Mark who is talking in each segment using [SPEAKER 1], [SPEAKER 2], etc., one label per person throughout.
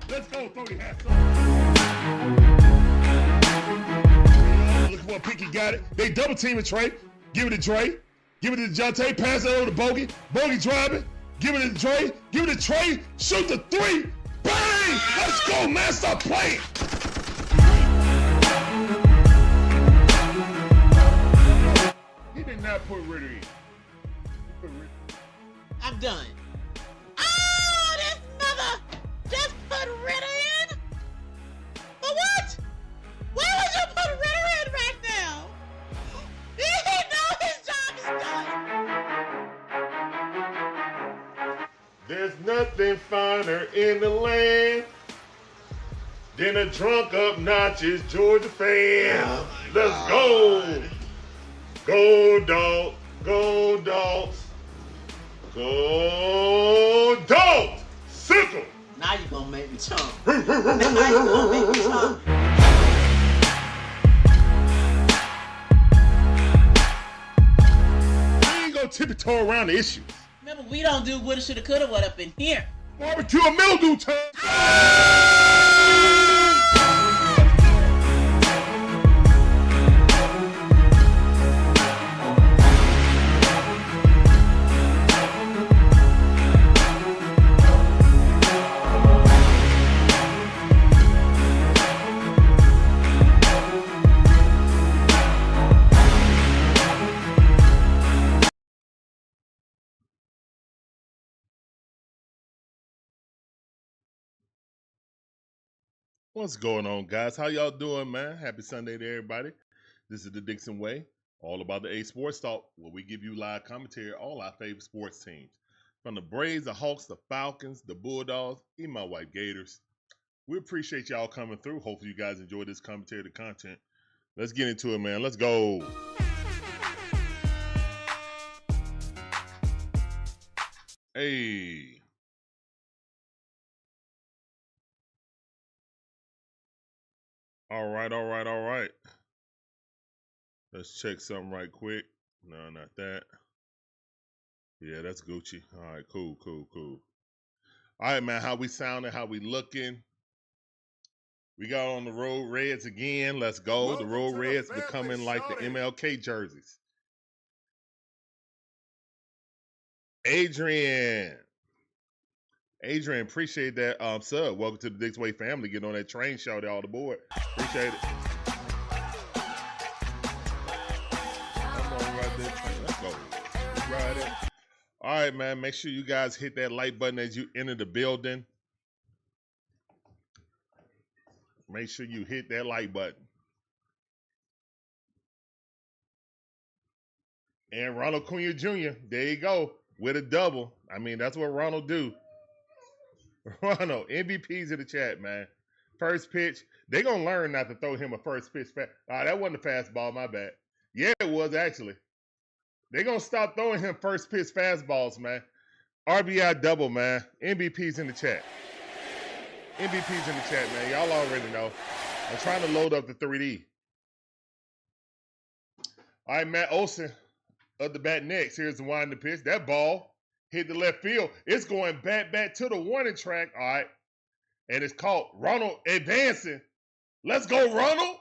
[SPEAKER 1] Let's go, throw your hats up. Look for a pick, he got it. They double teaming Trey. Give it to Trey. Give it to DeJounte. Pass it over to Bogey. Bogey driving. Give it to Trey. Give it to Trey. Shoot the three. Bang! Let's go, man. Stop playing. He did not put Ritter in.
[SPEAKER 2] I'm done. Oh, this mother just put Ritter in? For what? Why would you put Ritter in right now? He know his job is done.
[SPEAKER 1] There's nothing finer in the land than a drunk, obnoxious Georgia fan. Oh Let's go. Go, Dogs. Go, Dogs. Go, Dogs. Sickle.
[SPEAKER 2] Now you gonna make me chump. Now you gonna make me chump.
[SPEAKER 1] We ain't gonna tiptoe around the issues.
[SPEAKER 2] Remember, we don't do woulda, shoulda, coulda, what up in here.
[SPEAKER 1] Barbecue and mildew time. What's going on, guys? How y'all doing, man? Happy Sunday to everybody. This is the DIXON Way, all about the A Sports Talk, where we give you live commentary on all our favorite sports teams. From the Braves, the Hawks, the Falcons, the Bulldogs, even my white Gators. We appreciate y'all coming through. Hopefully you guys enjoy this commentary, the content. Let's get into it, man. Let's go. Hey. All right. Let's check something right quick. No, not that. Yeah, that's Gucci. All right, cool. All right, man, how we sounding, how we looking. We got on the Road Reds again. Let's go. The Road Reds becoming like the MLK jerseys. Adrian, appreciate that sub. Welcome to the DIXON Way family. Get on that train, shout out all aboard. Appreciate it. I'm on right there. Let's go. Let's ride it. All right, man. Make sure you guys hit that like button as you enter the building. Make sure you hit that like button. And Ronald Acuña Jr., there you go, with a double. I mean, that's what Ronald do. Ronald, MVPs in the chat, man. First pitch. They're going to learn not to throw him a first pitch. That wasn't a fastball, my bad. Yeah, it was, actually. They're going to stop throwing him first pitch fastballs, man. RBI double, man. MVPs in the chat. MVPs in the chat, man. Y'all already know. I'm trying to load up the 3D. All right, Matt Olson of the bat next. Here's the winding pitch. That ball hit the left field. It's going back to the warning track. All right. And it's caught. Ronald advancing. Let's go, Ronald.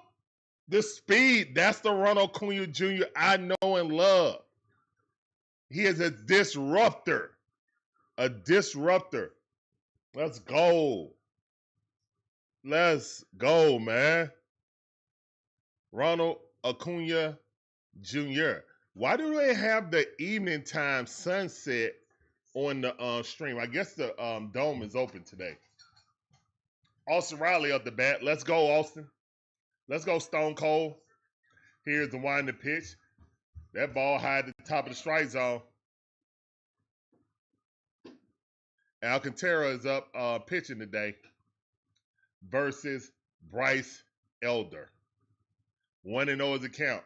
[SPEAKER 1] The speed. That's the Ronald Acuña Jr. I know and love. He is a disruptor. Let's go. Let's go, man. Ronald Acuña Jr. Why do they have the evening time sunset on the stream? I guess the dome is open today. Austin Riley up the bat. Let's go, Austin. Let's go, Stone Cold. Here's the winding pitch. That ball high at the top of the strike zone. Alcantara is up pitching today versus Bryce Elder. 1-0 is the count.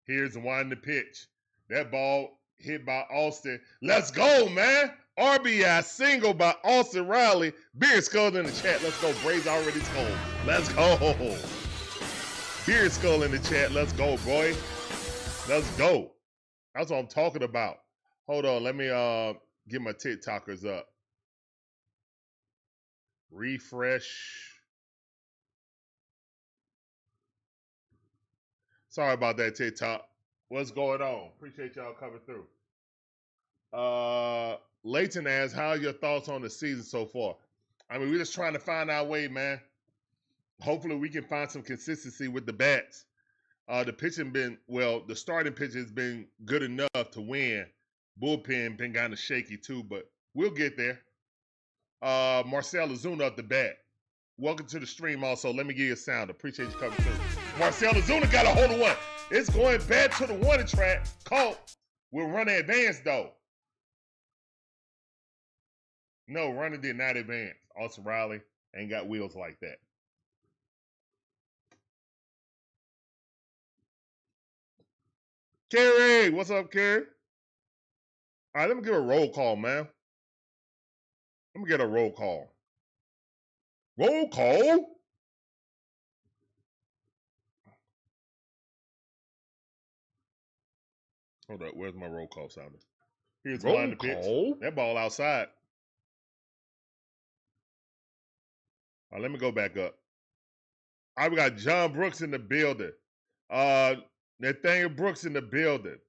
[SPEAKER 1] Here's the winding pitch. That ball hit by Austin. Let's go, man. RBI single by Austin Riley. Beer skulls in the chat. Let's go. Braves already scored. Let's go. Beard Skull in the chat. Let's go, boy. Let's go. That's what I'm talking about. Hold on. Let me get my TikTokers up. Refresh. Sorry about that, TikTok. What's going on? Appreciate y'all coming through. Layton asks, how are your thoughts on the season so far? I mean, we're just trying to find our way, man. Hopefully we can find some consistency with the bats. The pitching the starting pitching has been good enough to win. Bullpen been kind of shaky too, but we'll get there. Marcel Ozuna at the bat. Welcome to the stream also. Let me give you a sound. Appreciate you coming through. Marcel Ozuna got a hold of one. It's going back to the warning track. Caught. We'll run advance though. No, runner did not advance. Austin Riley ain't got wheels like that. Kerry, what's up, Kerry? All right, let me give a roll call, man. Let me get a roll call. Roll call? Hold up, where's my roll call sounder? Here's one to pitch. That ball outside. All right, let me go back up. All right, we got John Brooks in the building. Nathaniel Brooks in the building.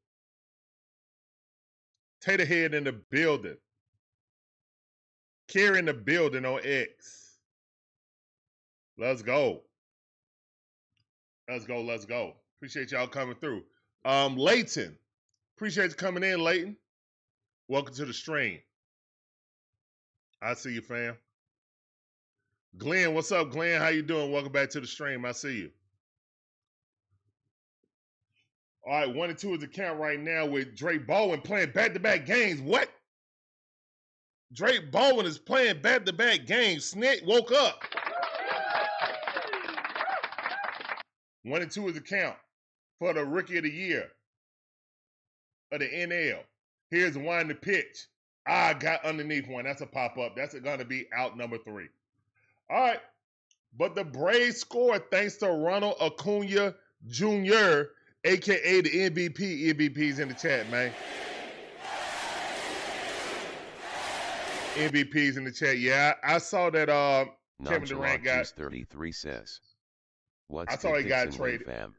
[SPEAKER 1] Taterhead in the building. Kerry in the building on X. Let's go. Let's go. Let's go. Appreciate y'all coming through. Layton. Appreciate you coming in, Layton. Welcome to the stream. I see you, fam. Glenn, what's up, Glenn? How you doing? Welcome back to the stream. I see you. All right, 1 and 2 is the count right now with Drake Baldwin playing back-to-back games. What? Drake Baldwin is playing back-to-back games. Snit woke up. 1 and 2 is the count for the Rookie of the Year of the NL. Here's one to pitch. I got underneath one. That's a pop-up. That's going to be out number 3. All right. But the Braves scored thanks to Ronald Acuña Jr., a.k.a. the MVP. MVP's in the chat, man. MVP's in the chat. Yeah, I saw that Kevin Durant got
[SPEAKER 3] 33 says. What's
[SPEAKER 1] I saw he got traded.
[SPEAKER 3] Fam?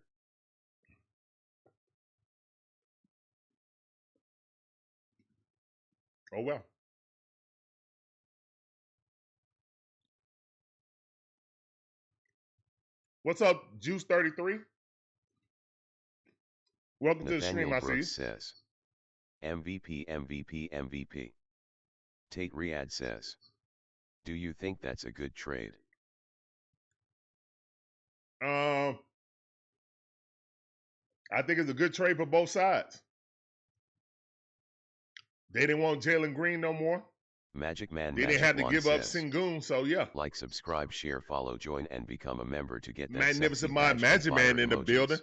[SPEAKER 1] Oh, well. What's up, Juice 33? Welcome to the stream, I see you.
[SPEAKER 3] Says, MVP, MVP, MVP. Tate Riyad says, do you think that's a good trade?
[SPEAKER 1] I think it's a good trade for both sides. They didn't want Jalen Green no more.
[SPEAKER 3] Magic Man.
[SPEAKER 1] They didn't have to give up Sengun, so yeah.
[SPEAKER 3] Like, subscribe, share, follow, join, and become a member to get that
[SPEAKER 1] Magnificent Mind Magic Man in the building.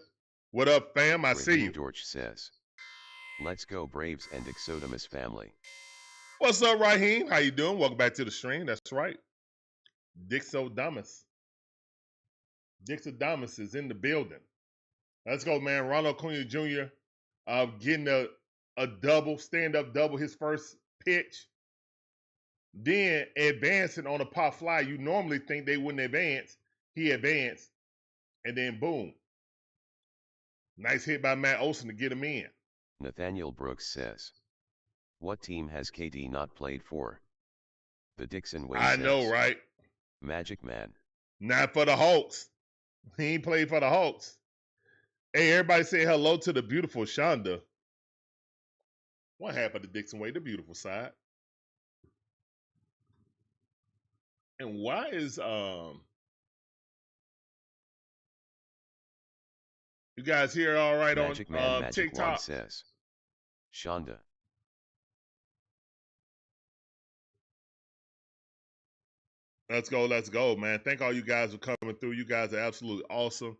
[SPEAKER 1] What up, fam? I see you.
[SPEAKER 3] George says, let's go Braves and Dixodamus family.
[SPEAKER 1] What's up, Raheem? How you doing? Welcome back to the stream. That's right. Dixodamus. Dixodamus is in the building. Let's go, man. Ronald Acuña Jr. Getting a double, stand-up double, his first pitch. Then advancing on a pop fly. You normally think they wouldn't advance. He advanced. And then boom. Nice hit by Matt Olson to get him in.
[SPEAKER 3] Nathaniel Brooks says, what team has KD not played for? The DIXON Way.
[SPEAKER 1] I know, right?
[SPEAKER 3] Magic Man.
[SPEAKER 1] Not for the Hawks. He ain't played for the Hawks. Hey, everybody say hello to the beautiful Shonda. One half of the DIXON Way, the beautiful side. And why is you guys here all right
[SPEAKER 3] Magic
[SPEAKER 1] on
[SPEAKER 3] Man, Magic
[SPEAKER 1] TikTok?
[SPEAKER 3] One says, Shonda.
[SPEAKER 1] Let's go, man. Thank all you guys for coming through. You guys are absolutely awesome.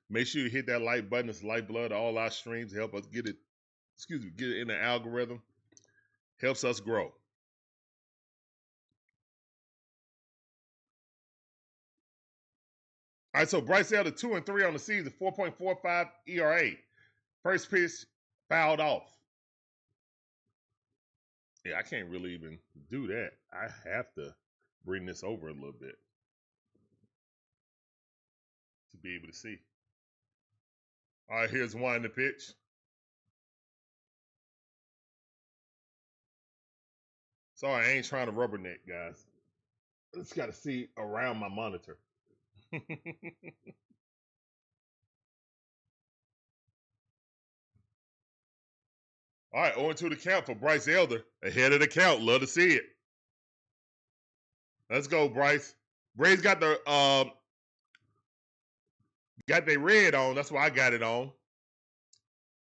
[SPEAKER 1] Make sure you hit that like button. It's lifeblood to all our streams. Help us get it, get it in the algorithm. Helps us grow. All right, so Bryce Elder 2-3 on the season, 4.45 ERA. First pitch fouled off. Yeah, I can't really even do that. I have to bring this over a little bit to be able to see. All right, here's one the pitch. Sorry, I ain't trying to rubberneck, guys. I just got to see around my monitor. All right, 0-2 the count for Bryce Elder. Ahead of the count. Love to see it. Let's go, Bryce. Braves got the got their red on. That's why I got it on.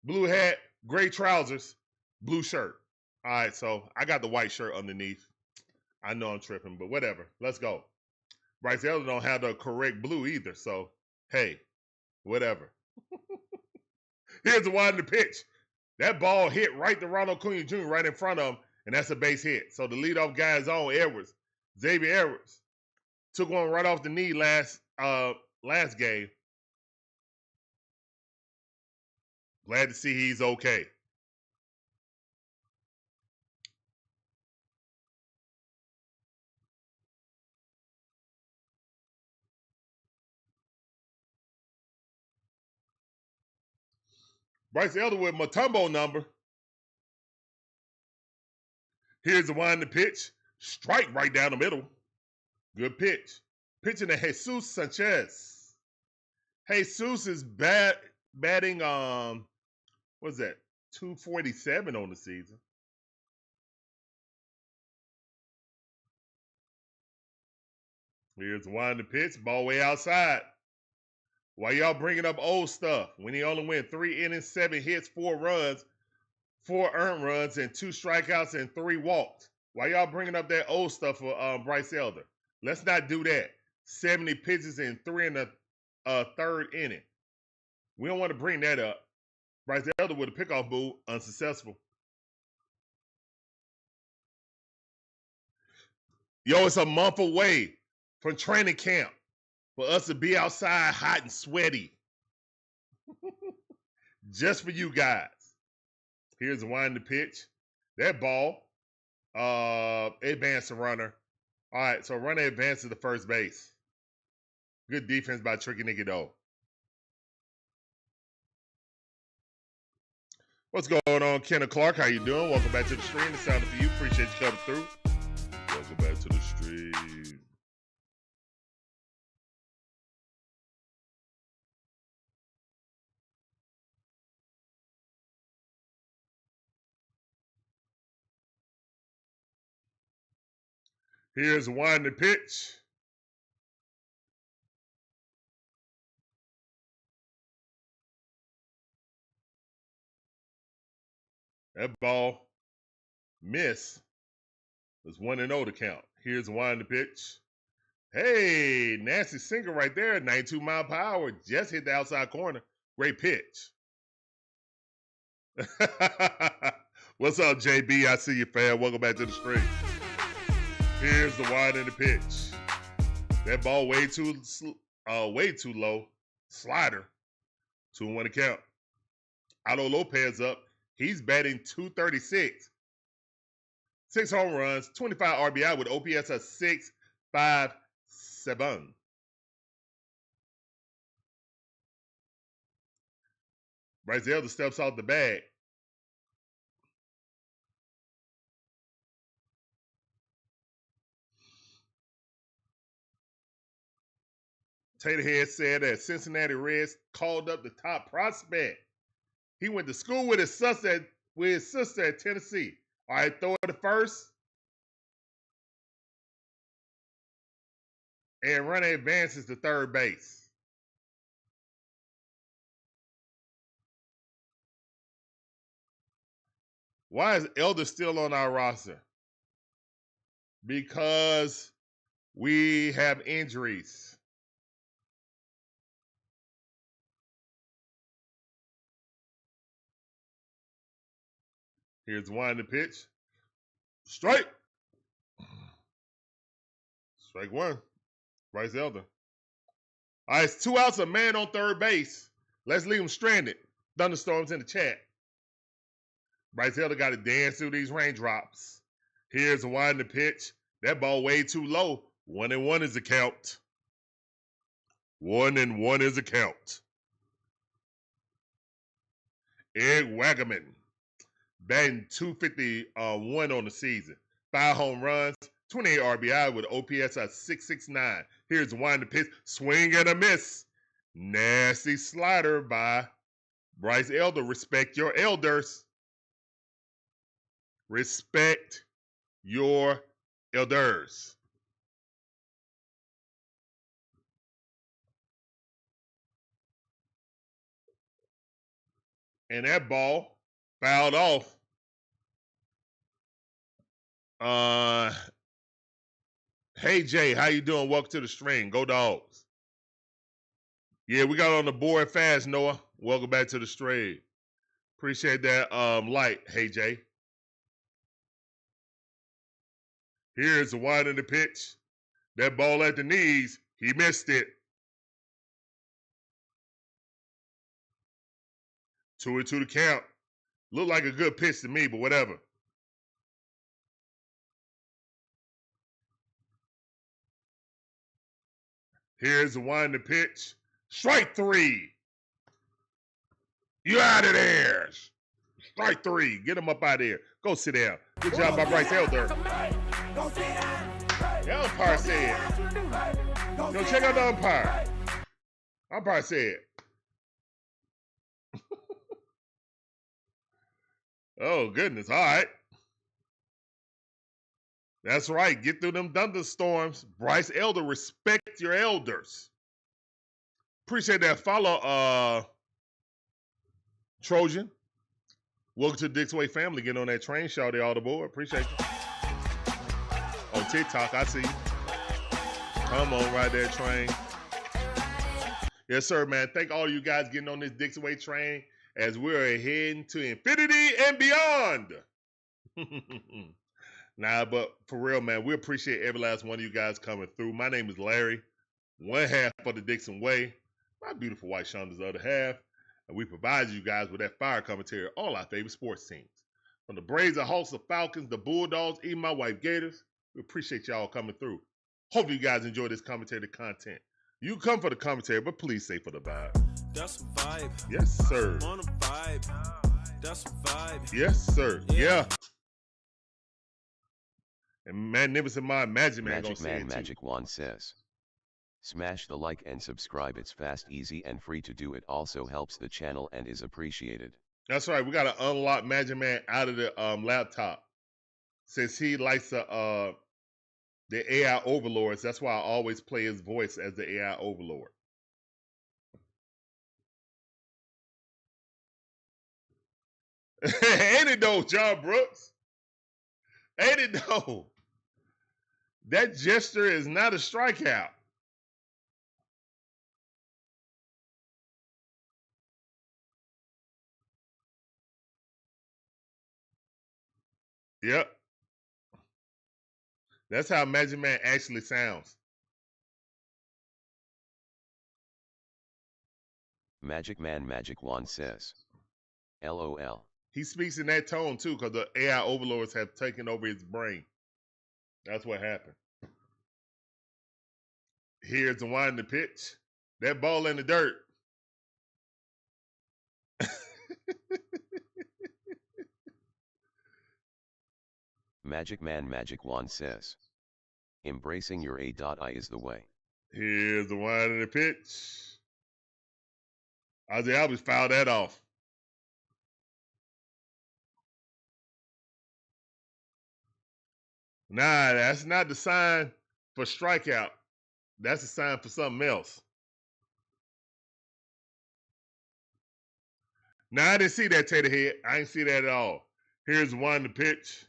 [SPEAKER 1] Blue hat, gray trousers, blue shirt. All right, so I got the white shirt underneath. I know I'm tripping, but whatever. Let's go. Bryce Elder don't have the correct blue either, so hey, whatever. Here's the one in the pitch. That ball hit right to Ronald Acuña Jr. right in front of him, and that's a base hit. So the leadoff guy is on, Edwards. Xavier Edwards. Took one right off the knee last game. Glad to see he's okay. Bryce Elder with Matumbo number. Here's the one in the pitch. Strike right down the middle. Good pitch. Pitching to Jesus Sanchez. Jesus is batting what's that? 247 on the season. Here's one in the pitch. Ball way outside. Why y'all bringing up old stuff when he only went 3 innings, 7 hits, 4 runs, 4 earned runs, and 2 strikeouts and 3 walks? Why y'all bringing up that old stuff for Bryce Elder? Let's not do that. 70 pitches in 3 1/3 inning. We don't want to bring that up. Bryce Elder with a pickoff move, unsuccessful. Yo, it's a month away from training camp for us to be outside hot and sweaty. Just for you guys. Here's the one in the pitch. That ball, advance the runner. All right, so runner advances to first base. Good defense by Tricky Nicky though. What's going on, Kenneth Clark? How you doing? Welcome back to the stream. It's sounded for you. Appreciate you coming through. Welcome back to the stream. Here's one in the pitch. That ball miss was 1-0 to count. Here's one in the pitch. Hey, nasty single right there. 92 mile per hour. Just hit the outside corner. Great pitch. What's up, JB? I see you, fam. Welcome back to the stream. Here's the wide in the pitch. That ball way too low. Slider. 2-1 to count. Aldo Lopez up. He's batting .236. 6 home runs, 25 RBI with OPS of 6.57. Bryce Elder steps off the bag. Taterhead said that Cincinnati Reds called up the top prospect. He went to school with his sister at Tennessee. All right, throw it to first. And run advances to third base. Why is Elder still on our roster? Because we have injuries. Here's one in the pitch. Strike. Strike one. Bryce Elder. All right, it's 2 outs, a man on third base. Let's leave him stranded. Thunderstorms in the chat. Bryce Elder got to dance through these raindrops. Here's a winding pitch. That ball way too low. 1-1 is the count. 1-1 is the count. Ed Wagaman, batting .251 on the season. 5 home runs, 28 RBI with OPS at .669. Here's the winding pitch. Swing and a miss. Nasty slider by Bryce Elder. Respect your elders. Respect your elders. And that ball fouled off. Hey Jay, how you doing? Welcome to the stream. Go Dogs. Yeah, we got on the board fast, Noah. Welcome back to the stream. Appreciate that light. Hey Jay. Here's the wide in the pitch. That ball at the knees. He missed it. 2-2 to count. Looked like a good pitch to me, but whatever. Here's the winding pitch. Strike 3. You out of there. Strike 3. Get him up out of there. Go sit down. Good job by Bryce Elder. The umpire said. Go check out the umpire. Umpire said. Oh, goodness. All right. That's right. Get through them thunderstorms. Bryce Elder, respect your elders. Appreciate that follow, Trojan. Welcome to the DIXON WAY family. Getting on that train, shout all aboard. Appreciate you. On TikTok, I see you. Come on, ride that train. Yes, sir, man. Thank all you guys getting on this DIXON WAY train as we're heading to infinity and beyond. Nah, but for real, man, we appreciate every last one of you guys coming through. My name is Larry, one half of the DIXON WAY. My beautiful wife, Shonda's the other half. And we provide you guys with that fire commentary on all our favorite sports teams. From the Braves, the Hawks, the Falcons, the Bulldogs, even my wife, Gators. We appreciate y'all coming through. Hope you guys enjoy this commentary content. You come for the commentary, but please stay for the vibe.
[SPEAKER 4] That's a vibe.
[SPEAKER 1] Yes, sir.
[SPEAKER 4] On a vibe. That's a vibe.
[SPEAKER 1] Yes, sir. Yeah. And Magnificent Mind Magic Man
[SPEAKER 3] Magic
[SPEAKER 1] gonna say
[SPEAKER 3] Man
[SPEAKER 1] it too.
[SPEAKER 3] Magic One says, smash the like and subscribe. It's fast, easy, and free to do. It also helps the channel and is appreciated.
[SPEAKER 1] That's right. We got to unlock Magic Man out of the laptop. Since he likes the AI overlords, that's why I always play his voice as the AI overlord. Ain't it though, John Brooks? Ain't it though? That gesture is not a strikeout. Yep. That's how Magic Man actually sounds.
[SPEAKER 3] Magic Man Magic One says, LOL.
[SPEAKER 1] He speaks in that tone too, because the AI overlords have taken over his brain. That's what happened. Here's the winding pitch. That ball in the dirt.
[SPEAKER 3] Magic Man Magic One says, embracing your A.I is the way.
[SPEAKER 1] Here's the winding the pitch. Ozzie Albies fouled that off. Nah, that's not the sign for strikeout. That's a sign for something else. Nah, I didn't see that tater head. I didn't see that at all. Here's one the pitch.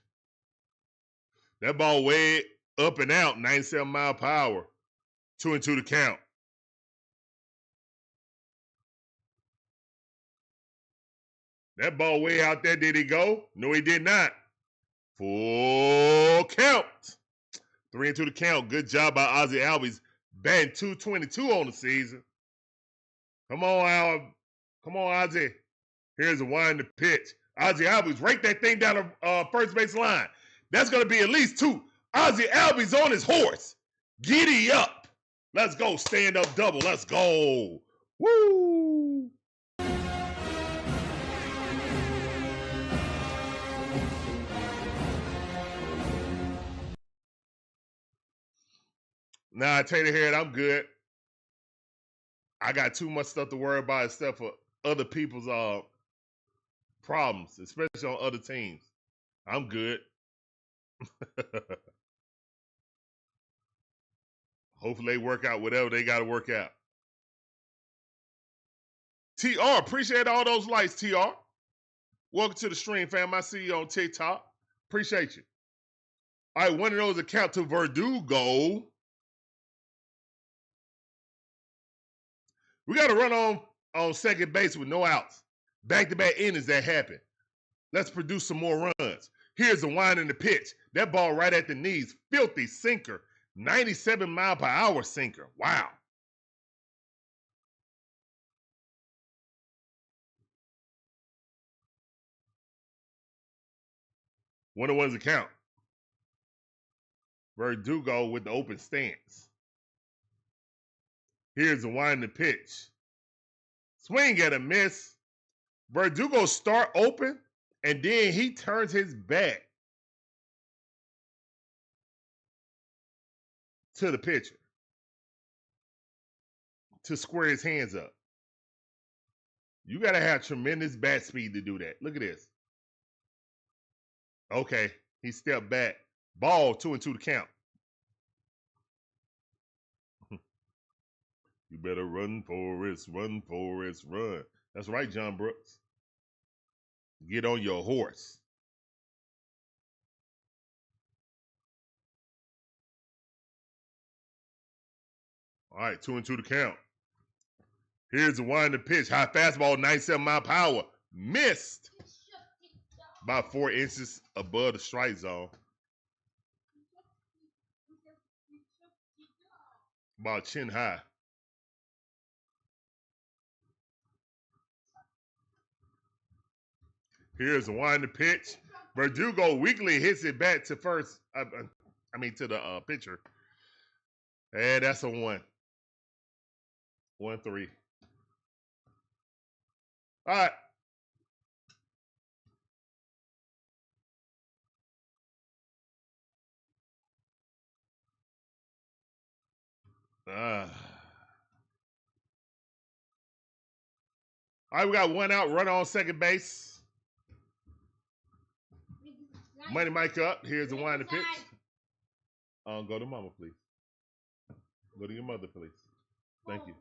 [SPEAKER 1] That ball way up and out, 97 mile per hour. 2-2 to count. That ball way out there, did he go? No, he did not. Full count. 3-2 to count. Good job by Ozzie Albies. Batting .222 on the season. Come on, Al. Come on, Ozzie. Here's a wind to pitch. Ozzie Albies rake that thing down the first base line. That's going to be at least 2. Ozzie Albies on his horse. Giddy up. Let's go. Stand up double. Let's go. Woo. Nah, Tater Head, I'm good. I got too much stuff to worry about except for other people's problems, especially on other teams. I'm good. Hopefully they work out whatever they got to work out. TR, appreciate all those likes, TR. Welcome to the stream, fam. I see you on TikTok. Appreciate you. All right, one of those account to Verdugo. We got to run on second base with no outs. Back-to-back innings that happen. Let's produce some more runs. Here's the wind and the pitch. That ball right at the knees. Filthy sinker. 97-mile-per-hour sinker. Wow. One of one's account. Verdugo with the open stance. Here's the wind and pitch. Swing at a miss. Verdugo start open, and then he turns his back to the pitcher to square his hands up. You got to have tremendous bat speed to do that. Look at this. Okay, he stepped back. Ball 2-2 to count. You better run, Forrest, run, Forrest, run. That's right, John Brooks. Get on your horse. All right, 2-2 to count. Here's the wind to pitch. High fastball, 97-mile-per-hour. Missed. About 4 inches above the strike zone. About chin high. Here's the wind to pitch. Verdugo weakly hits it back to first. To the pitcher. And that's a 1. 1-3. All right. All right, we got 1 out, runner on second base. Money Mike up. Here's the wind to pitch. Go to mama, please. Go to your mother, please. Thank you.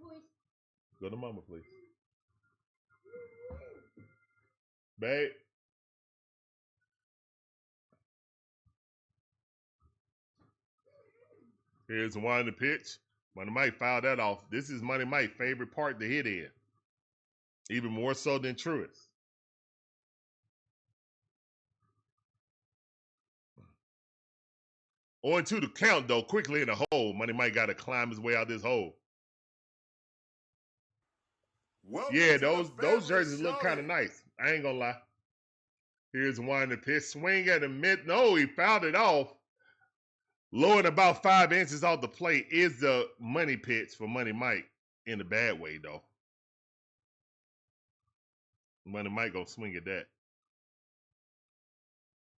[SPEAKER 1] Go to mama, please. Babe. Here's the wind to pitch. Money Mike fouled that off. This is Money Mike's favorite part to hit in. Even more so than Truist. On to the count, though, quickly in the hole. Money Mike got to climb his way out this hole. Yeah, those jerseys look kind of nice. I ain't going to lie. Here's one to pitch. Swing at the mid. No, he fouled it off. Low and about 5 inches off the plate is the money pitch for Money Mike in a bad way, though. Money Mike gonna swing at that.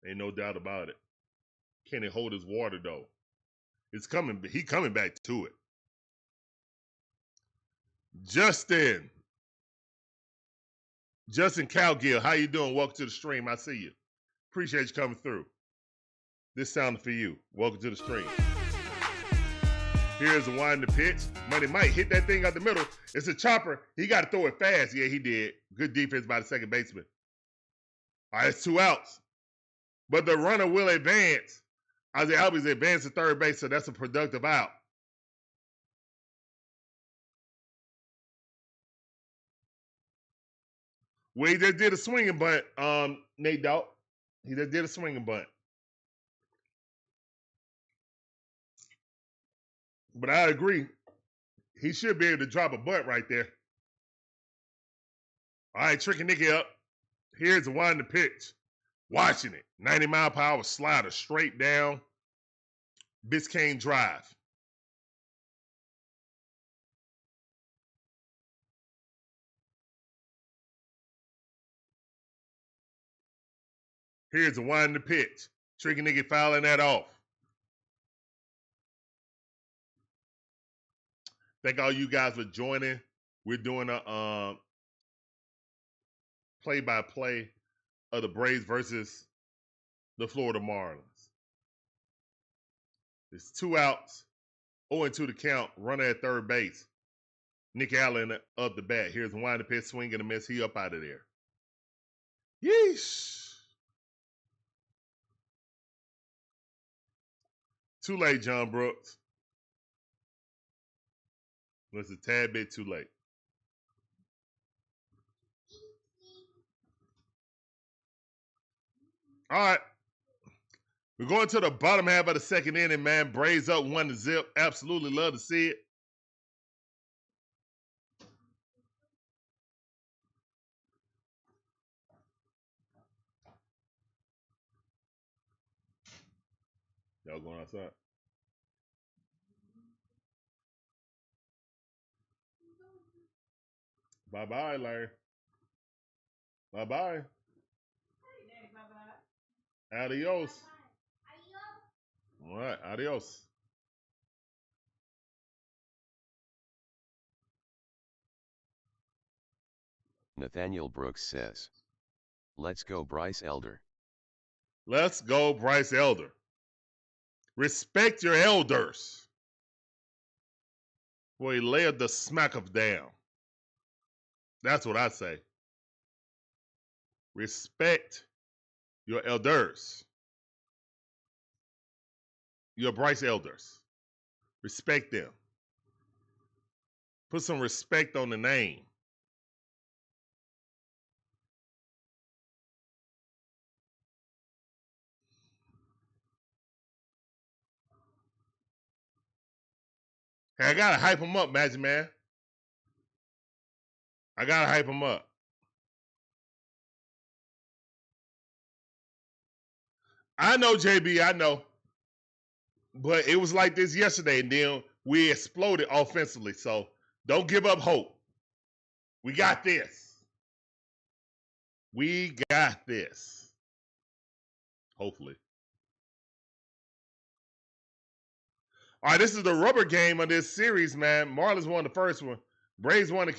[SPEAKER 1] Ain't no doubt about it. Can he hold his water, though? It's coming. He coming back to it. Justin Cowgill, how you doing? Welcome to the stream. I see you. Appreciate you coming through. This sounded for you. Welcome to the stream. Here's the wind to pitch. Money Mike hit that thing out the middle. It's a chopper. He got to throw it fast. Yeah, he did. Good defense by the second baseman. All right, it's 2 outs. But the runner will advance. Ozzie Albies advanced to third base, so that's a productive out. Well, he just did a swinging bunt, Nate Dawg. He just did a swinging bunt. But I agree. He should be able to drop a bunt right there. All right, Tricky Nicky up. Here's the one to pitch. Watching it. 90-mile-per-hour slider straight down. Biscayne Drive. Here's the one to pitch. Tricky Nicky fouling that off. Thank all you guys for joining. We're doing a play-by-play of the Braves versus the Florida Marlins. It's 2 outs, 0-2 to count, runner at third base. Nick Allen up the bat. Here's one to pitch, swing and a miss. He up out of there. Yeesh. Too late, John Brooks. It's a tad bit too late. All right. We're going to the bottom half of the second inning, man. Braves up 1-0. Absolutely love to see it. Y'all going outside? Bye-bye, Larry. Bye-bye. Adios. All right, adios.
[SPEAKER 3] Nathaniel Brooks says, "Let's go Bryce Elder."
[SPEAKER 1] Let's go Bryce Elder. Respect your elders. Boy, he laid the smack of down. That's what I say. Respect your elders. Your Bryce Elders. Respect them. Put some respect on the name. Hey, I gotta hype him up, Magic Man. I gotta hype him up. I know, JB, I know. But it was like this yesterday, and then we exploded offensively. So don't give up hope. We got this. We got this. Hopefully. All right, this is the rubber game of this series, man. Marlins won the first one. Braves won in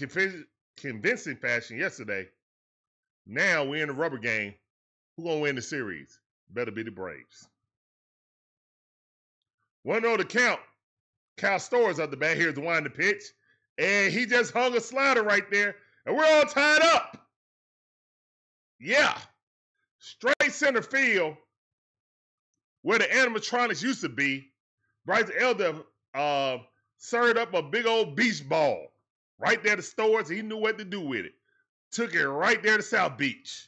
[SPEAKER 1] convincing fashion yesterday. Now we're in the rubber game. Who's going to win the series? Better be the Braves. 1-0 to count. Cal Stores up the bat. Here's the one to pitch. And he just hung a slider right there. And we're all tied up. Yeah. Straight center field where the animatronics used to be. Bryce Elder served up a big old beach ball right there to Stores. He knew what to do with it. Took it right there to South Beach.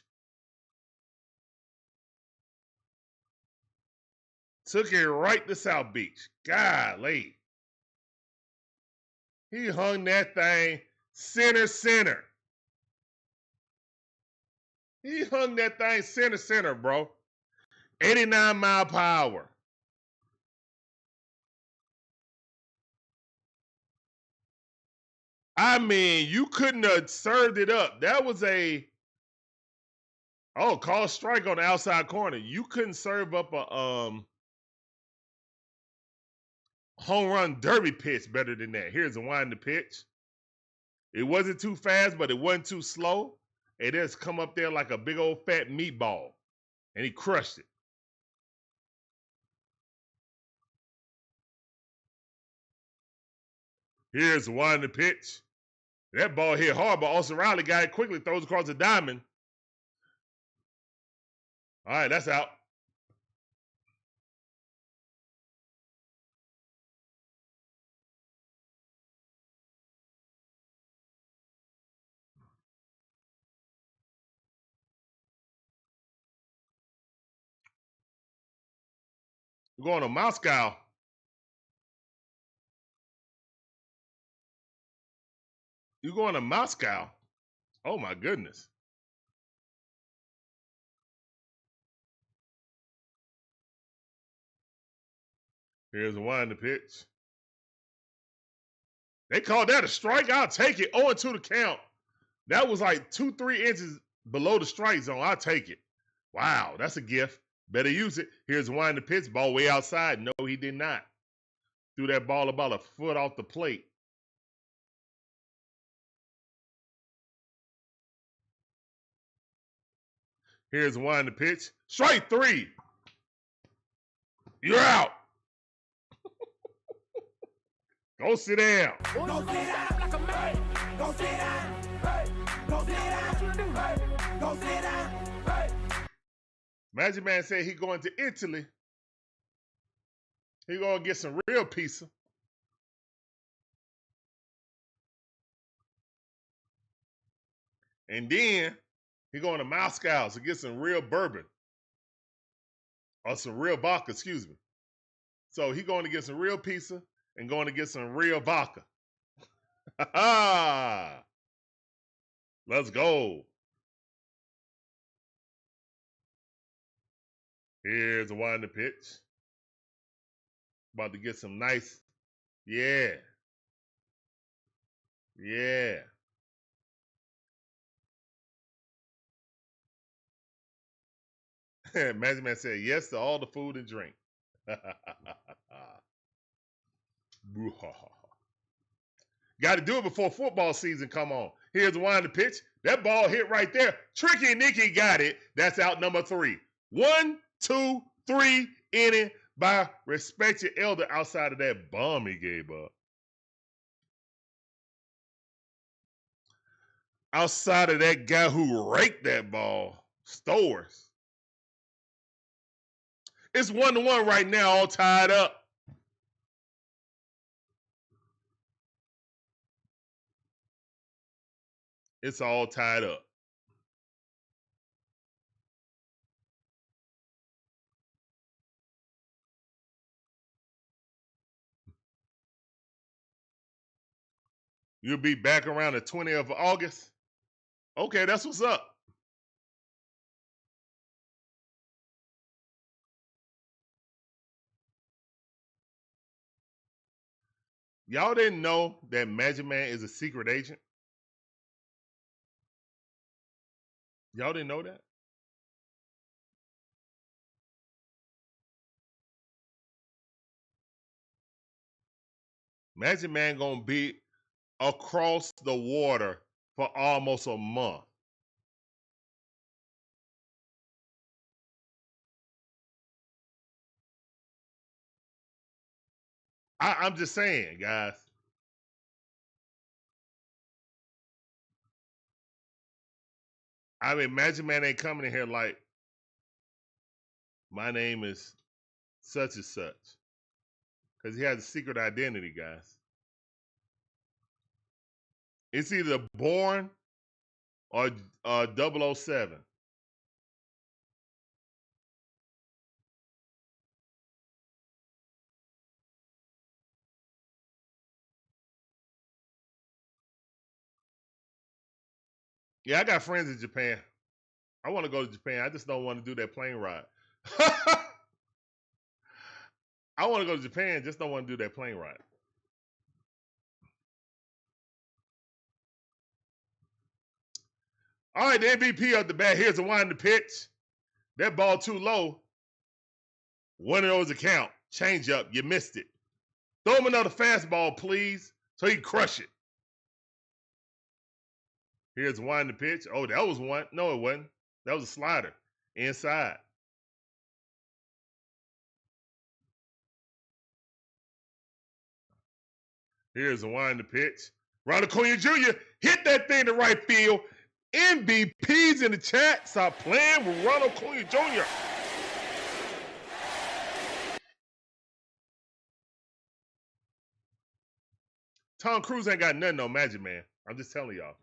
[SPEAKER 1] Took it right to South Beach. Golly. He hung that thing center. He hung that thing center, bro. 89 mile per hour. I mean, you couldn't have served it up. That was call a strike on the outside corner. You couldn't serve up a home run derby pitch better than that. Here's a wind to pitch. It wasn't too fast, but it wasn't too slow. It just come up there like a big old fat meatball. And he crushed it. Here's the wind to pitch. That ball hit hard, but Austin Riley got it quickly, throws across the diamond. All right, that's out. We're going to Moscow. You're going to Moscow. Oh, my goodness. Here's a wind pitch. They called that a strike. I'll take it. 0-2 the count. That was like 2-3 inches below the strike zone. I'll take it. Wow, that's a gift. Better use it. Here's a wind pitch. Ball way outside. No, he did not. Threw that ball about a foot off the plate. Here's a wind pitch. Strike 3. You're out. Go sit down.
[SPEAKER 5] Go sit down like a man. Go sit down. Hey. Go sit down. Hey. Go sit down. Hey.
[SPEAKER 1] Magic Man said he going to Italy. He going to get some real pizza. And then he going to Moscow to get some real bourbon. Or some real vodka, excuse me. So he going to get some real pizza and going to get some real vodka. Let's go. Here's a winding pitch. About to get some nice. Yeah. Yeah. Magic Man said yes to all the food and drink. Got to do it before football season come on. Here's the winding pitch. That ball hit right there. Tricky Nicky got it. That's out number 3. 1, 2, 3 inning by respected Elder outside of that bomb he gave up. Outside of that guy who raked that ball, Stowers. It's 1-1 right now, all tied up. It's all tied up. You'll be back around the 20th of August. Okay, that's what's up. Y'all didn't know that Magic Man is a secret agent? Y'all didn't know that? Magic Man gonna be across the water for almost a month. I'm just saying, guys. I mean, Magic Man ain't coming in here like, my name is such and such. Because he has a secret identity, guys. It's either Born or 007. Yeah, I got friends in Japan. I want to go to Japan. I just don't want to do that plane ride. I want to go to Japan, just don't want to do that plane ride. All right, the MVP of the bat. Here's the winding pitch. That ball too low. One of those account. Change up. You missed it. Throw him another fastball, please, so he can crush it. Here's the winding pitch. Oh, that was one. No, it wasn't. That was a slider. Inside. Here's the winding pitch. Ronald Acuña Jr. hit that thing to right field. MVPs in the chat. Stop playing with Ronald Acuña Jr. Tom Cruise ain't got nothing on Magic Man. I'm just telling y'all.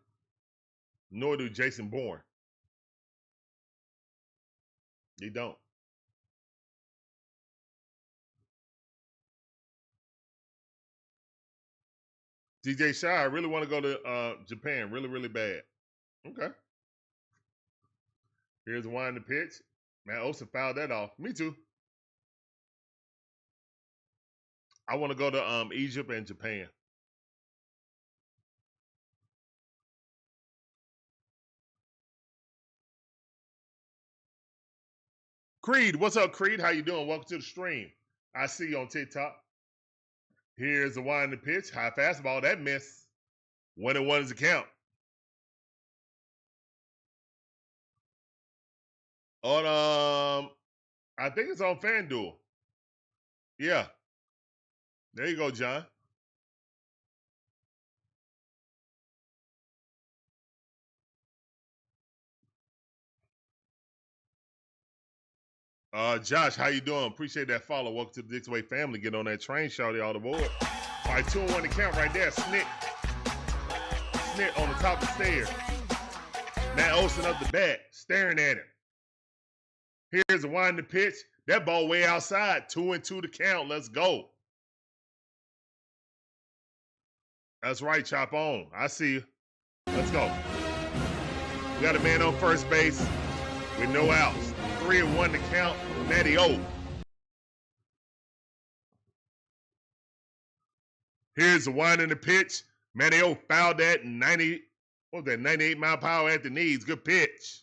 [SPEAKER 1] Nor do Jason Bourne. They don't. DJ Shy, I really want to go to Japan really, really bad. Okay. Here's one the pitch. Man, Olson fouled that off. Me too. I want to go to Egypt and Japan. Creed, what's up, Creed? How you doing? Welcome to the stream. I see you on TikTok. Here's the one the pitch. High fastball. That miss. 1-1 is the count. On I think it's on FanDuel. Yeah. There you go, John. Josh, how you doing? Appreciate that follow. Welcome to the DIXON Way family. Get on that train, shawty, all aboard. All right, 2-1 to count right there. Snit on the top of the stairs. Matt Olson up the bat, staring at him. Here's the winding pitch. That ball way outside. 2-2 to count. Let's go. That's right, chop on. I see you. Let's go. We got a man on first base with no outs. 3-1 to count. Matty O. Here's the winding the pitch. Matty O fouled that 98 mile per hour at the knees. Good pitch.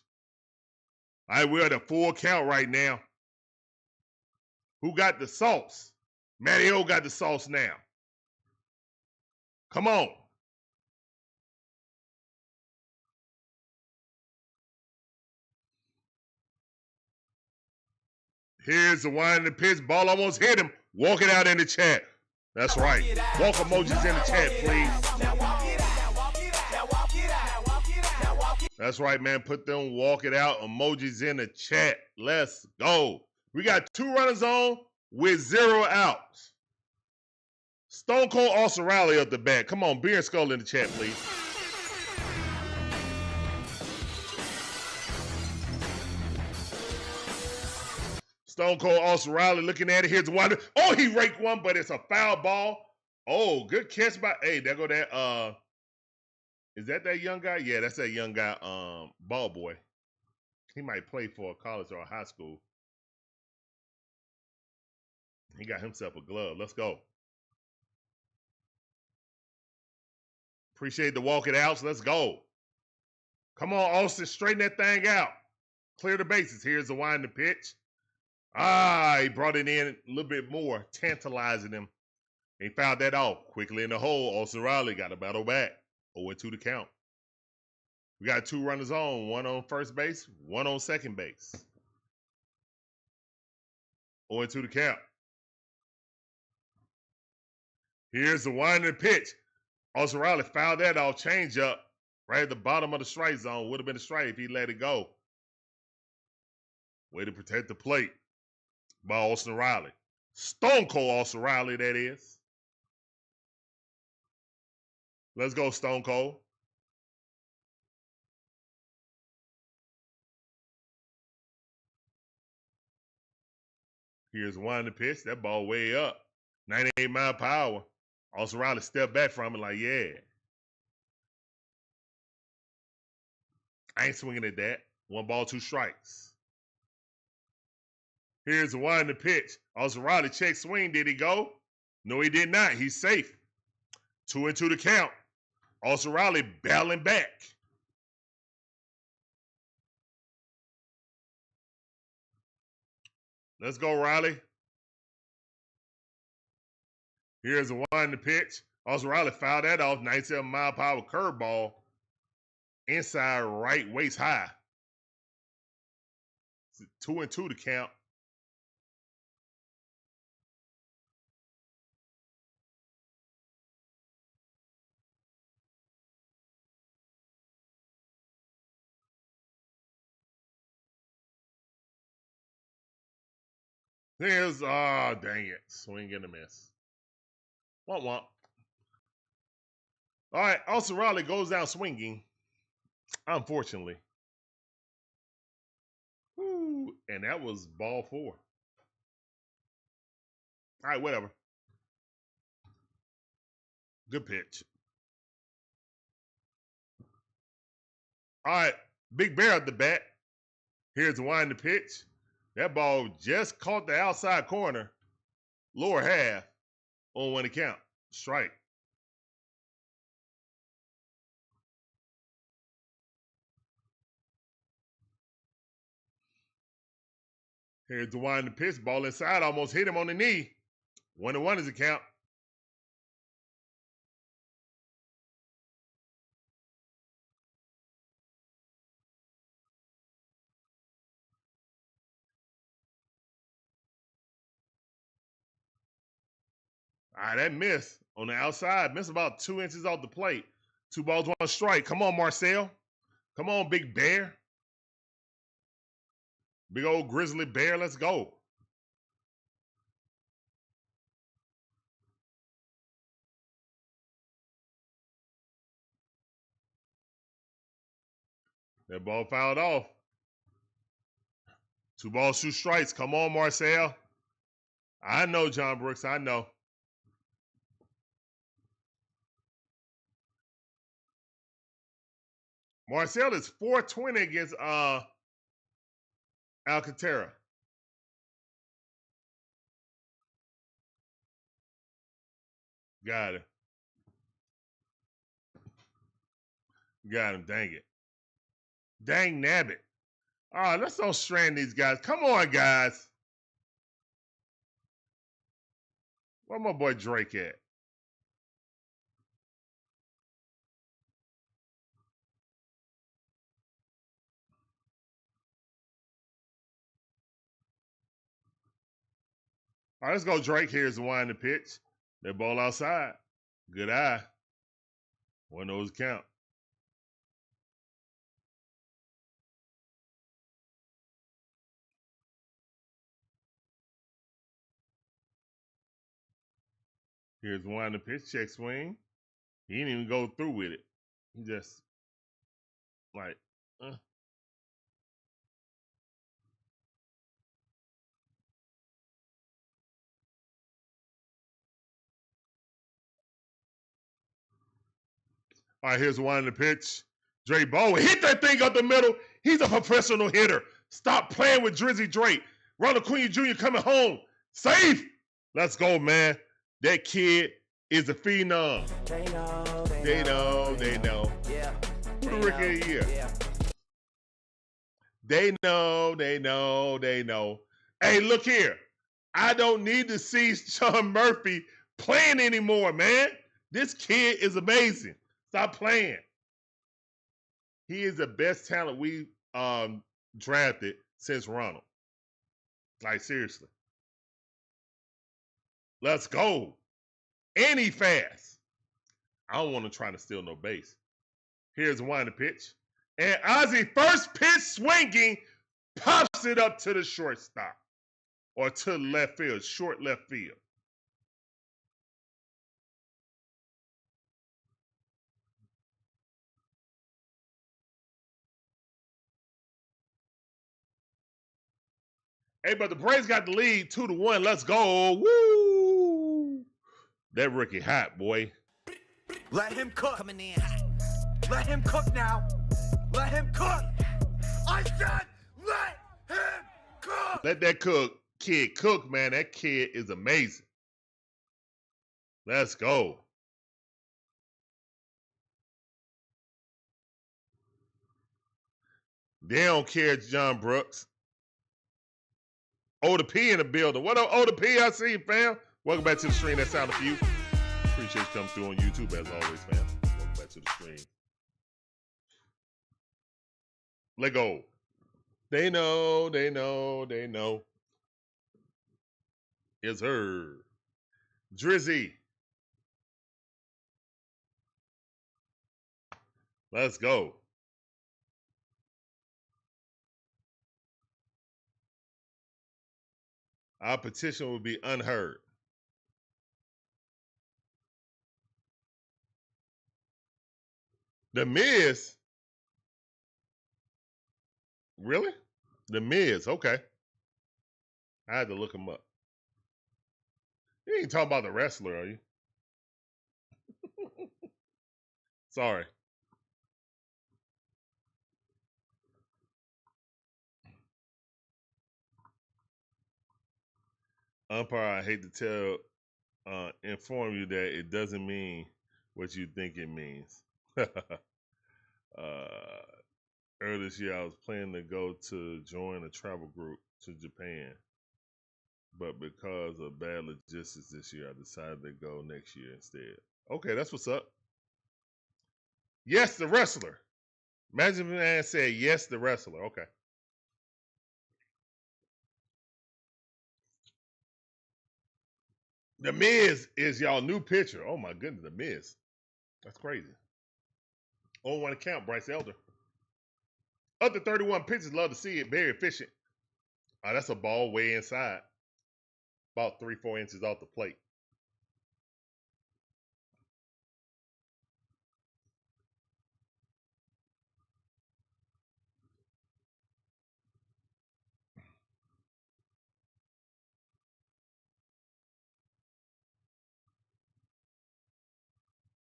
[SPEAKER 1] All right, we're at a full count right now. Who got the sauce? Matty O got the sauce now. Come on. Here's the winding the pitch. Ball almost hit him. Walk it out in the chat. That's right. Walk emojis in the chat, please. That's right, man. Put them walk it out emojis in the chat. Let's go. We got 2 runners on with 0 outs. Stone Cold Austin Riley up the bat. Come on, Beer and Skull in the chat, please. Stone Cold Austin Riley looking at it. Here's the one. Oh, he raked one, but it's a foul ball. Oh, good catch by. Hey, there go that. Is that young guy? Yeah, that's that young guy. Ball boy. He might play for a college or a high school. He got himself a glove. Let's go. Appreciate the walk it outs. Let's go. Come on, Austin, straighten that thing out. Clear the bases. Here's the wind the pitch. He brought it in a little bit more, tantalizing him. He fouled that off. Quickly in the hole, Austin Riley got a battle back. 0-2 to count. We got 2 runners on, 1 on first base, 1 on second base. 0-2 to count. Here's the winding pitch. Austin Riley fouled that off, change up, right at the bottom of the strike zone. Would have been a strike if he let it go. Way to protect the plate by Austin Riley. Stone Cold Austin Riley, that is. Let's go, Stone Cold. Here's one to pitch. That ball way up. 98 mile per hour. Austin Riley stepped back from it like, yeah. I ain't swinging at that. 1 ball, 2 strikes. Here's the one to pitch. Austin Riley check swing. Did he go? No, he did not. He's safe. 2-2 to count. Austin Riley battling back. Let's go, Riley. Here's the one to pitch. Austin Riley fouled that off. 97 mile per hour curveball. Inside right, waist high. 2-2 to count. Here's, dang it. Swing and a miss. Womp womp. All right, Austin Riley goes down swinging, unfortunately. Woo, and that was ball 4. All right, whatever. Good pitch. All right, Big Bear at the bat. Here's the wind the pitch. That ball just caught the outside corner, lower half, on 1 count. Strike. Here's the wind the pitch. Ball inside, almost hit him on the knee. 1-1 is the count. All right, that miss on the outside. Missed about 2 inches off the plate. 2 balls, 1 strike. Come on, Marcel. Come on, Big Bear. Big old grizzly bear. Let's go. That ball fouled off. 2 balls, 2 strikes. Come on, Marcel. I know, John Brooks. I know. Marcel is 420 against Alcantara. Got him. Got him. Dang it. Dang nabbit. All right, let's don't strand these guys. Come on, guys. Where my boy Drake at? All right, let's go, Drake. Here's the wind the pitch. That ball outside. Good eye. 1 of those count. Here's the wind the pitch. Check swing. He didn't even go through with it. He just like, All right, here's the wind the pitch. Dre Bowen hit that thing up the middle. He's a professional hitter. Stop playing with Drizzy Drake. Ronald Acuña Jr. coming home. Safe. Let's go, man. That kid is a phenom. They know.
[SPEAKER 5] Yeah.
[SPEAKER 1] Who the rookie of the year?
[SPEAKER 5] Yeah.
[SPEAKER 1] They know. Hey, look here. I don't need to see Sean Murphy playing anymore, man. This kid is amazing. Stop playing. He is the best talent we drafted since Ronald. Like, seriously. Let's go. And he fast. I don't want to try to steal no base. Here's the wind the pitch. And Ozzie, first pitch swinging, pops it up to the shortstop. Or to the left field, short left field. Hey, but the Braves got the lead 2-1. Let's go. Woo! That rookie hot, boy.
[SPEAKER 5] Let him cook. Coming in hot. Let him cook now. Let him cook. I said let him cook.
[SPEAKER 1] Let that kid cook, man. That kid is amazing. Let's go. They don't care, John Brooks. Oda P in the building. What up, Oda P? I see you, fam. Welcome back to the stream. That sounded for you. Appreciate you coming through on YouTube as always, fam. Welcome back to the stream. Let go. They know. It's her. Drizzy. Let's go. Our petition will be unheard. The Miz? Really? The Miz, okay. I had to look him up. You ain't talking about the wrestler, are you? Sorry. Umpire, I hate to inform you that it doesn't mean what you think it means. Earlier this year, I was planning to go to join a travel group to Japan, but because of bad logistics this year, I decided to go next year instead. Okay, that's what's up. Yes, the wrestler. Imagine if man said yes, the wrestler. Okay. The Miz is y'all new pitcher. Oh my goodness, the Miz. That's crazy. On one account, Bryce Elder. Up to 31 pitches, love to see it. Very efficient. That's a ball way inside. About 3-4 inches off the plate.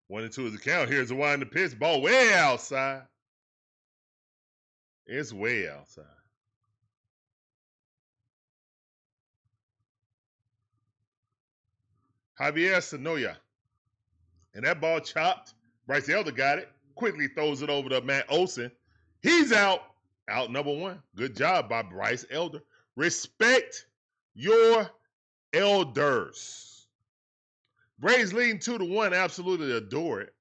[SPEAKER 1] One and two is the count. Here's the one in the pitch. Ball way outside. It's way outside. Javier Sanoya. And that ball chopped. Bryce Elder got it. Quickly throws it over to Matt Olson. He's out. Out number one. Good job by Bryce Elder. Respect your elders. Braves leading 2-1. Absolutely adore it.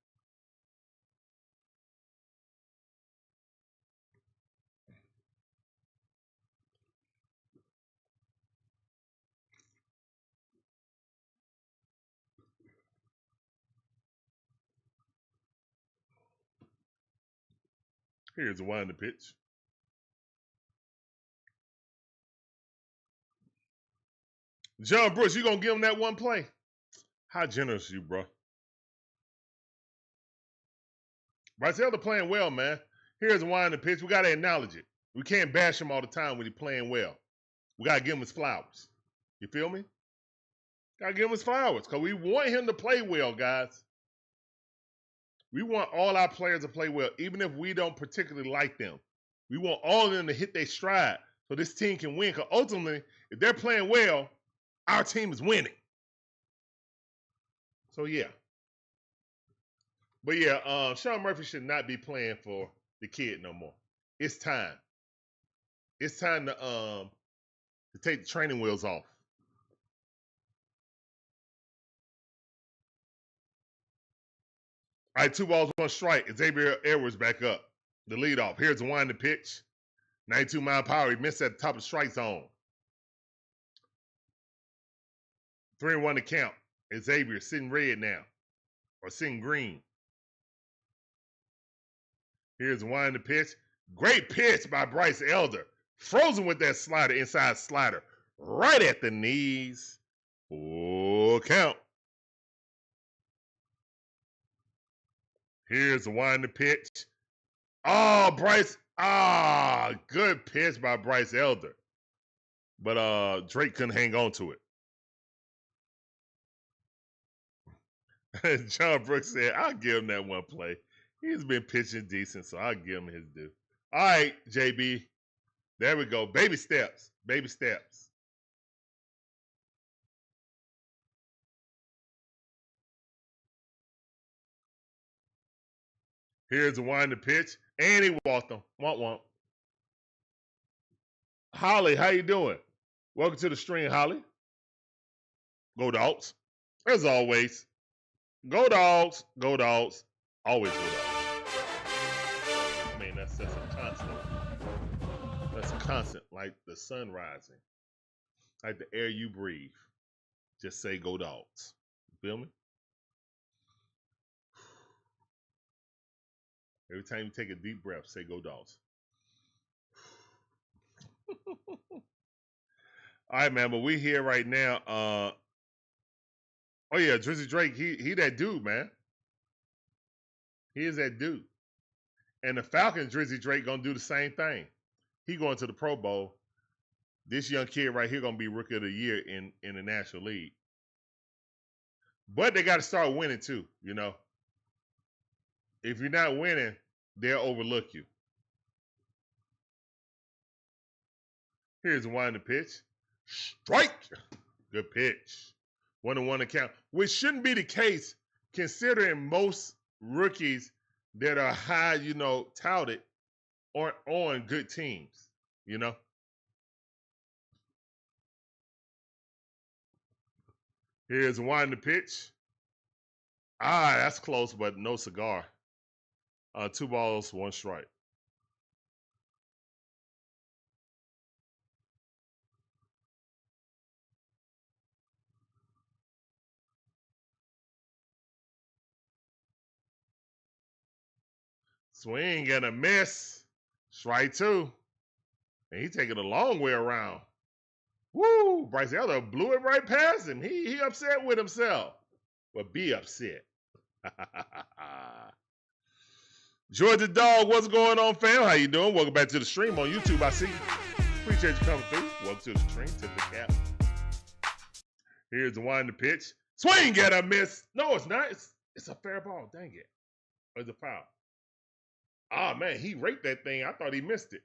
[SPEAKER 1] Here's the one in the pitch. John Brooks, you gonna give him that one play? How generous you, bro. Bryce Elder playing well, man. Here's the one in the pitch. We gotta acknowledge it. We can't bash him all the time when he's playing well. We gotta give him his flowers. You feel me? Gotta give him his flowers because we want him to play well, guys. We want all our players to play well, even if we don't particularly like them. We want all of them to hit their stride so this team can win. Because ultimately, if they're playing well, our team is winning. So, yeah. But, yeah, Sean Murphy should not be playing for the kid no more. It's time. It's time to take the training wheels off. All right, 2 balls, 1 strike. Xavier Edwards back up. The leadoff. Here's the one in the pitch. 92 mile power. He missed at the top of the strike zone. 3-1 to count. Xavier sitting red now. Or sitting green. Here's the one in the pitch. Great pitch by Bryce Elder. Frozen with that slider, inside slider. Right at the knees. Full count. Here's the one in the pitch. Oh, Bryce. Good pitch by Bryce Elder. But Drake couldn't hang on to it. John Brooks said, I'll give him that one play. He's been pitching decent, so I'll give him his due. All right, JB. There we go. Baby steps. Baby steps. Here's the one in the pitch. And he walked him. Womp. Holly, how you doing? Welcome to the stream, Holly. Go Dogs. As always. Go Dogs. Go Dogs. Always go Dogs. I mean, that's a constant. That's a constant, like the sun rising. Like the air you breathe. Just say go Dogs. You feel me? Every time you take a deep breath, say go Dogs. All right, man, but we here right now. Oh yeah, Drizzy Drake, he that dude, man. He is that dude. And the Falcons, Drizzy Drake, gonna do the same thing. He going to the Pro Bowl. This young kid right here gonna be Rookie of the Year in the National League. But they got to start winning too, you know. If you're not winning, they'll overlook you. Here's the one in the pitch. Strike. Good pitch. 1-1 to count, which shouldn't be the case considering most rookies that are high, touted aren't on good teams, Here's one to pitch. That's close, but no cigar. 2 balls, 1 strike. Swing and a miss. Strike 2. And he taking a long way around. Woo! Bryce Elder blew it right past him. He upset with himself. But be upset. Georgia Dog, what's going on, fam? How you doing? Welcome back to the stream on YouTube. I see you. Appreciate you coming through. Welcome to the stream. Tip the cap. Here's the one to pitch. Swing and a miss. No, it's not. It's a fair ball. Dang it. Or it's a foul. Ah, man, he raked that thing. I thought he missed it.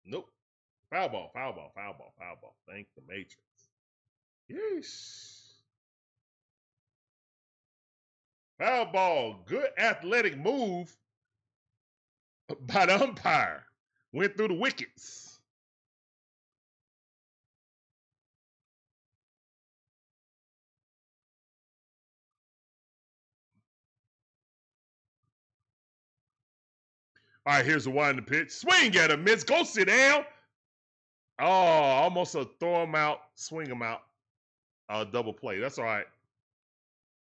[SPEAKER 1] Nope. Foul ball, foul ball, foul ball, foul ball. Thank the Matrix. Yeesh. Foul ball. Good athletic move by the umpire. Went through the wickets. All right, here's the one to pitch. Swing at a miss. Go sit down. Oh, almost a throw him out, swing him out. Double play. That's all right.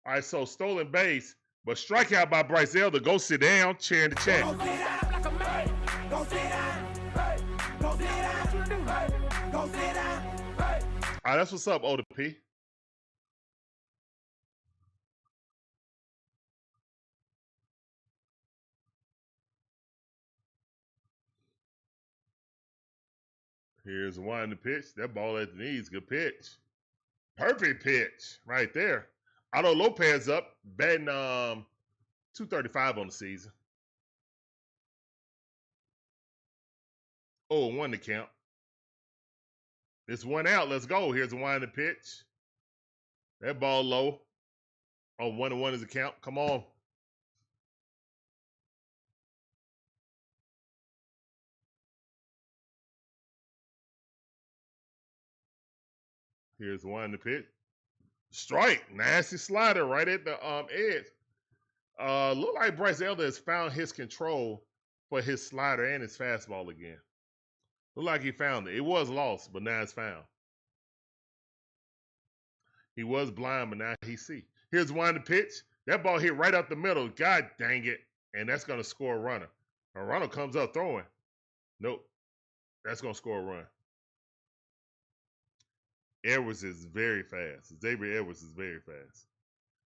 [SPEAKER 1] All right, so stolen base, but strikeout by Bryce Elder. Go sit down. Chair in the chat.
[SPEAKER 5] Go sit down like a man. Go sit down. Hey. Go sit down. Hey. Go sit down. Hey.
[SPEAKER 1] All right, that's what's up, Oda P. Here's one to pitch. That ball at the knees. Good pitch. Perfect pitch right there. Otto Lopez up, batting 235 on the season. 0-1 to count. It's 1 out. Let's go. Here's a one to pitch. That ball low. Oh, 1-1 is the count. Come on. Here's one to pitch. Strike. Nasty slider right at the edge. Look like Bryce Elder has found his control for his slider and his fastball again. Look like he found it. It was lost, but now it's found. He was blind, but now he see. Here's one to pitch. That ball hit right up the middle. God dang it. And that's going to score a runner. A runner comes up throwing. Nope. That's going to score a run. Edwards is very fast. Xavier Edwards is very fast.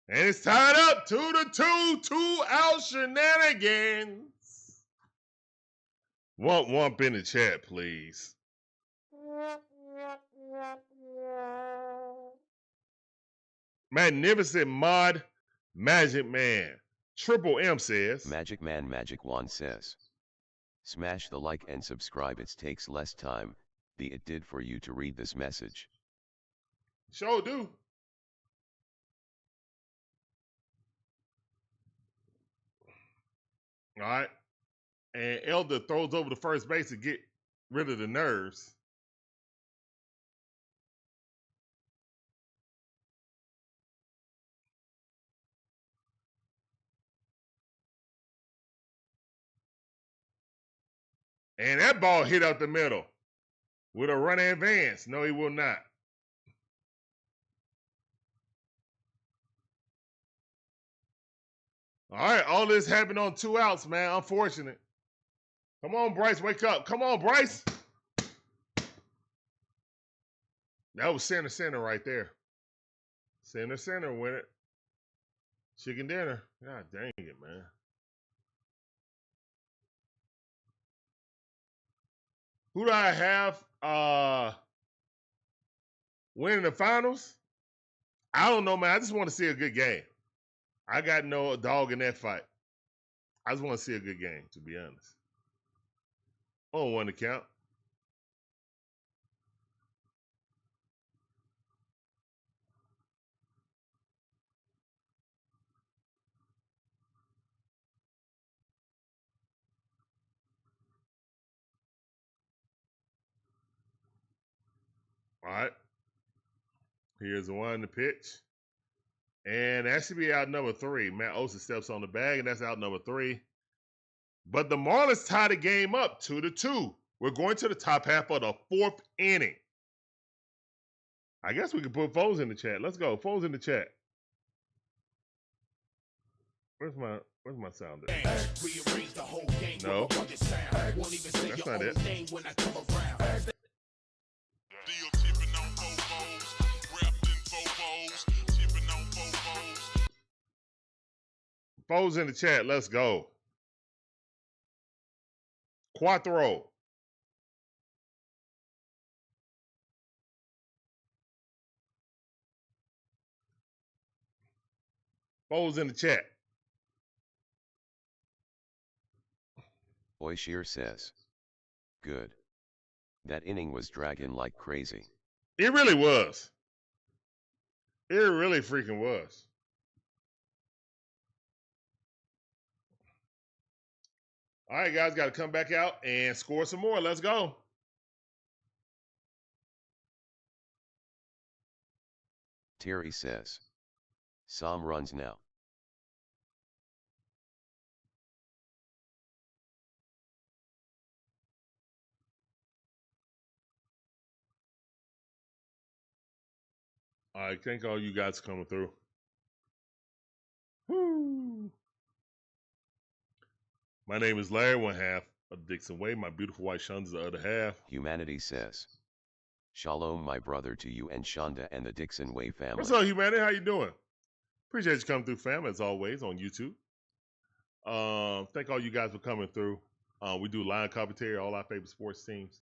[SPEAKER 1] And it's tied up 2-2. 2 out shenanigans. Wump in the chat, please. Magnificent Mod Magic Man. Triple M says.
[SPEAKER 3] Magic Man Magic Wand says. Smash the like and subscribe. It takes less time than it did for you to read this message.
[SPEAKER 1] Sure do. All right. And Elder throws over the first base to get rid of the nerves. And that ball hit out the middle with a run advance. No, he will not. All right, all this happened on 2 outs, man. Unfortunate. Come on, Bryce, wake up. Come on, Bryce. That was center right there. Center win it. Chicken dinner. God dang it, man. Who do I have winning the finals? I don't know, man. I just want to see a good game. I got no dog in that fight. I just want to see a good game, to be honest. On 1 to count. right. Here's the one to pitch. And that should be out number 3. Matt Olson steps on the bag, and that's out number 3. But the Marlins tie the game up 2-2. We're going to the top half of the 4th inning. I guess we can put Foles in the chat. Let's go. Foles in the chat. Where's my sounder? No. That's not it. Foles in the chat. Let's go. Cuatro. Foles in the chat.
[SPEAKER 3] Oishir says. Good. That inning was dragging like crazy.
[SPEAKER 1] It really was. It really freaking was. All right, guys, got to come back out and score some more. Let's go.
[SPEAKER 3] Terry says. Some runs now.
[SPEAKER 1] All right, thank all you guys coming through. Woo. My name is Larry, one half of DIXON WAY. My beautiful wife Shonda's the other half.
[SPEAKER 3] Humanity says. Shalom, my brother, to you and Shonda and the DIXON WAY family.
[SPEAKER 1] What's up, Humanity? How you doing? Appreciate you coming through, fam, as always, on YouTube. Thank all you guys for coming through. We do live commentary, all our favorite sports teams.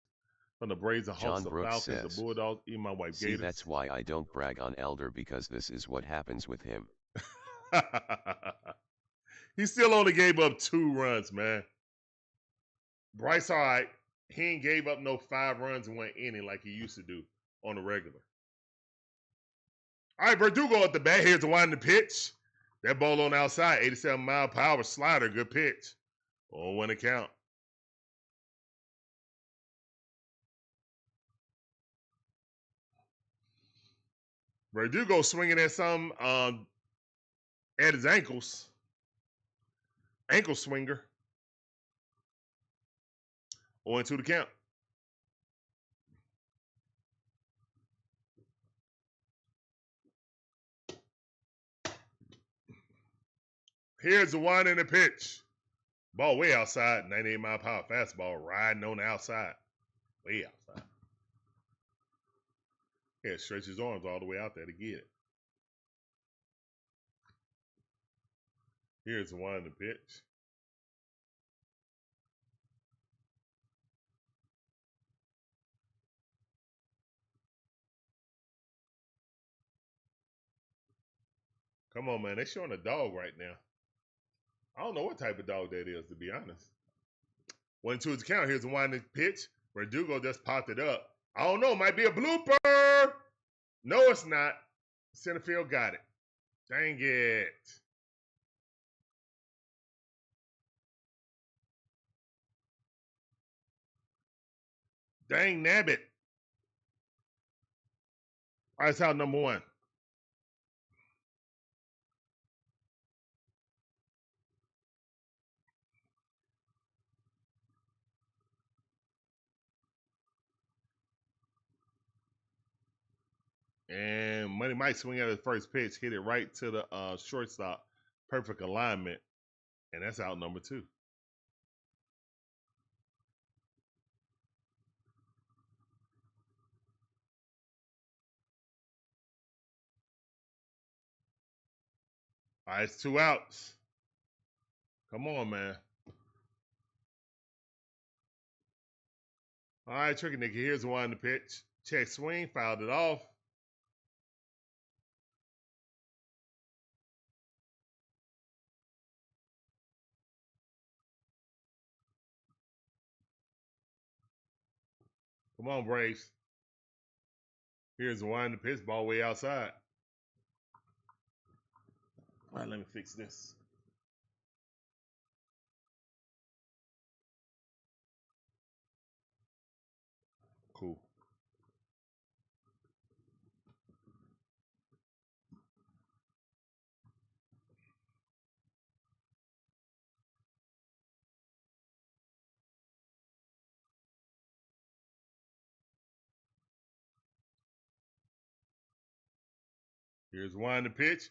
[SPEAKER 1] From the Braves, the Hawks, the Falcons, the Bulldogs, even my wife
[SPEAKER 3] See,
[SPEAKER 1] Gators.
[SPEAKER 3] that's why I don't brag on Elder, because this is what happens with him.
[SPEAKER 1] He still only gave up 2 runs, man. Bryce, all right, he ain't gave up no 5 runs in 1 inning like he used to do on the regular. All right, Verdugo at the bat. Here's the winding pitch. That ball on the outside, 87-mile-per-hour slider, good pitch. On 1 account. Verdugo swinging at some at his ankles. Ankle swinger. 0-2 the count. Here's the one in the pitch. Ball way outside. 98-mile-per-hour fastball riding on the outside. Way outside. Yeah, stretch his arms all the way out there to get it. Here's the one in the pitch. Come on, man. They're showing a dog right now. I don't know what type of dog that is, to be honest. 1-2 is the count. Here's the one in the pitch. Verdugo just popped it up. I don't know. Might be a blooper. No, it's not. Center field got it. Dang it. Dang nabbit. All right, it's out number 1. And Money Mike swing at his first pitch, hit it right to the shortstop. Perfect alignment. And that's out number 2. All right, it's 2 outs. Come on, man. All right, Tricky Nicky. Here's the one in the pitch. Check swing, fouled it off. Come on, Braves. Here's the one in the pitch, ball way outside. All right, let me fix this. Cool. Here's one the pitch.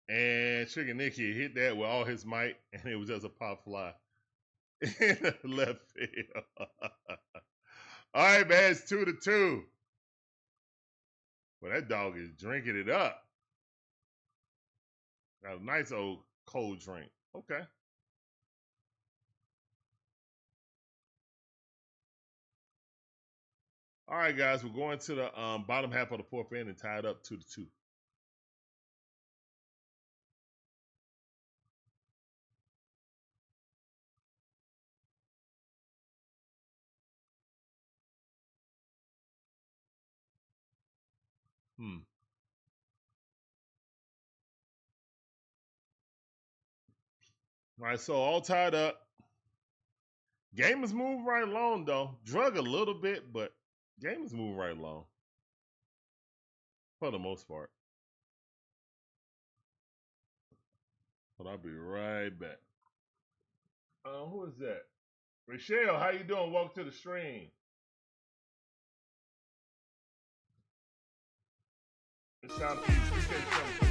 [SPEAKER 1] And Sugar Nicky hit that with all his might, and it was just a pop fly in the left field. All right, man, it's 2-2. Well, that dog is drinking it up. Got a nice old cold drink. Okay. All right, guys, we're going to the bottom half of the fourth inning, tied up 2-2. All right, so all tied up. Game is moving right along, though. Drug a little bit, but game is moving right along. For the most part. But I'll be right back. Who is that? Micheal, how you doing? Welcome to the stream. It's time to appreciate you.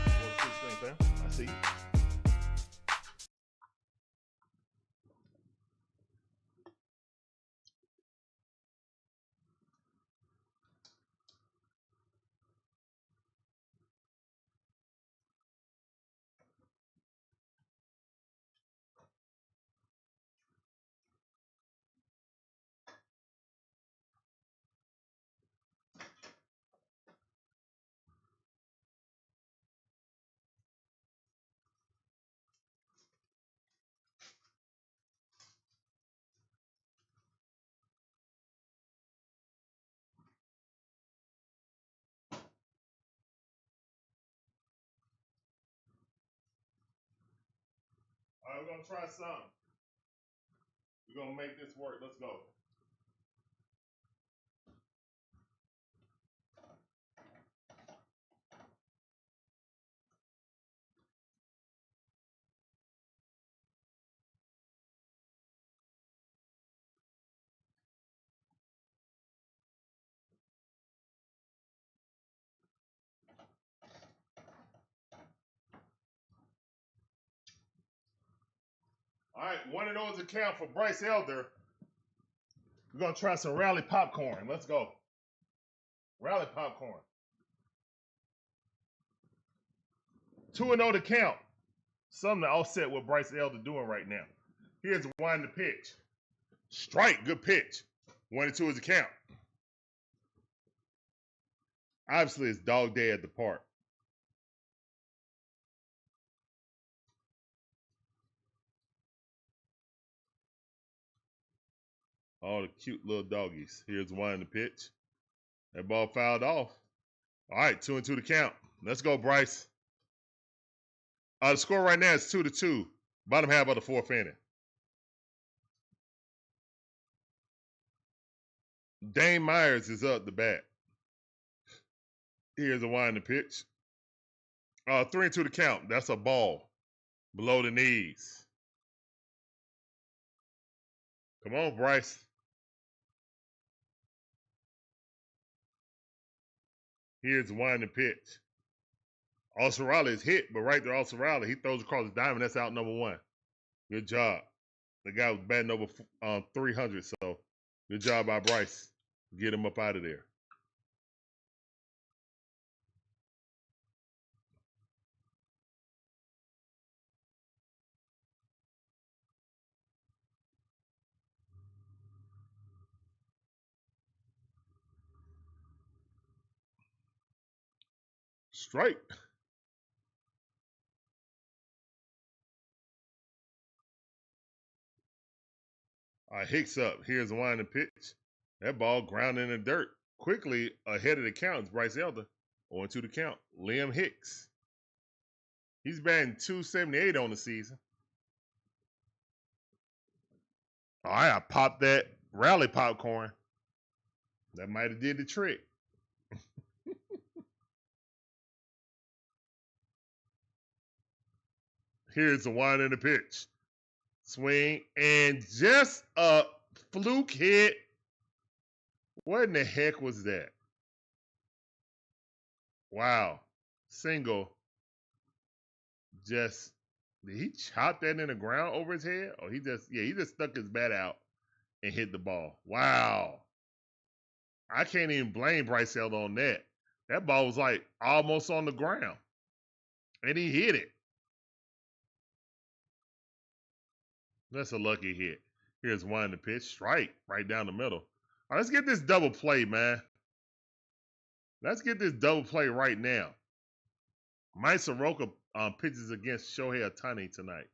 [SPEAKER 1] Welcome to the stream, fam. I see you. All right, we're going to try something. We're going to make this work. Let's go. All right, one of those account for Bryce Elder. We're going to try some rally popcorn. Let's go. Rally popcorn. 2-0 to count. Something to offset what Bryce Elder doing right now. Here's one to pitch. Strike, good pitch. 1-2 is the count. Obviously, it's dog day at the park. All the cute little doggies. Here's one to pitch. That ball fouled off. All right, 2-2 to count. Let's go, Bryce. The score right now is 2-2. Bottom half of the fourth inning. Dane Myers is up the bat. Here's a wind to pitch. 3-2 to count. That's a ball. Below the knees. Come on, Bryce. Here's one to pitch. Olson is hit, but right there, Olson he throws across the diamond. That's out number one. Good job. The guy was batting over 300, so good job by Bryce. Get him up out of there. Strike. All right, Hicks up. Here's the wind and pitch. That ball ground in the dirt. Quickly ahead of the count is Bryce Elder. 0-2 to count. Liam Hicks. He's batting .278 on the season. All right, I popped that rally popcorn. That might have did the trick. Here's the wind and the pitch. Swing, and just a fluke hit. What in the heck was that? Wow. single. Just, did he chop that in the ground over his head? Or he just stuck his bat out and hit the ball. Wow. I can't even blame Bryce Elder on that. That ball was like almost on the ground. And he hit it. That's a lucky hit. Here's one to pitch. Strike right down the middle. All right, let's get this double play, man. Let's get this double play right now. Mike Soroka pitches against Shohei Ohtani tonight.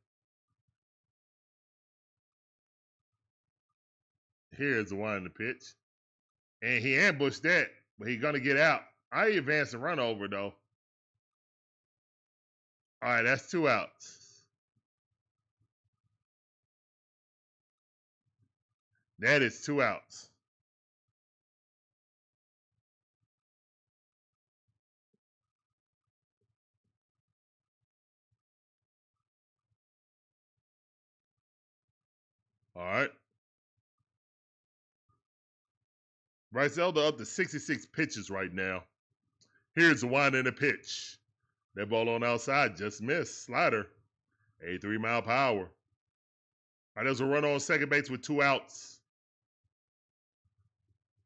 [SPEAKER 1] Here's the one to pitch. And he ambushed that, but he's going to get out. I advanced the run over, though. All right, that's 2 outs. That is 2 outs. All right. Bryce Elder up to 66 pitches right now. Here's the wind and the pitch. That ball on outside just missed. Slider. 83 mile per hour. All right, there's a run on second base with 2 outs.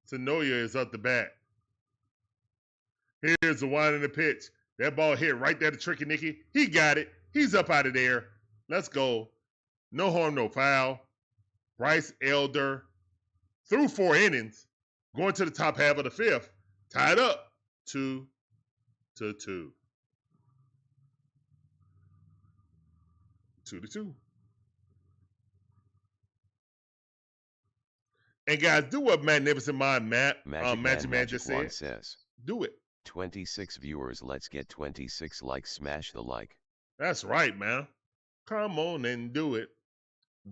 [SPEAKER 1] Sonoya is up the bat. Here's the wind and the pitch. That ball hit right there to Tricky Nicky. He got it. He's up out of there. Let's go. No harm, no foul. Bryce Elder through 4 innings. Going to the top half of the 5th. Tied up 2-2. And guys, do what Magnificent Mind Magic Man just said. Do it.
[SPEAKER 3] 26 viewers, let's get 26 likes. Smash the like.
[SPEAKER 1] That's right, man. Come on and do it.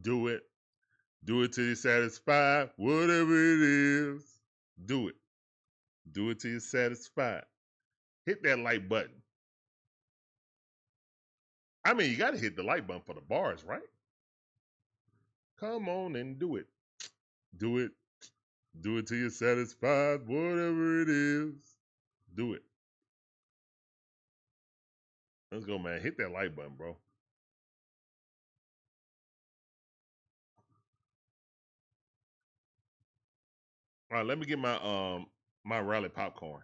[SPEAKER 1] Do it. Do it till you're satisfied. Whatever it is. Do it. Do it till you're satisfied. Hit that like button. I mean, you got to hit the like button for the bars, right? Come on and do it. Do it. Do it till you're satisfied. Whatever it is. Do it. Let's go, man. Hit that like button, bro. All right, let me get my my rally popcorn.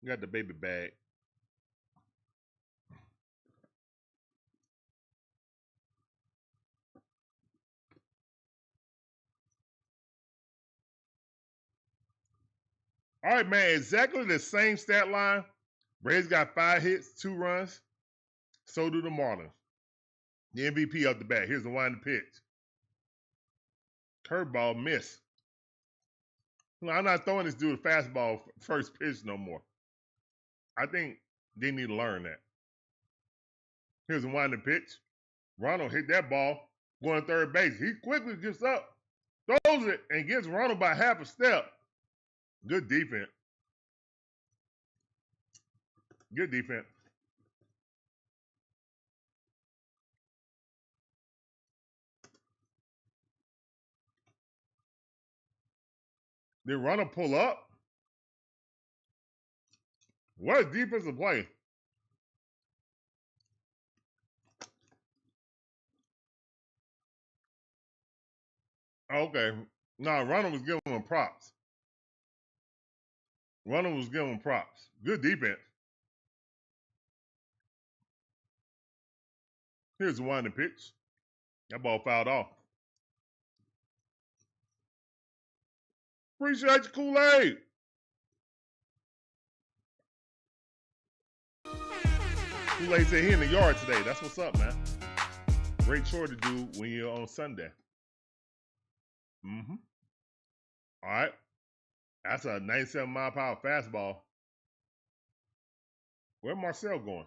[SPEAKER 1] Got the baby bag. All right, man. Exactly the same stat line. Braves got 5 hits, 2 runs. So do the Marlins. The MVP up the bat. Here's the wind to pitch. Curveball miss. I'm not throwing this dude a fastball first pitch no more. I think they need to learn that. Here's a wind to pitch. Ronald hit that ball going to third base. He quickly gets up, throws it, and gets Ronald by half a step. Good defense. Good defense. Did Ronald pull up? What a defensive play. Okay. No, Ronald was giving him props. Ronald was giving him props. Good defense. Here's the one to pitch. That ball fouled off. Appreciate your Kool-Aid. Kool-Aid said he in the yard today. That's what's up, man. Great chore to do when you're on Sunday. All right. That's a 97-mile-per-hour fastball. Where Marcel going?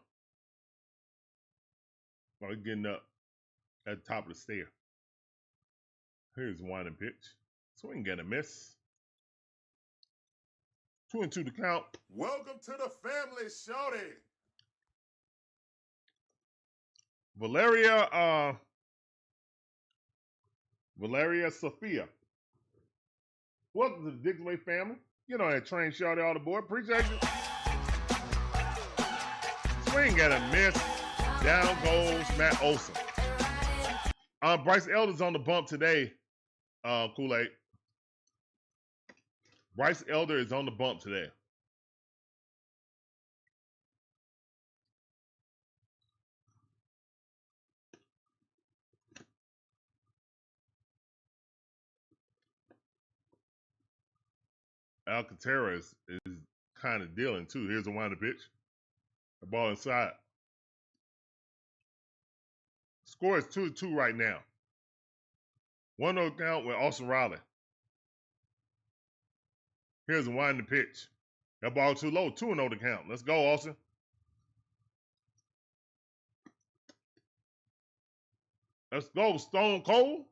[SPEAKER 1] Oh, he's getting up at the top of the stair. Here's the winding pitch. Swing and a miss. 2-2 to count.
[SPEAKER 6] Welcome to the family, shorty.
[SPEAKER 1] Valeria Sophia. Welcome to the DIXON WAY family. You know that train shorty all aboard. Appreciate you. Swing and a miss. Down goes Matt Olson. Bryce Elder's on the bump today. Kool-Aid. Bryce Elder is on the bump today. Alcantara is kind of dealing too. Here's a wind pitch. The ball inside. Score is 2-2 right now. 1-0 count with Austin Riley. Here's a winding pitch. That ball too low. 2-0 to count. Let's go, Austin. Let's go, Stone Cold.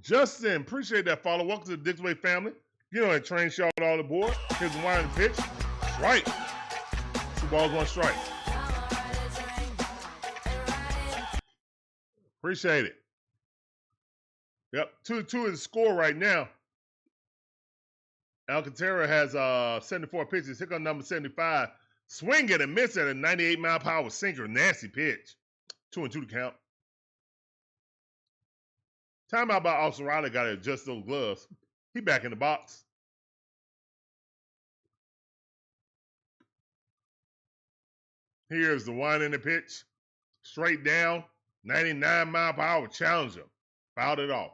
[SPEAKER 1] Justin, appreciate that follow. Welcome to the DIXON WAY family. You know that train shot all aboard. Here's a winding pitch. Strike. 2 balls, 1 strike. Appreciate it. Yep, 2-2 is the score right now. Alcantara has 74 pitches. Here comes number 75. Swing and a miss at a 98-mile-per-hour sinker. Nasty pitch. 2-2 to count. Timeout by Austin Riley. Got to adjust those gloves. He back in the box. Here's the wind in the pitch. Straight down. 99-mile-per-hour challenger. Fouled it off.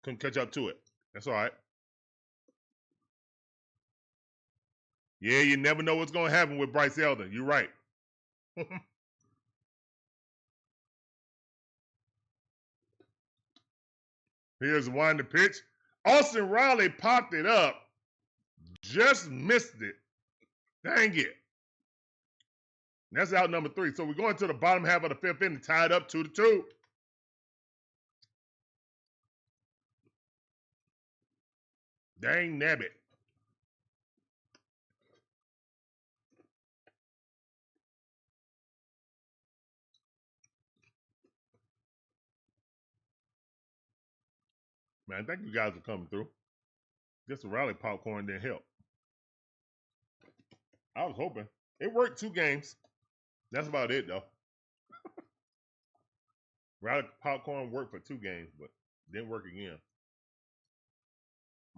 [SPEAKER 1] Couldn't catch up to it. That's all right. Yeah, you never know what's going to happen with Bryce Elder. You're right. Here's the winding pitch. Austin Riley popped it up. Just missed it. Dang it. That's out number 3. So we're going to the bottom half of the 5th inning, tied up 2-2. Dang nabbit. Man, thank you guys for coming through. Just a rally popcorn didn't help. I was hoping. It worked 2 games. That's about it, though. Rally popcorn worked for 2 games, but didn't work again.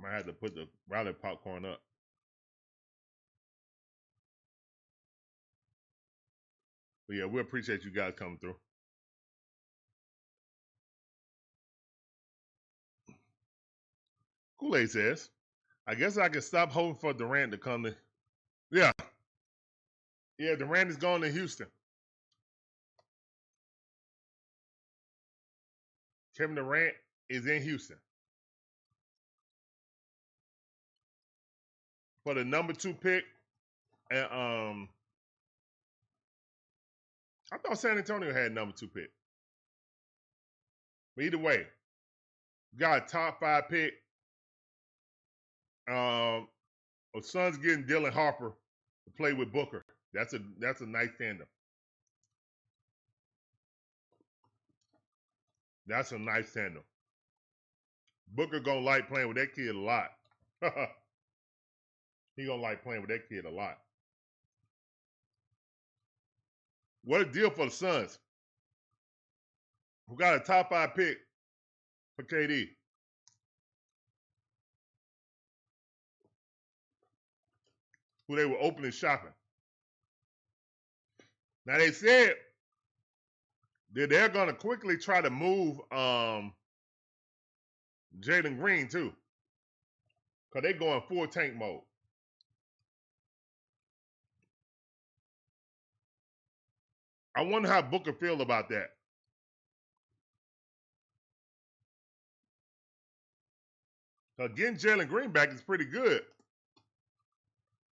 [SPEAKER 1] Might have to put the rally popcorn up. But yeah, we appreciate you guys coming through. Kool-Aid says, I guess I can stop hoping for Durant to come to. Yeah. Yeah, Durant is going to Houston. Kevin Durant is in Houston. For the number 2 pick. And I thought San Antonio had number 2 pick. But either way, got a top 5 pick. Son's getting Dylan Harper to play with Booker. That's a nice tandem. That's a nice tandem. Booker gonna like playing with that kid a lot. He gonna like playing with that kid a lot. What a deal for the Suns, who got a top 5 pick for KD. Who they were opening shopping. Now they said that they're gonna quickly try to move Jalen Green too, because they going full tank mode. I wonder how Booker feel about that. Getting Jalen Green back is pretty good.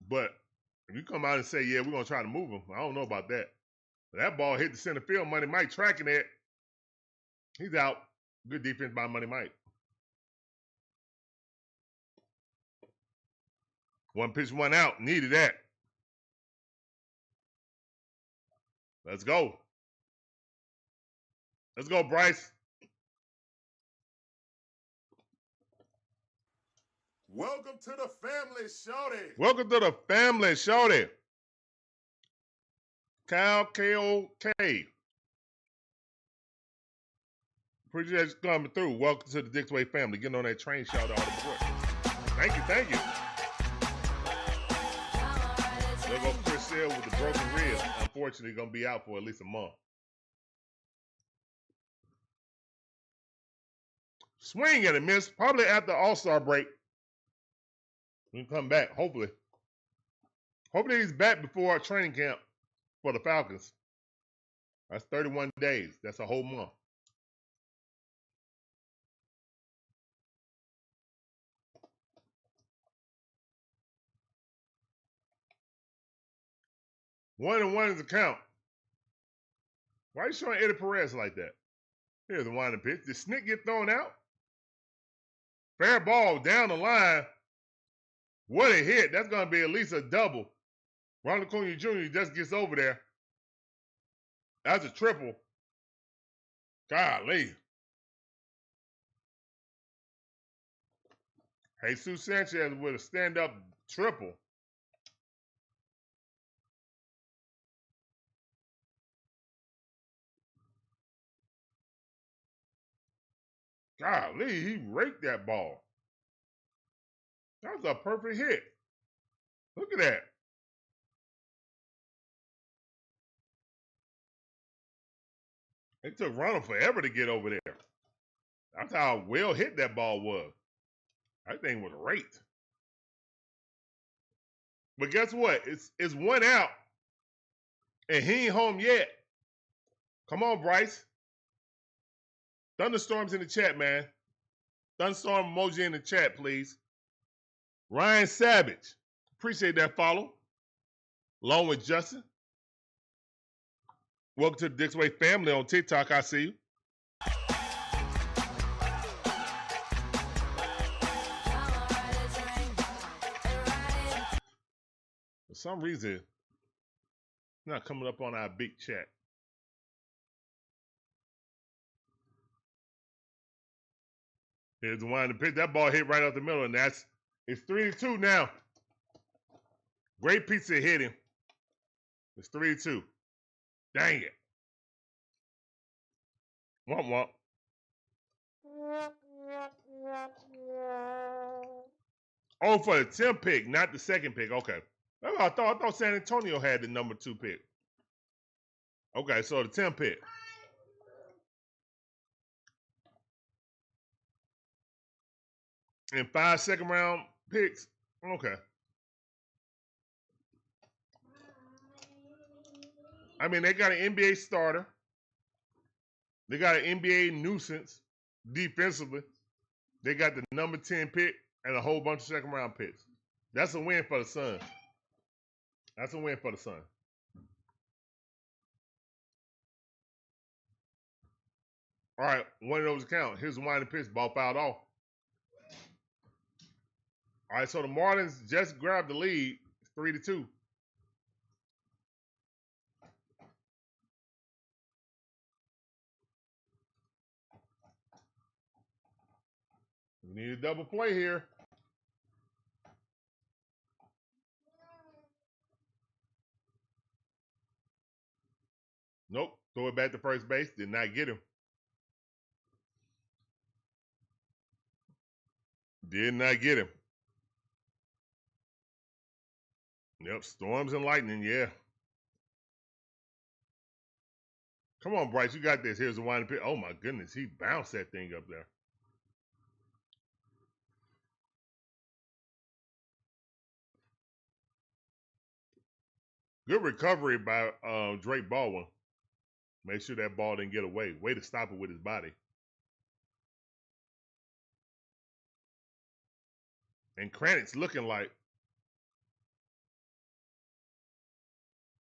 [SPEAKER 1] But if you come out and say, yeah, we're going to try to move him, I don't know about that. But that ball hit the center field. Money Mike tracking it. He's out. Good defense by Money Mike. One pitch, one out. Needed that. Let's go. Let's go, Bryce.
[SPEAKER 6] Welcome to the family, shorty.
[SPEAKER 1] Welcome to the family, shorty. Cal KOK. Appreciate you coming through. Welcome to the DIXON WAY family. Getting on that train, shout out all the board. Thank you, thank you. There go Chris Hill with the broken rib. Unfortunately, going to be out for at least a month. Swing and a miss. Probably after All-Star break. We can come back, hopefully. Hopefully he's back before training camp for the Falcons. That's 31 days. That's a whole month. One and one is a count. Why are you showing Eddie Perez like that? Here's the winding pitch. Did Snick get thrown out? Fair ball down the line. What a hit. That's going to be at least a double. Ronald Acuña Jr. just gets over there. That's a triple. Golly. Jesus Sanchez with a stand-up triple. Golly, he raked that ball. That was a perfect hit. Look at that. It took Ronald forever to get over there. That's how well hit that ball was. That thing was raked. But guess what? It's one out. And he ain't home yet. Come on, Bryce. Thunderstorms in the chat, man. Thunderstorm emoji in the chat, please. Ryan Savage. Appreciate that follow. Along with Justin. Welcome to the DIXON WAY family on TikTok. I see you. For some reason, it's not coming up on our big chat. Here's the one to pitch. That ball hit right out the middle, and it's 3-2 now. Great pizza hit him. It's 3-2. Dang it. Womp womp. Oh, for the 10th pick, not the second pick. Okay. That's what I thought. I thought San Antonio had the number 2 pick. Okay, so the 10th pick. And 5 second-round picks. Okay. I mean, they got an NBA starter. They got an NBA nuisance defensively. They got the number 10 pick and a whole bunch of second-round picks. That's a win for the Suns. That's a win for the Suns. All right, one of those count. Here's the winding pitch. Ball fouled off. All right, so the Marlins just grabbed the lead. It's 3-2. We need a double play here. Nope. Throw it back to first base. Did not get him. Did not get him. Yep, storms and lightning, yeah. Come on, Bryce, you got this. Here's the winding pitch. Oh, my goodness, he bounced that thing up there. Good recovery by Drake Baldwin. Make sure that ball didn't get away. Way to stop it with his body. And Kranitz looking like.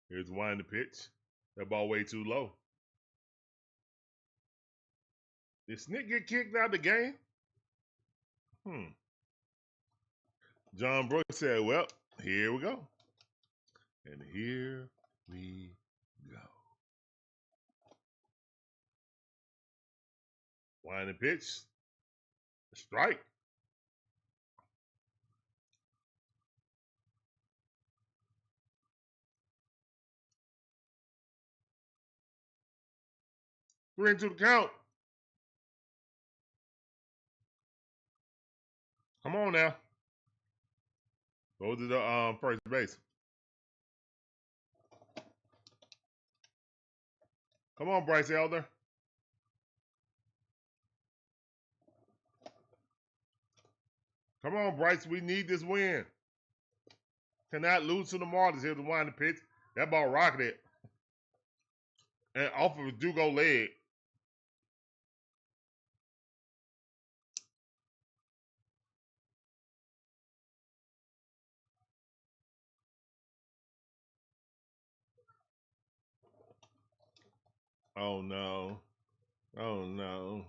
[SPEAKER 1] Here's winding the pitch. That ball way too low. Did Snick get kicked out of the game? John Brooks said, well, here we go. And here we go. Winding the pitch. Strike. Three into the count. Come on now. Go to the first base. Come on, Bryce Elder. Come on, Bryce. We need this win. Cannot lose to the Marlins here to wind the pitch. That ball rocketed. And off of a Dugo leg. Oh no. Oh no.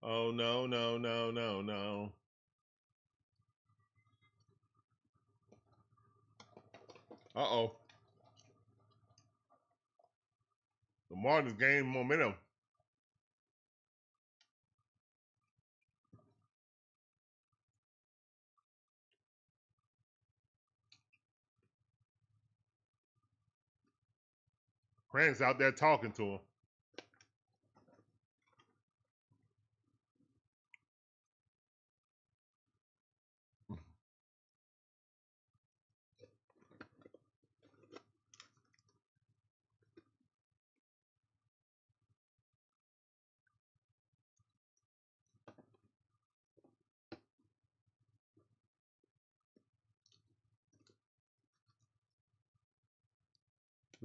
[SPEAKER 1] Oh no, no, no, no, no. Uh-oh. The Marlins gained momentum. Crank's out there talking to him.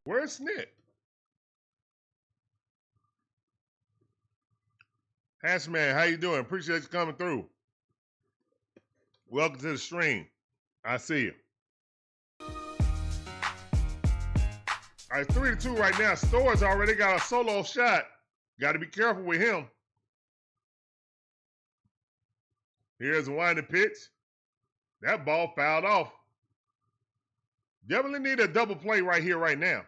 [SPEAKER 1] Where's Snit? Hashman, how you doing? Appreciate you coming through. Welcome to the stream. I see you. All right, 3-2 right now. Store's already got a solo shot. Got to be careful with him. Here's a winding pitch. That ball fouled off. Definitely need a double play right here, right now.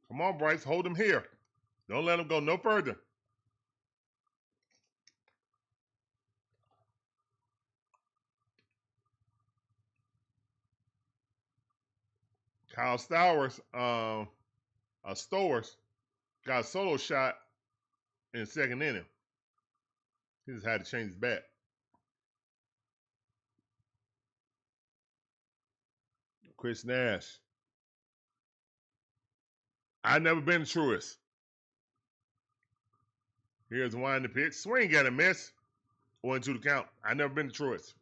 [SPEAKER 1] Come on, Bryce. Hold him here. Don't let him go no further. Kyle Stowers, Stowers got a solo shot in the second inning. He just had to change his bat. Chris Nash. I've never been the truest. Here's one the pitch. Swing got a miss. 1-2 the count. I've never been the truest.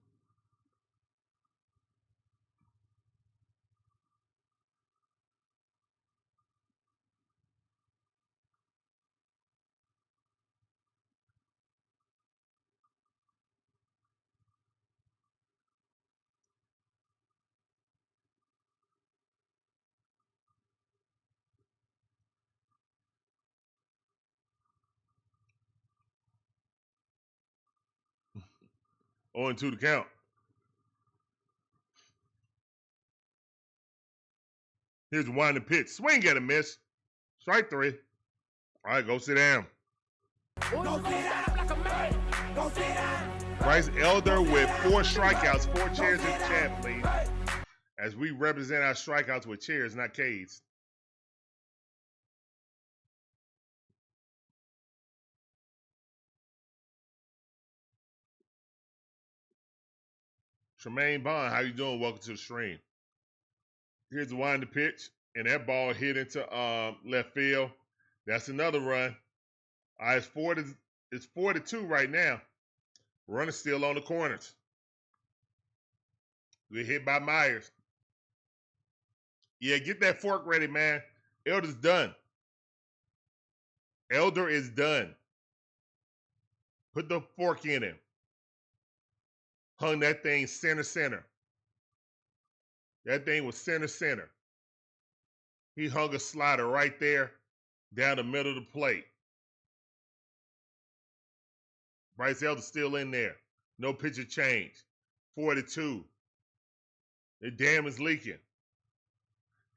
[SPEAKER 1] On to the count. Here's the winding pitch. Swing at a miss. Strike 3. All right, go sit down. Bryce Elder with 4 strikeouts, 4 chairs in the chat, please. As we represent our strikeouts with chairs, not K's. Tremaine Bond, how you doing? Welcome to the stream. Here's the winding pitch, and that ball hit into left field. That's another run. All right, it's 4-2 right now. Running still on the corners. Good hit by Myers. Yeah, get that fork ready, man. Elder's done. Elder is done. Put the fork in him. Hung that thing center. That thing was center. He hung a slider right there down the middle of the plate. Bryce Elder still in there. No pitcher change. 4-2. The dam is leaking.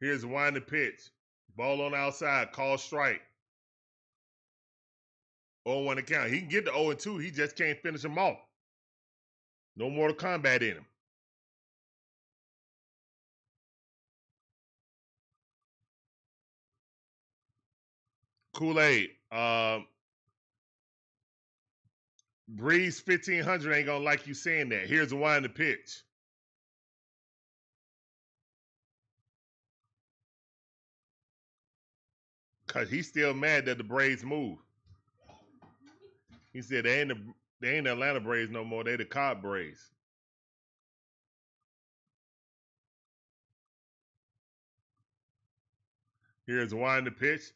[SPEAKER 1] Here's a winding pitch. Ball on the outside. Call strike. 0-1 to count. He can get to 0-2. He just can't finish him off. No Mortal Kombat in him. Kool-Aid. Breeze 1500 ain't gonna like you saying that. Here's a winding pitch. Cause he's still mad that the Braves moved. He said they ain't the Atlanta Braves no more. They the Cobb Braves. Here's a winding pitch.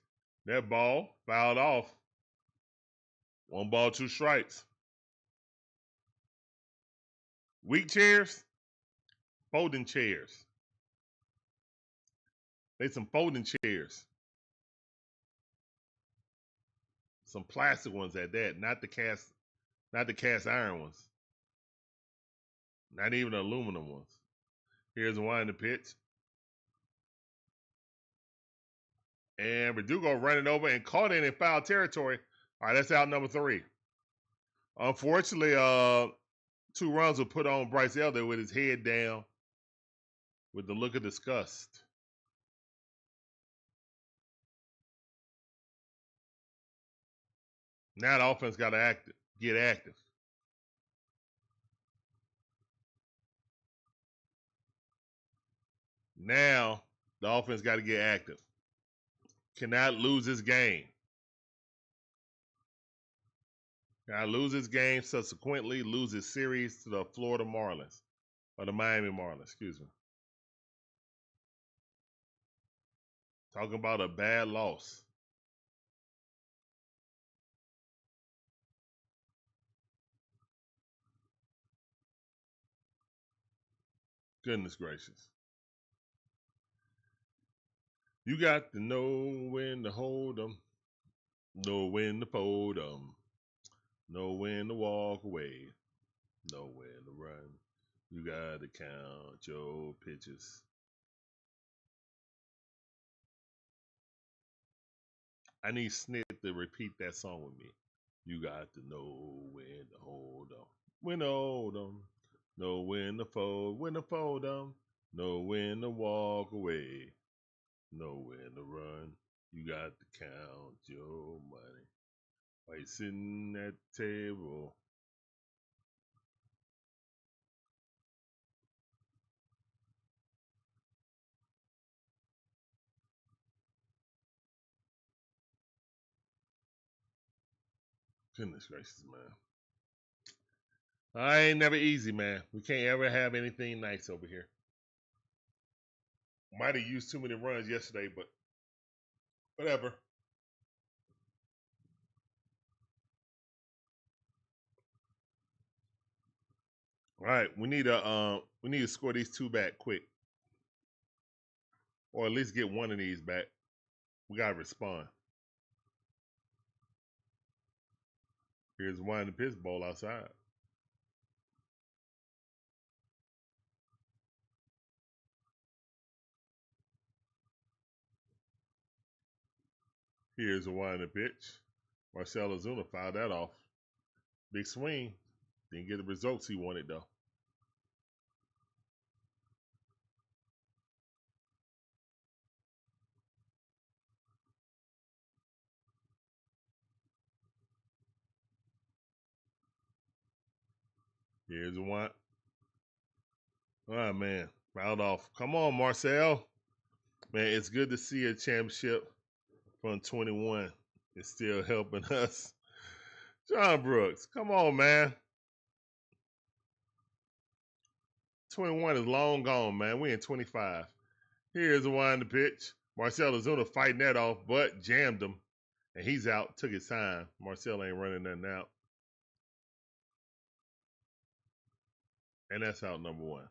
[SPEAKER 1] That ball fouled off. 1 ball, 2 strikes. Weak chairs, folding chairs. They some folding chairs. Some plastic ones at that, not the cast iron ones. Not even the aluminum ones. Here's a winding pitch. And Verdugo running over and caught it in foul territory. All right, that's out number 3. Unfortunately, 2 runs were put on Bryce Elder with his head down with the look of disgust. Now the offense got to get active. Now the offense got to get active. Cannot lose this game. Cannot lose this game, subsequently lose this series to the Florida Marlins. Or the Miami Marlins, excuse me. Talking about a bad loss. Goodness gracious. You got to know when to hold them, know when to fold them, know when to walk away, know when to run. You got to count your pitches. I need Snit to repeat that song with me. You got to know when to hold them, when to hold them, know when to fold them, know when to walk away. Know when to run. You got to count your money while you're sitting at the table. Goodness gracious, man. I ain't never easy, man. We can't ever have anything nice over here. Might have used too many runs yesterday, but whatever. All right, we need to score these 2 back quick, or at least get one of these back. We gotta respond. Here's one the pitch ball outside. Here's a winding pitch. Marcel Ozuna fouled that off. Big swing. Didn't get the results he wanted, though. Here's a one. Oh, man. Fouled off. Come on, Marcel. Man, it's good to see a championship from 21. It's still helping us. John Brooks, come on, man. 21 is long gone, man. We in 25. Here's the one to pitch. Marcel Ozuna fighting that off, but jammed him. And he's out. Took his time. Marcel ain't running nothing out. And that's out number 1.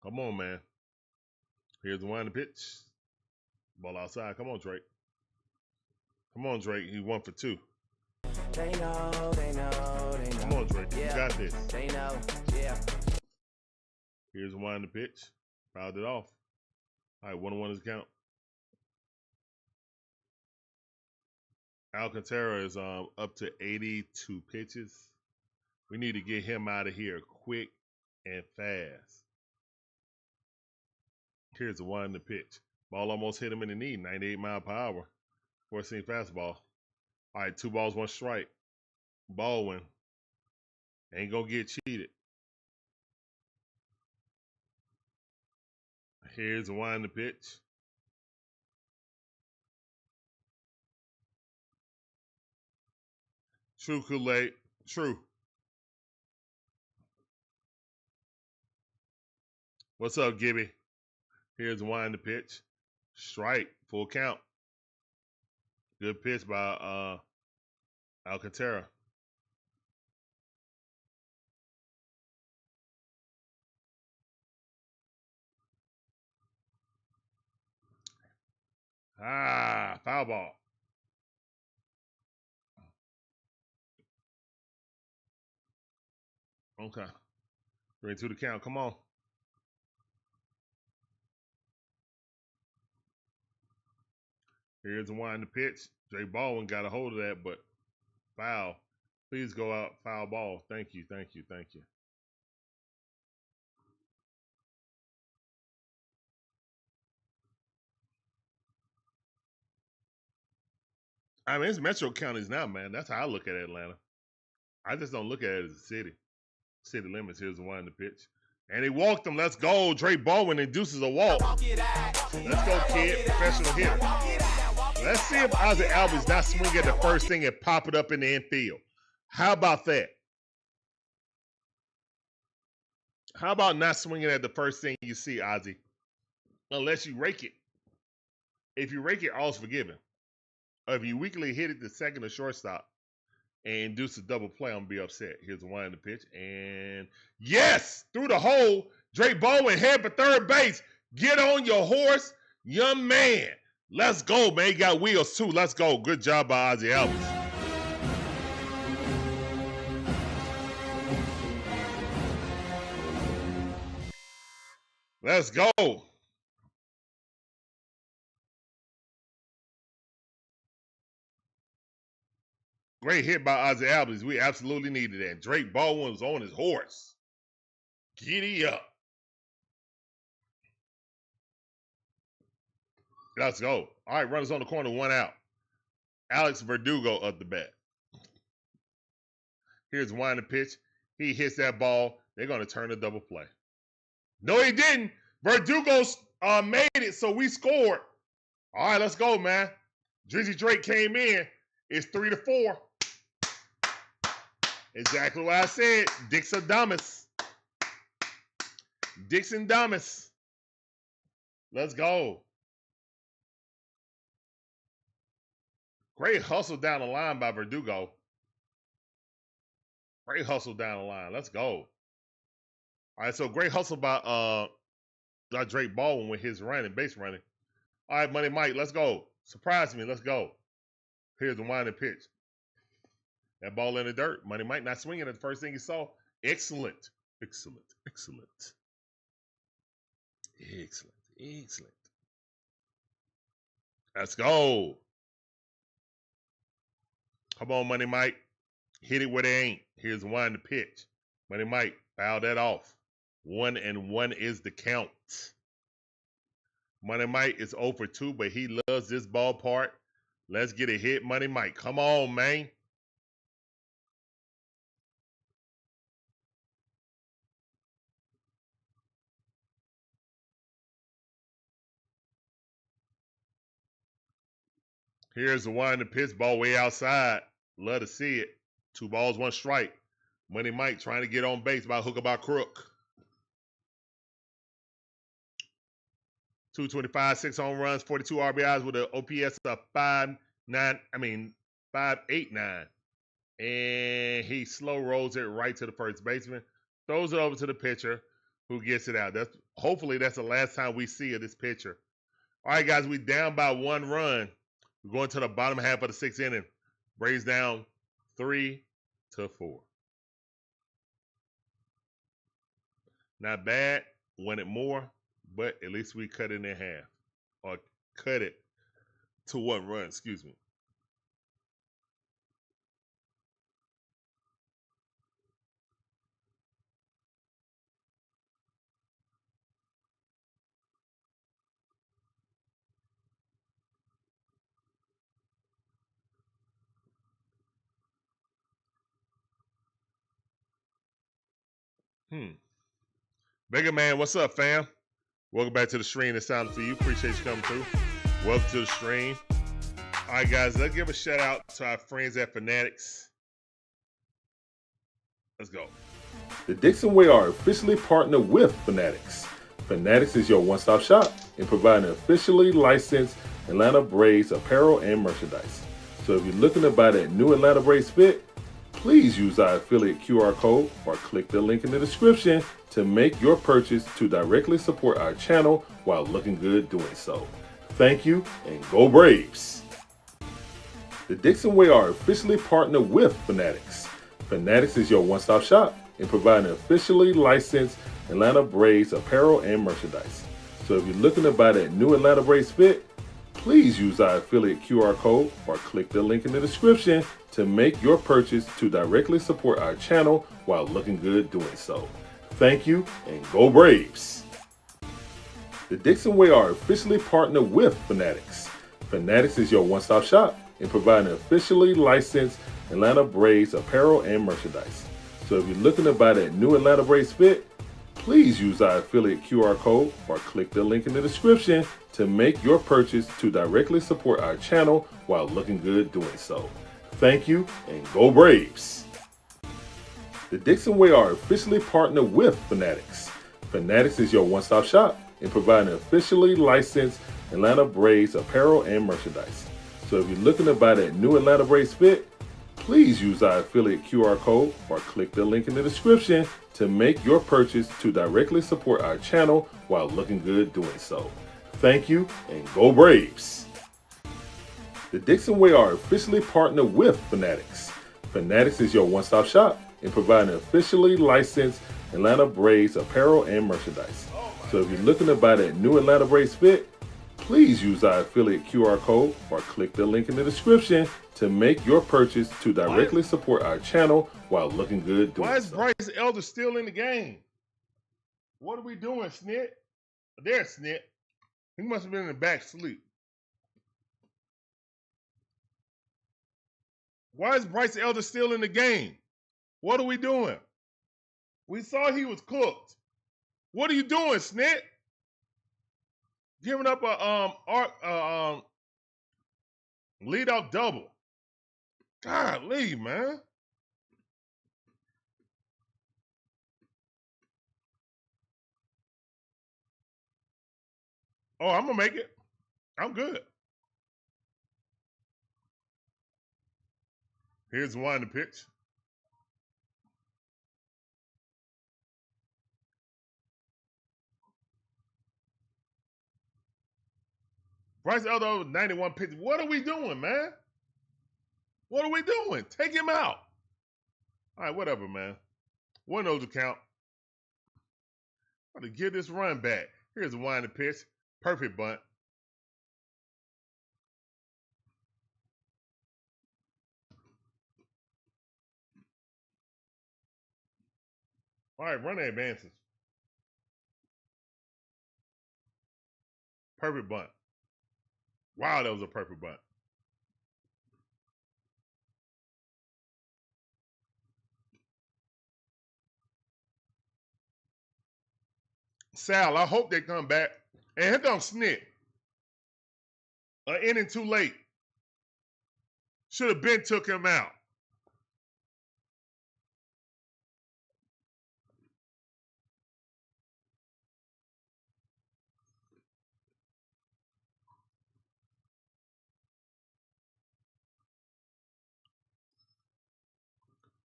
[SPEAKER 1] Come on, man. Here's the one to pitch. Ball outside. Come on, Drake. Come on, Drake. He 1 for 2.
[SPEAKER 5] They know, they know, they know.
[SPEAKER 1] Come on, Drake.
[SPEAKER 5] Yeah.
[SPEAKER 1] You got this.
[SPEAKER 5] They know, yeah.
[SPEAKER 1] Here's the one to pitch. Fouled it off. All right, 1-1 is the count. Alcantara is up to 82 pitches. We need to get him out of here quick and fast. Here's the one to pitch. Ball almost hit him in the knee. 98 mile per hour. 4-seam fastball. All right, 2 balls, 1 strike. Baldwin ain't gonna get cheated. Here's the one to pitch. True Kool-Aid. True. What's up, Gibby? Here's the one to pitch. Strike. Full count. Good pitch by Alcantara. Foul ball. Okay. 3-2 the count. Come on. Here's the one to pitch. Jay Baldwin got a hold of that, but foul. Please go out. Foul ball. Thank you, thank you, thank you. I mean, it's metro counties now, man. That's how I look at Atlanta. I just don't look at it as a city. City limits. Here's the one to pitch. And he walked him. Let's go. Drake Baldwin induces a walk. Let's go, kid. Professional hitter. Let's see if Ozzie Albies not swing at the first thing and pop it up in the infield. How about that? How about not swinging at the first thing you see, Ozzie? Unless you rake it. If you rake it, all's forgiven. Or if you weakly hit it to second or shortstop and induce a double play, I'm going to be upset. Here's the one in the pitch. And yes! Through the hole. Drake Baldwin head for third base. Get on your horse, young man. Let's go, man. He got wheels, too. Let's go. Good job by Ozzie Albies. Let's go. Great hit by Ozzie Albies. We absolutely needed that. Drake Baldwin was on his horse. Giddy up. Let's go. All right, runners on the corner, 1 out. Alex Verdugo up the bat. Here's one to pitch. He hits that ball. They're going to turn a double play. No, he didn't. Verdugo made it, so we scored. All right, let's go, man. Drizzy Drake came in. It's 3-4. Exactly what I said. DIXON Damas. DIXON Damas. Let's go. Great hustle down the line by Verdugo. Great hustle down the line. Let's go. All right, so great hustle by Drake Baldwin with his running, base running. All right, Money Mike, let's go. Surprise me, let's go. Here's the winding pitch. That ball in the dirt. Money Mike not swinging at the first thing he saw. Excellent. Excellent. Excellent. Excellent. Excellent. Let's go. Come on, Money Mike. Hit it where they ain't. Here's the winding pitch. Money Mike, foul that off. 1-1 is the count. Money Mike is 0 for 2, but he loves this ballpark. Let's get a hit, Money Mike. Come on, man. Here's the one, the pitch, ball way outside. Love to see it. 2 balls, 1 strike. Money Mike trying to get on base by hook or by crook. 225, 6 home runs, 42 RBIs with an OPS of 589. And he slow rolls it right to the first baseman. Throws it over to the pitcher who gets it out. Hopefully that's the last time we see of this pitcher. All right, guys, we down by 1 run. We're going to the bottom half of the 6th inning. Braves down 3-4. Not bad. Wanted more, but at least we cut it in half. Or cut it to 1 run, excuse me. Bigger Man, what's up, fam? Welcome back to the stream. It's time for you. Appreciate you coming through. Welcome to the stream. All right, guys, let's give a shout out to our friends at Fanatics. Let's go.
[SPEAKER 6] The DIXON Way are officially partnered with Fanatics. Fanatics is your one-stop shop in providing officially licensed Atlanta Braves apparel and merchandise. So if you're looking to buy that new Atlanta Braves fit, please use our affiliate QR code or click the link in the description to make your purchase to directly support our channel while looking good doing so. Thank you and go Braves! The DIXON Way are officially partnered with Fanatics. Fanatics is your one-stop shop in providing officially licensed Atlanta Braves apparel and merchandise. So if you're looking to buy that new Atlanta Braves fit, please use our affiliate QR code or click the link in the description to make your purchase to directly support our channel while looking good doing so. Thank you and go Braves! The DIXON Way are officially partnered with Fanatics. Fanatics is your one-stop shop in providing officially licensed Atlanta Braves apparel and merchandise. So if you're looking to buy that new Atlanta Braves fit, please use our affiliate QR code or click the link in the description to make your purchase to directly support our channel while looking good doing so. Thank you and go Braves! The DIXON Way are officially partnered with Fanatics. Fanatics is your one-stop shop in providing officially licensed Atlanta Braves apparel and merchandise. So if you're looking to buy that new Atlanta Braves fit, please use our affiliate QR code or click the link in the description to make your purchase to directly support our channel while looking good doing so. Thank you and go Braves! The DIXON Way are officially partnered with Fanatics. Fanatics is your one-stop shop in providing officially licensed Atlanta Braves apparel and merchandise. So if you're looking to buy that new Atlanta Braves fit, please use our affiliate QR code or click the link in the description to make your purchase to directly support our channel while looking good doing so.
[SPEAKER 1] Why is Bryce Elder still in the game? What are we doing, Snit? There's Snit. He must have been in the back sleep. Why is Bryce Elder still in the game? What are we doing? We saw he was cooked. What are you doing, Snit? Giving up a lead-out double. Golly, man. Oh, I'm going to make it. I'm good. Here's one to pitch. Bryce Elder, 91 pitches. What are we doing, man? What are we doing? Take him out. All right, whatever, man. 1-0 to count. I'm going to get this run back. Here's a winding pitch. Perfect bunt. All right, runner advances. Perfect bunt. Wow, that was a perfect bunt. Sal, I hope they come back. And here comes Snit. An inning too late. Should have been took him out.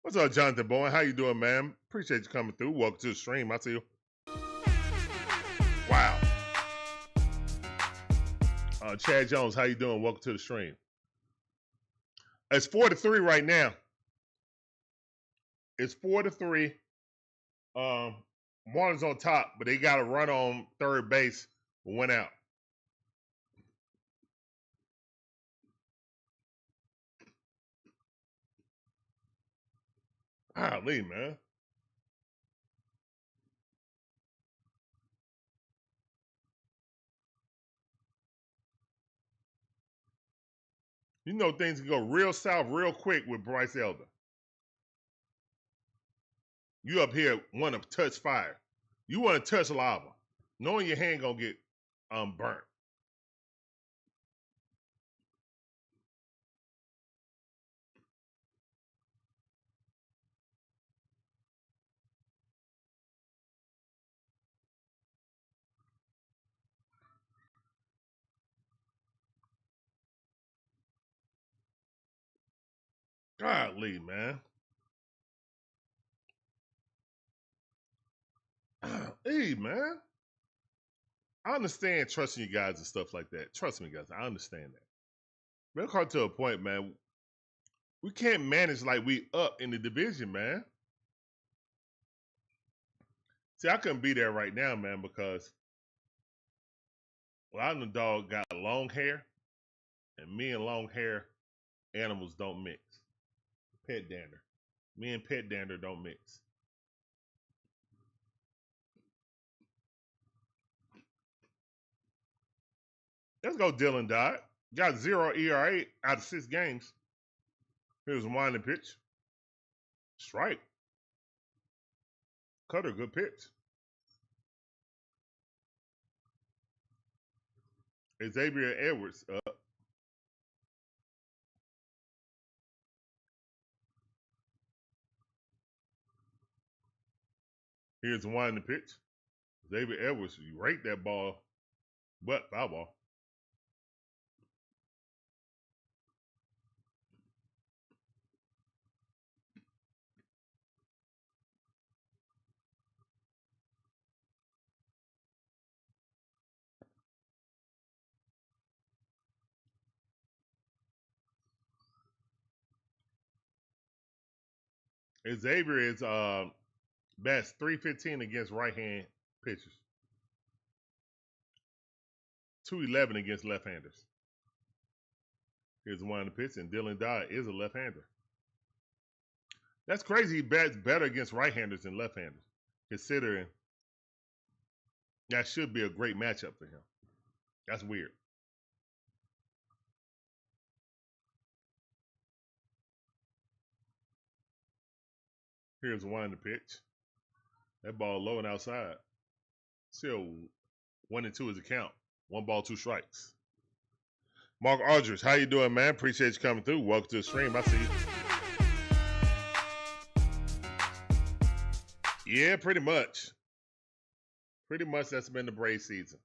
[SPEAKER 1] What's up, Jonathan Bowen? How you doing, man? Appreciate you coming through. Welcome to the stream. I see you. Wow. Chad Jones, how you doing? Welcome to the stream. It's 4-3 right now. It's 4-3. Marlins on top, but they got a run on third base. Went out. Golly, man. You know things can go real south real quick with Bryce Elder. You up here want to touch fire. You want to touch lava. Knowing your hand gonna get burnt. Golly, man. Hey, man. I understand trusting you guys and stuff like that. Trust me, guys. I understand that. But it'll come to a point, man. We can't manage like we up in the division, man. See, I couldn't be there right now, man, because a lot of the dog got long hair, and me and long hair animals don't mix. Pet dander. Me and pet dander don't mix. Let's go, Dylan Dodd. Got 0 ERA out of 6 games. Here's a winding pitch. Strike. Cutter, good pitch. Xavier Edwards up. Here's a winding pitch. Xavier Edwards, you rake that ball, but foul ball. Xavier is best 315 against right-hand pitchers. 211 against left-handers. Here's one of the pitch, and Dylan Dodd is a left-hander. That's crazy. He bats better against right-handers than left-handers, considering that should be a great matchup for him. That's weird. Here's one in the pitch. That ball low and outside. Still 1-2 is the count. 1 ball, 2 strikes. Mark Aldridge, how you doing, man? Appreciate you coming through. Welcome to the stream. I see you. Yeah, pretty much. Pretty much that's been the Braves season.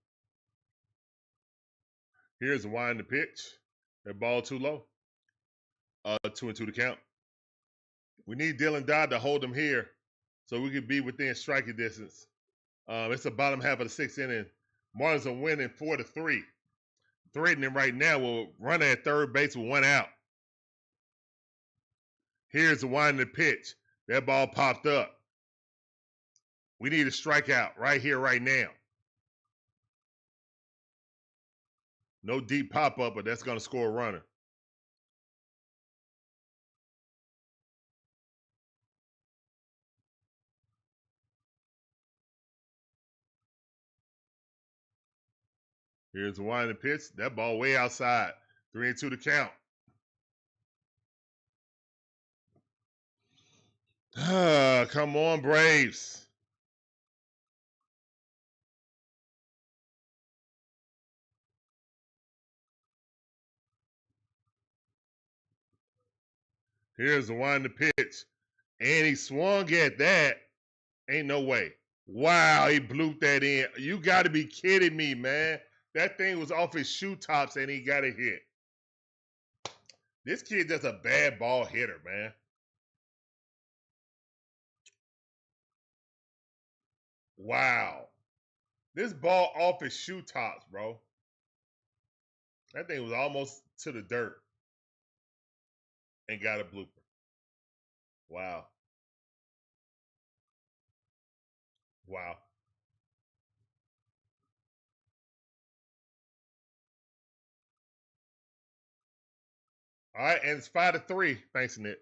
[SPEAKER 1] Here's a wind the pitch. That ball too low. 2-2 to count. We need Dylan Dodd to hold him here so we could be within striking distance. It's the bottom half of the 6th inning. Marlins are winning 4-3. Threatening right now with runner at third base with 1 out. Here's the winding pitch. That ball popped up. We need a strikeout right here, right now. No deep pop-up, but that's going to score a runner. Here's the winding pitch. That ball way outside. 3-2 to count. Come on, Braves. Here's the one to pitch. And he swung at that. Ain't no way. Wow, he blooped that in. You got to be kidding me, man. That thing was off his shoe tops and he got a hit. This kid just a bad ball hitter, man. Wow. This ball off his shoe tops, bro. That thing was almost to the dirt. And got a blooper. Wow. Wow. All right, and it's 5-3. Thanks, Nick.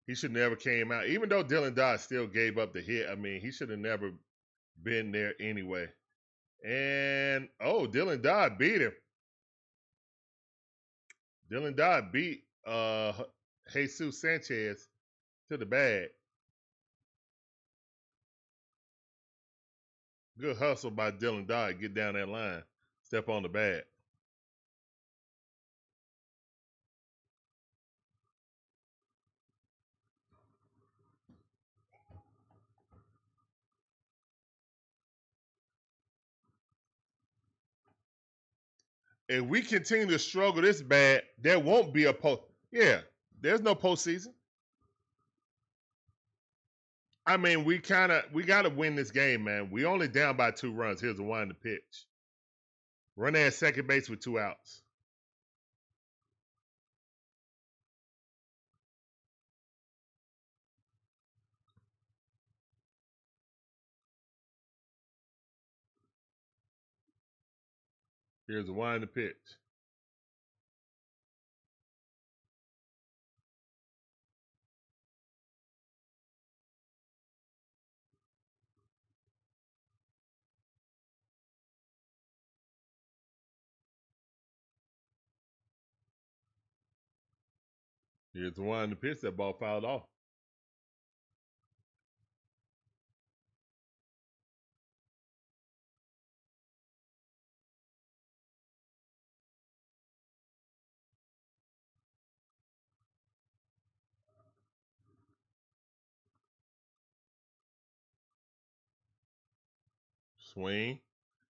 [SPEAKER 1] He should never came out. Even though Dylan Dodd still gave up the hit, I mean, he should have never been there anyway. And, oh, Dylan Dodd beat him. Dylan Dodd beat Jesus Sanchez to the bag. Good hustle by Dylan Dodd. Get down that line. Step on the bag. If we continue to struggle this bad, there won't be a post. Yeah, there's no postseason. I mean, we got to win this game, man. We only down by 2 runs. Here's the one to pitch. Run at second base with 2 outs. Here's the one to pitch. Here's the one to pitch. That ball fouled off. Swing.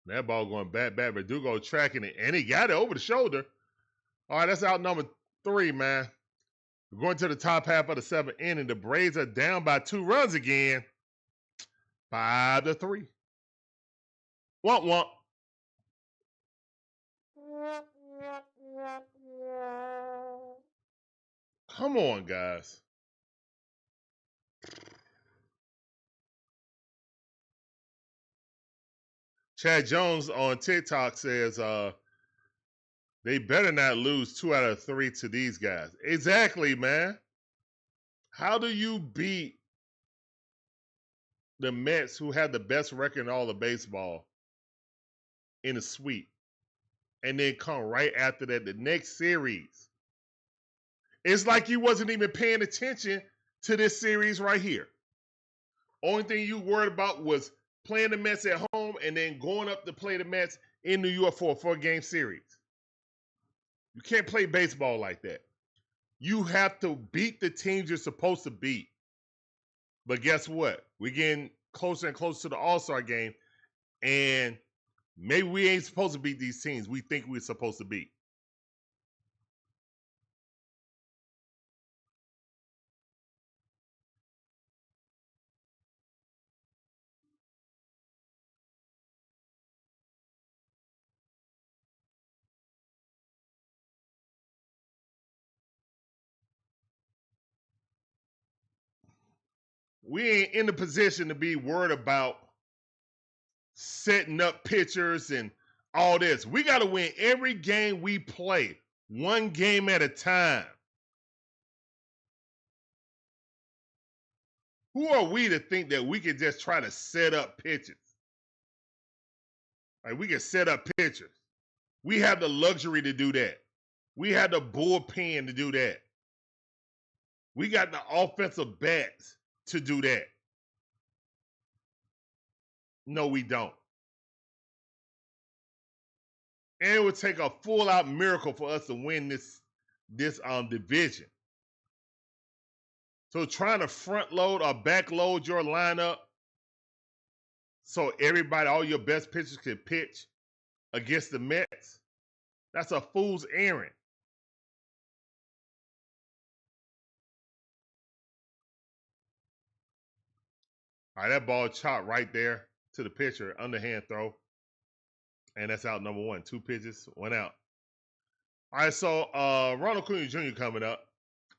[SPEAKER 1] That ball going back. Verdugo tracking it. And he got it over the shoulder. All right, that's out number 3, man. We're going to the top half of the 7th inning. The Braves are down by 2 runs again. 5-3. Womp. Come on, guys. Chad Jones on TikTok says they better not lose 2 out of 3 to these guys. Exactly, man. How do you beat the Mets, who had the best record in all of baseball, in a sweep, and then come right after that the next series? It's like you wasn't even paying attention to this series right here. Only thing you worried about was playing the Mets at home and then going up to play the Mets in New York for a 4-game series. You can't play baseball like that. You have to beat the teams you're supposed to beat. But guess what? We're getting closer and closer to the All-Star game, and maybe we ain't supposed to beat these teams we think we're supposed to beat. We ain't in the position to be worried about setting up pitchers and all this. We got to win every game we play, 1 game at a time. Who are we to think that we can just try to set up pitchers? Like, we can set up pitchers. We have the luxury to do that. We have the bullpen to do that. We got the offensive bats to do that. No, we don't. And it would take a full-out miracle for us to win this division. So trying to front load or back load your lineup so everybody, all your best pitchers can pitch against the Mets, that's a fool's errand. All right, that ball chopped right there to the pitcher, underhand throw. And that's out number 1. 2 pitches, 1 out. All right, so Ronald Acuña Jr. coming up.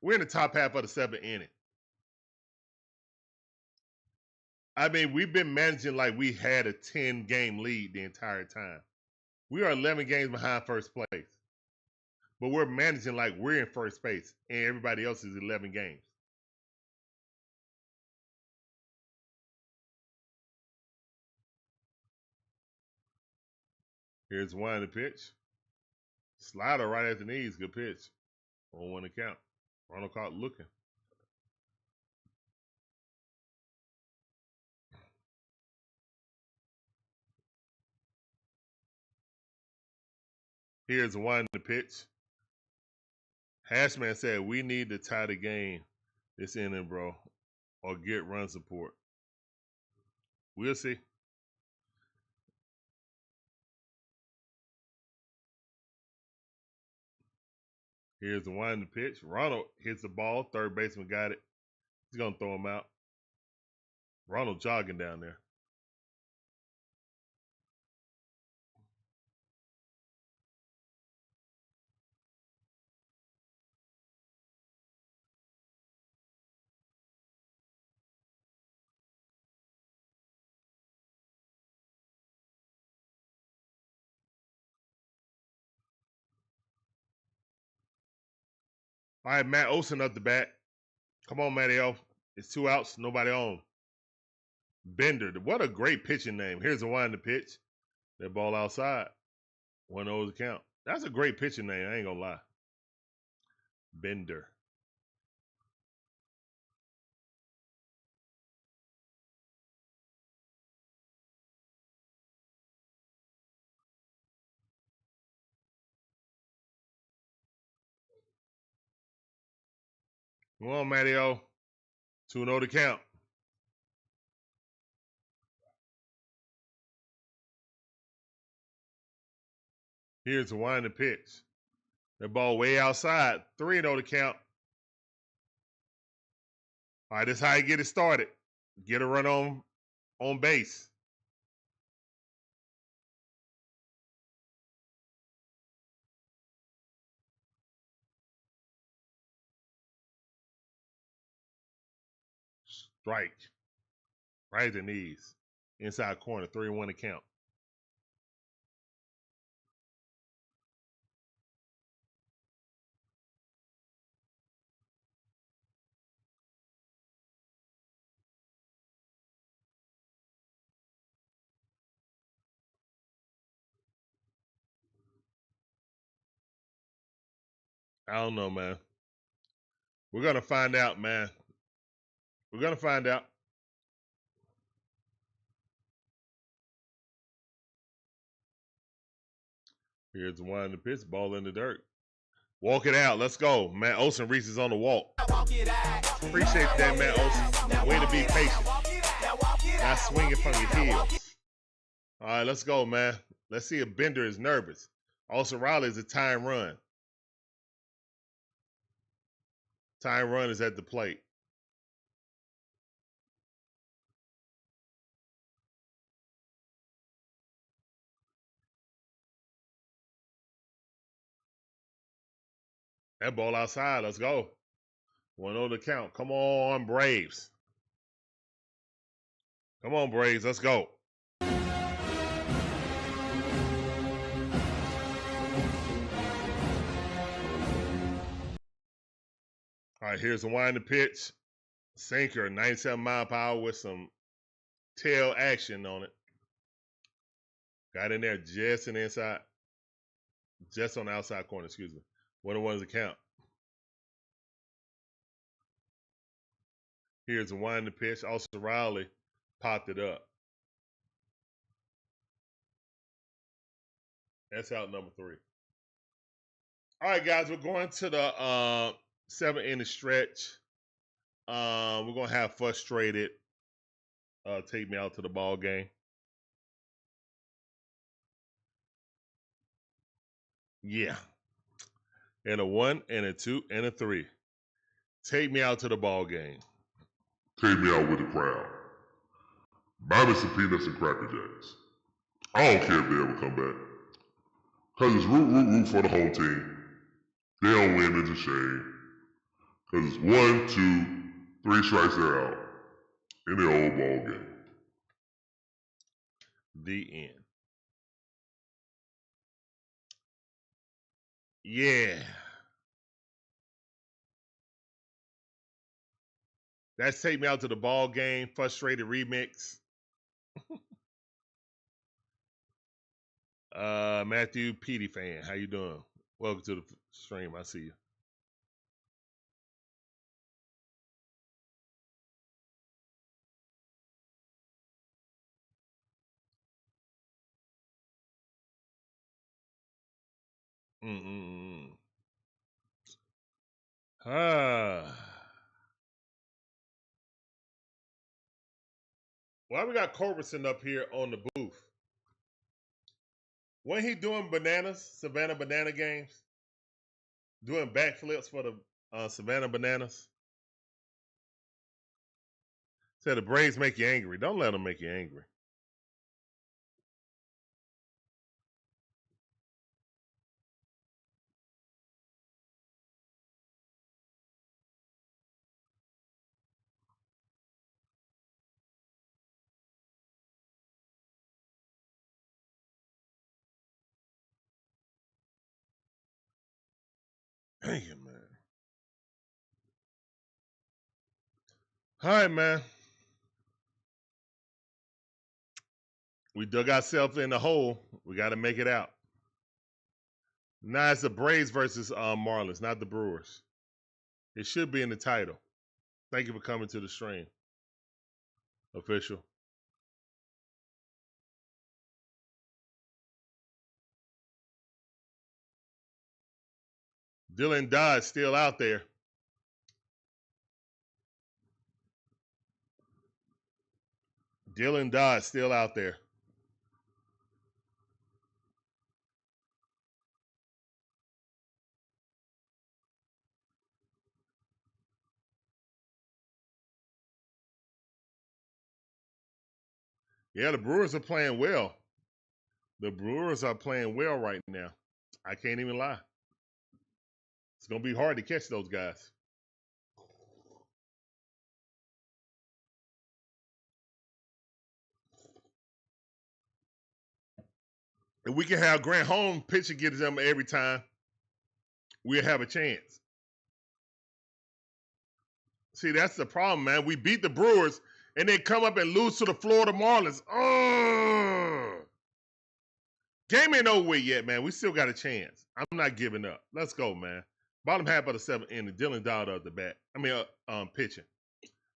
[SPEAKER 1] We're in the top half of the 7th inning. I mean, we've been managing like we had a 10-game lead the entire time. We are 11 games behind first place. But we're managing like we're in first place and everybody else is 11 games. Here's 1 to pitch. Slider right at the knees. Good pitch. On 1 count. Ronald caught looking. Here's 1 to pitch. Hashman said, we need to tie the game this inning, bro, or get run support. We'll see. Here's the 1 to pitch. Ronald hits the ball. Third baseman got it. He's going to throw him out. Ronald jogging down there. All right, Matt Olson up the bat. Come on, Matty-O. It's 2 outs, nobody on. Bender. What a great pitching name. Here's the 1 to pitch. That ball outside. 1-0 the count. That's a great pitching name. I ain't going to lie. Bender. Come on, Matty-O. 2-0 to count. Here's the 1 to pitch. That ball way outside. 3-0 to count. All right, this is how you get it started. Get a run on base. Strike. Right at the knees. Inside corner. 3-1 to count. I don't know, man. We're going to find out, man. We're going to find out. Here's the 1 to pitch. Ball in the dirt. Walk it out. Let's go. Matt Olson reaches on the walk. Appreciate that, Matt Olson. Way to be patient. Not swinging from your heels. All right, let's go, man. Let's see if Bender is nervous. Austin Riley is a time run. Time run is at the plate. That ball outside. Let's go. 1-0 to count. Come on, Braves. Come on, Braves. Let's go. All right, here's the 1 to pitch. Sinker, 97 mile per hour with some tail action on it. Got in there just on the inside. Just on the outside corner, excuse me. 1-1 is the count. Here's the 1 to pitch. Also, Riley popped it up. That's out number 3. All right, guys, we're going to the 7-inning stretch. We're gonna have frustrated take me out to the ball game. Yeah. And a 1 and a 2 and a 3. Take me out to the ball game.
[SPEAKER 7] Take me out with the crowd. Buy me some peanuts and Cracker Jacks. I don't care if they ever come back. Cause it's root for the home team. They don't win, it's a shame. Cause it's 1, 2, 3 strikes, they're out. In the old ball game.
[SPEAKER 1] The end. Yeah. That's Take Me Out to the Ball Game, Frustrated Remix. Matthew Petey fan, how you doing? Welcome to the stream. I see you. Why we got Corberson up here on the booth? When he doing bananas, Savannah Banana games? Doing backflips for the Savannah Bananas? Said the Braves make you angry. Don't let them make you angry. Dang it, man. All right, man. We dug ourselves in the hole. We got to make it out. Now it's the Braves versus Marlins, not the Brewers. It should be in the title. Thank you for coming to the stream. Official. Dylan Dodd still out there. Dylan Dodd still out there. Yeah, the Brewers are playing well. The Brewers are playing well right now. I can't even lie. It's going to be hard to catch those guys. If we can have Grant Holmes pitch and get them every time, we'll have a chance. See, that's the problem, man. We beat the Brewers and then come up and lose to the Florida Marlins. Game ain't over yet, man. We still got a chance. I'm not giving up. Let's go, man. Bottom half of the 7th inning, Dylan Dodd at the bat. Pitching.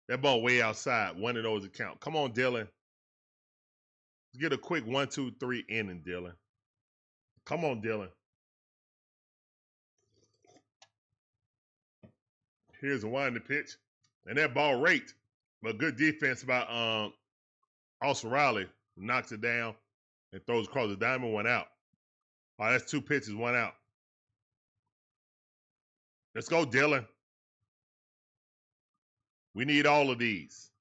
[SPEAKER 1] That ball way outside. 1-0 is a count. Come on, Dylan. Let's get a quick 1, 2, 3 inning, Dylan. Come on, Dylan. Here's a winding pitch. And that ball raked. But good defense by Austin Riley. Knocks it down and throws across the diamond, 1 out. All right, that's 2 pitches, 1 out. Let's go, Dylan. We need all of these.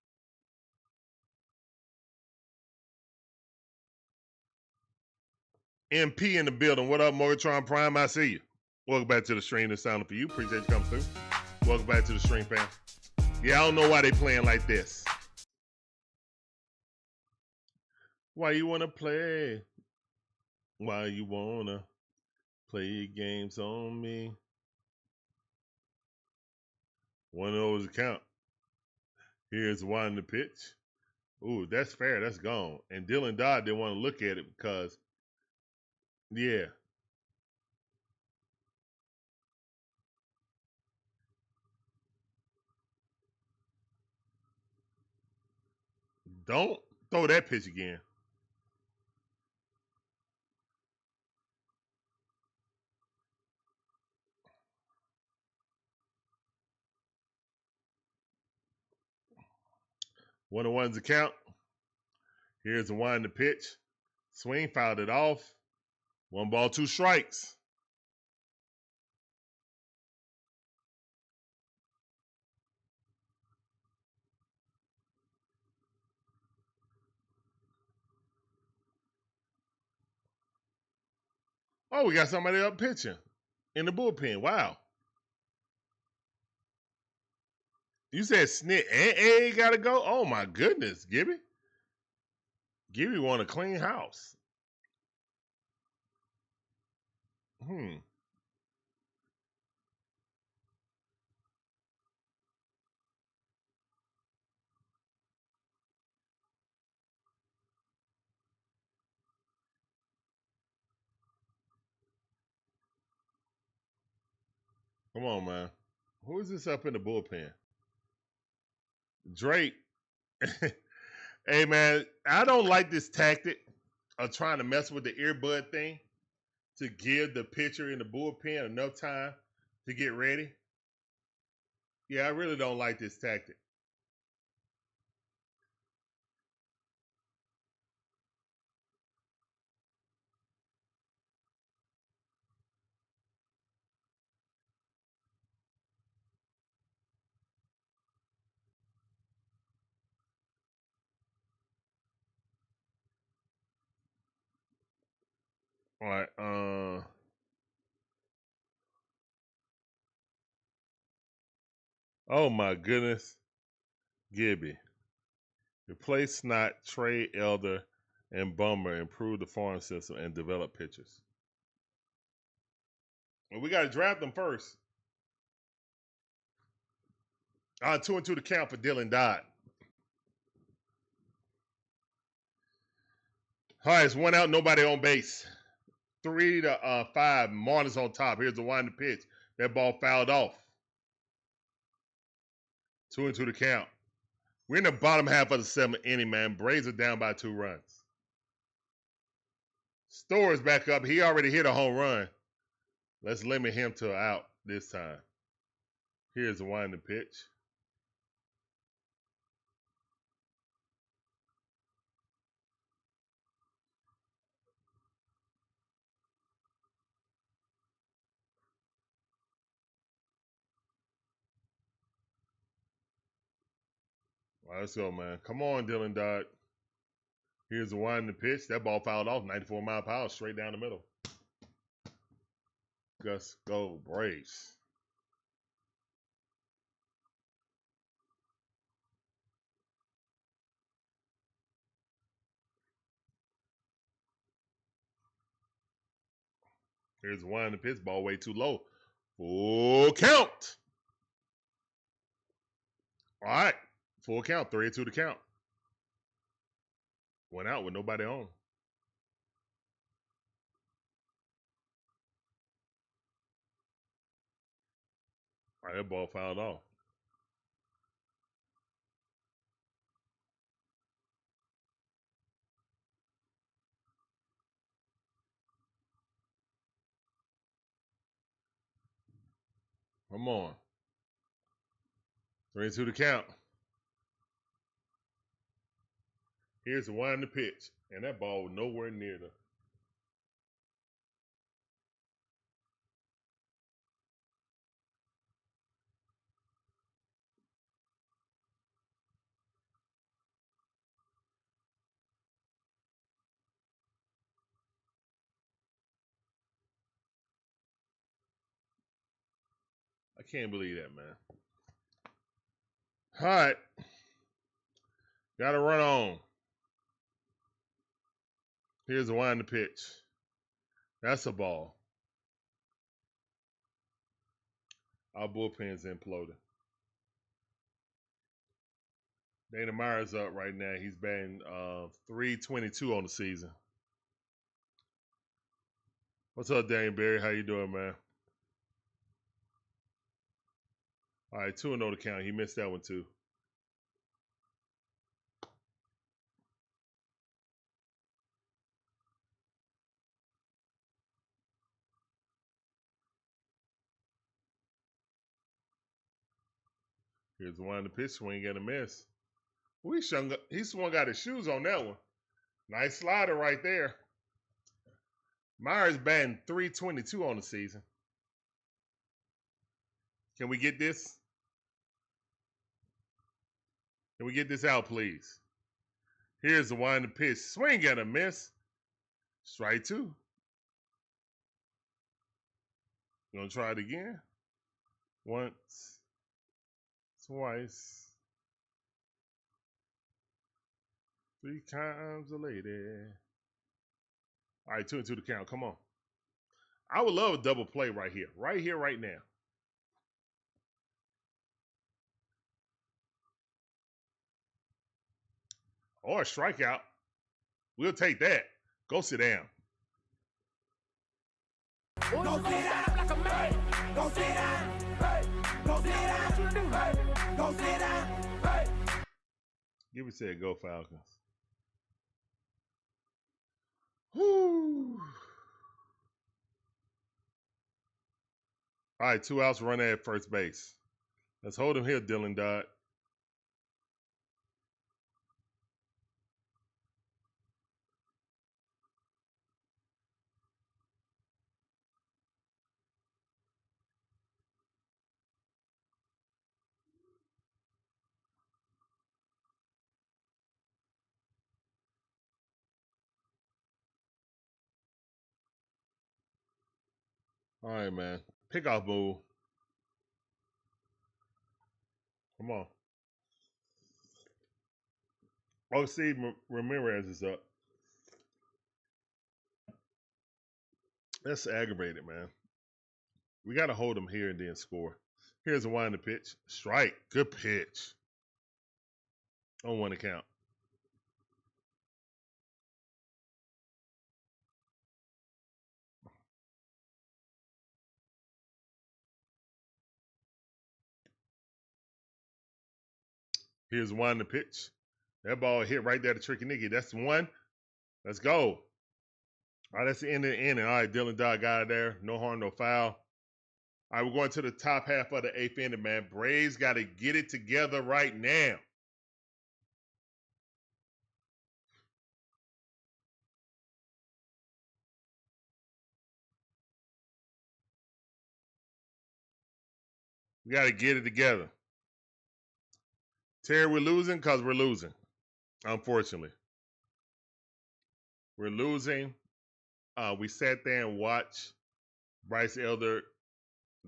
[SPEAKER 1] MP in the building. What up, Morgatron Prime? I see you. Welcome back to the stream. It's sounding for you. Appreciate you coming through. Welcome back to the stream, fam. Yeah, I don't know why they playing like this. Why you want to play? Why you want to play games on me? 1-0 is a count. Here's one the pitch. Ooh, that's fair. That's gone. And Dylan Dodd didn't want to look at it because, yeah. Don't throw that pitch again. 1-1's the count. Here's the wind to pitch. Swing, fouled it off. 1 ball, 2 strikes. Oh, we got somebody up pitching in the bullpen. Wow. You said Snit and A got to go? Oh, my goodness, Gibby. Gibby want a clean house. Come on, man. Who is this up in the bullpen? Drake. Hey, man, I don't like this tactic of trying to mess with the earbud thing to give the pitcher in the bullpen enough time to get ready. Yeah, I really don't like this tactic. All right. Oh, my goodness. Gibby. Replace Snot, trade Elder, and Bummer, improve the farm system, and develop pitchers. Well, we got to draft them first. 2-2 to count for Dylan Dodd. All right, it's 1 out, nobody on base. 3-5, Marlins on top. Here's the wind to pitch. That ball fouled off. 2-2 to count. We're in the bottom half of the 7th inning, man. Braves are down by 2 runs. Store's back up. He already hit a home run. Let's limit him to an out this time. Here's the wind to pitch. All right, let's go, man. Come on, Dylan Dodd. Here's the wind to pitch. That ball fouled off. 94-mile-per-hour, straight down the middle. Let's go, Braves. Here's the wind to pitch. Ball way too low. Full count. All right. Full count. 3-2 to count. Went out with nobody on. All right, that ball fouled off. Come on. 3-2 to count. Here's the wind to pitch. And that ball was nowhere near the. I can't believe that, man. All right. Got to run on. Here's the wind to pitch. That's a ball. Our bullpen's imploded. Dana Meyer's up right now. He's batting .322 on the season. What's up, Dane Barry? How you doing, man? All right, 2-0 to count. He missed that one, too. Here's the wind to pitch. Swing and a miss. He swung got his shoes on that one. Nice slider right there. Myers batting .322 on the season. Can we get this? Can we get this out, please? Here's the one to pitch. Swing and a miss. Strike two. Gonna try it again. Once. Twice. 3 times a lady. All right, 2-2 the count. Come on. I would love a double play right here. Right here, right now. Or a strikeout. We'll take that. Go sit down.
[SPEAKER 5] Go sit down like a man. Go sit down. Hey. Go sit down. Hey. Go sit down. Hey.
[SPEAKER 1] Give it to it. Go Falcons. Whoo. All right, 2 outs, run at first base. Let's hold him here, Dylan Dodd. All right, man. Pickoff move. Come on. Oh, Steve Ramirez is up. That's aggravated, man. We got to hold him here and then score. Here's a wind to pitch. Strike. Good pitch. On 1 account. Here's one to pitch. That ball hit right there to Tricky Nicky. That's the one. Let's go. All right, that's the end of the inning. All right, Dylan Dodd got it there. No harm, no foul. All right, we're going to the top half of the 8th inning, man. Braves got to get it together right now. We got to get it together. Terry, we're losing because we're losing, unfortunately. We're losing. We sat there and watched Bryce Elder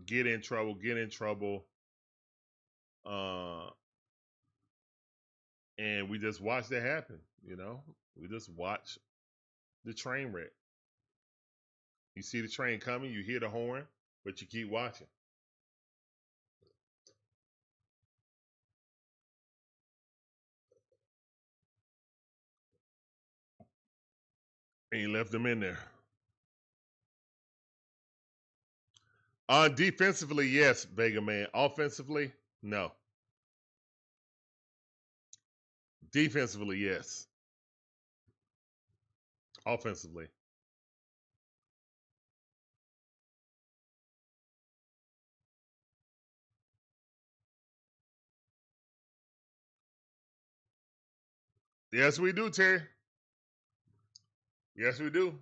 [SPEAKER 1] get in trouble. And we just watched it happen, you know? We just watched the train wreck. You see the train coming, you hear the horn, but you keep watching. And you left them in there. Defensively, yes, Vega Man. Offensively, no. Defensively, yes. Offensively. Yes, we do, Terry. Yes, we do.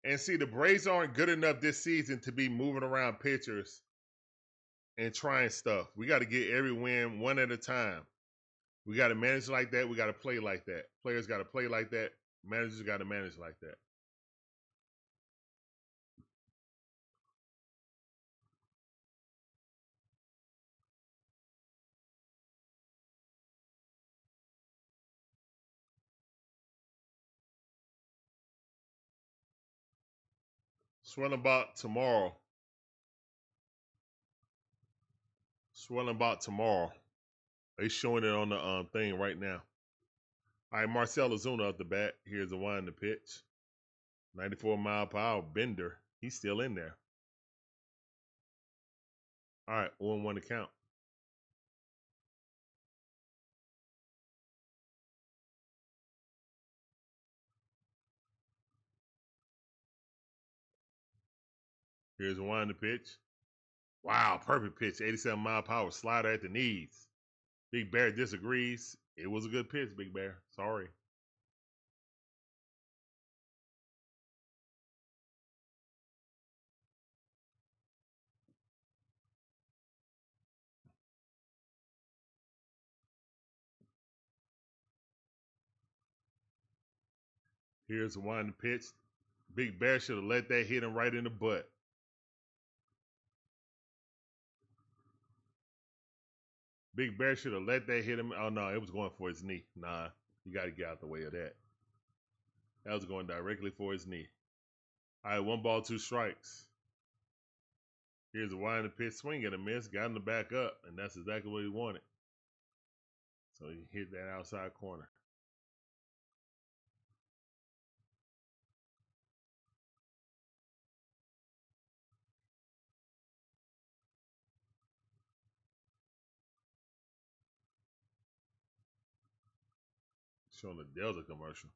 [SPEAKER 1] And see, the Braves aren't good enough this season to be moving around pitchers and trying stuff. We got to get every win one at a time. We got to manage like that. We got to play like that. Players got to play like that. Managers got to manage like that. Swelling about tomorrow. They showing it on the thing right now. All right, Marcel Ozuna up the bat. Here's the one to pitch. 94-mile-per-hour bender. He's still in there. All right, 0-1 to count. Here's the one to pitch. Wow, perfect pitch. 87-mile-per-hour slider at the knees. Big Bear disagrees. It was a good pitch, Big Bear. Sorry. Here's one pitch. Big Bear should have let that hit him right in the butt. Big Bear should have let that hit him. Oh, no, it was going for his knee. Nah, you got to get out the way of that. That was going directly for his knee. All right, 1 ball, 2 strikes. Here's a wind and pitch, swing and a miss. Got him to back up, and that's exactly what he wanted. So he hit that outside corner. Showing the Delta commercial.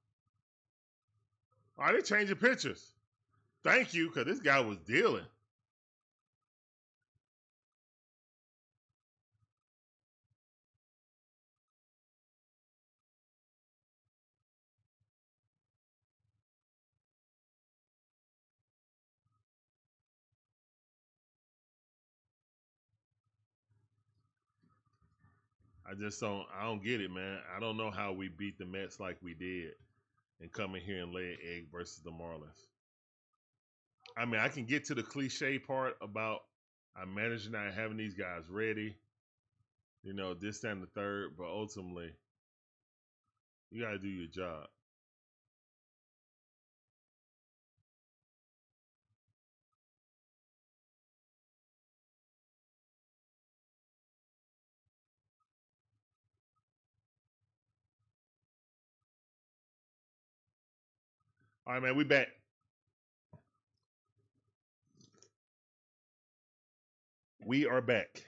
[SPEAKER 1] All right, they changing pictures. Thank you, because this guy was dealing. I don't get it, man. I don't know how we beat the Mets like we did and come in here and lay an egg versus the Marlins. I mean, I can get to the cliche part about I'm managing not having these guys ready, you know, this, that, and the third, but ultimately, you got to do your job. All right, man, we back. We are back.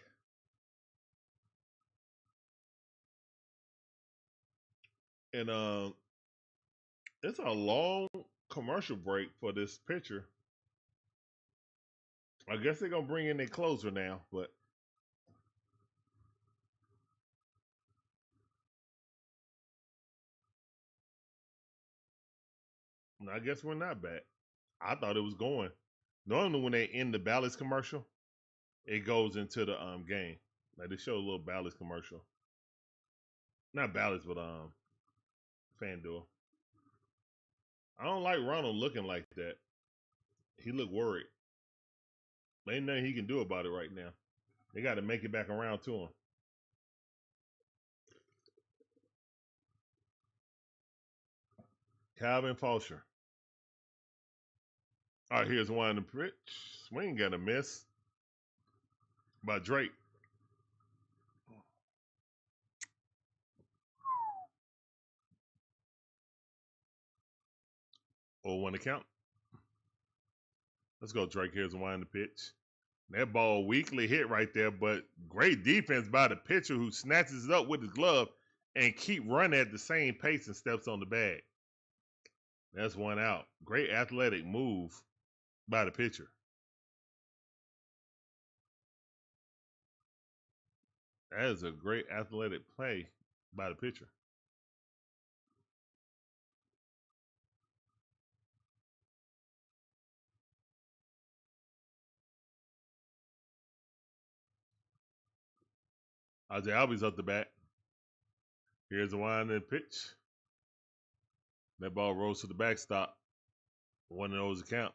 [SPEAKER 1] And it's a long commercial break for this pitcher. I guess they're gonna bring in their closer now, but I guess we're not back. I thought it was going. Normally, when they end the Bally's commercial, it goes into the game. Like they show a little Bally's commercial. Not Bally's, but FanDuel. I don't like Ronald looking like that. He looked worried. Ain't nothing he can do about it right now. They got to make it back around to him. Calvin Fulcher. All right, here's one in the pitch. Swing got a miss by Drake. 0-1 to count. Let's go, Drake. Here's a wind the pitch. That ball weakly hit right there, but great defense by the pitcher who snatches it up with his glove and keep running at the same pace and steps on the bag. That's 1 out. Great athletic move by the pitcher. That is a great athletic play by the pitcher. Ozzie Albies up the bat. Here's the wind and pitch. That ball rolls to the backstop. 1-0 is the count.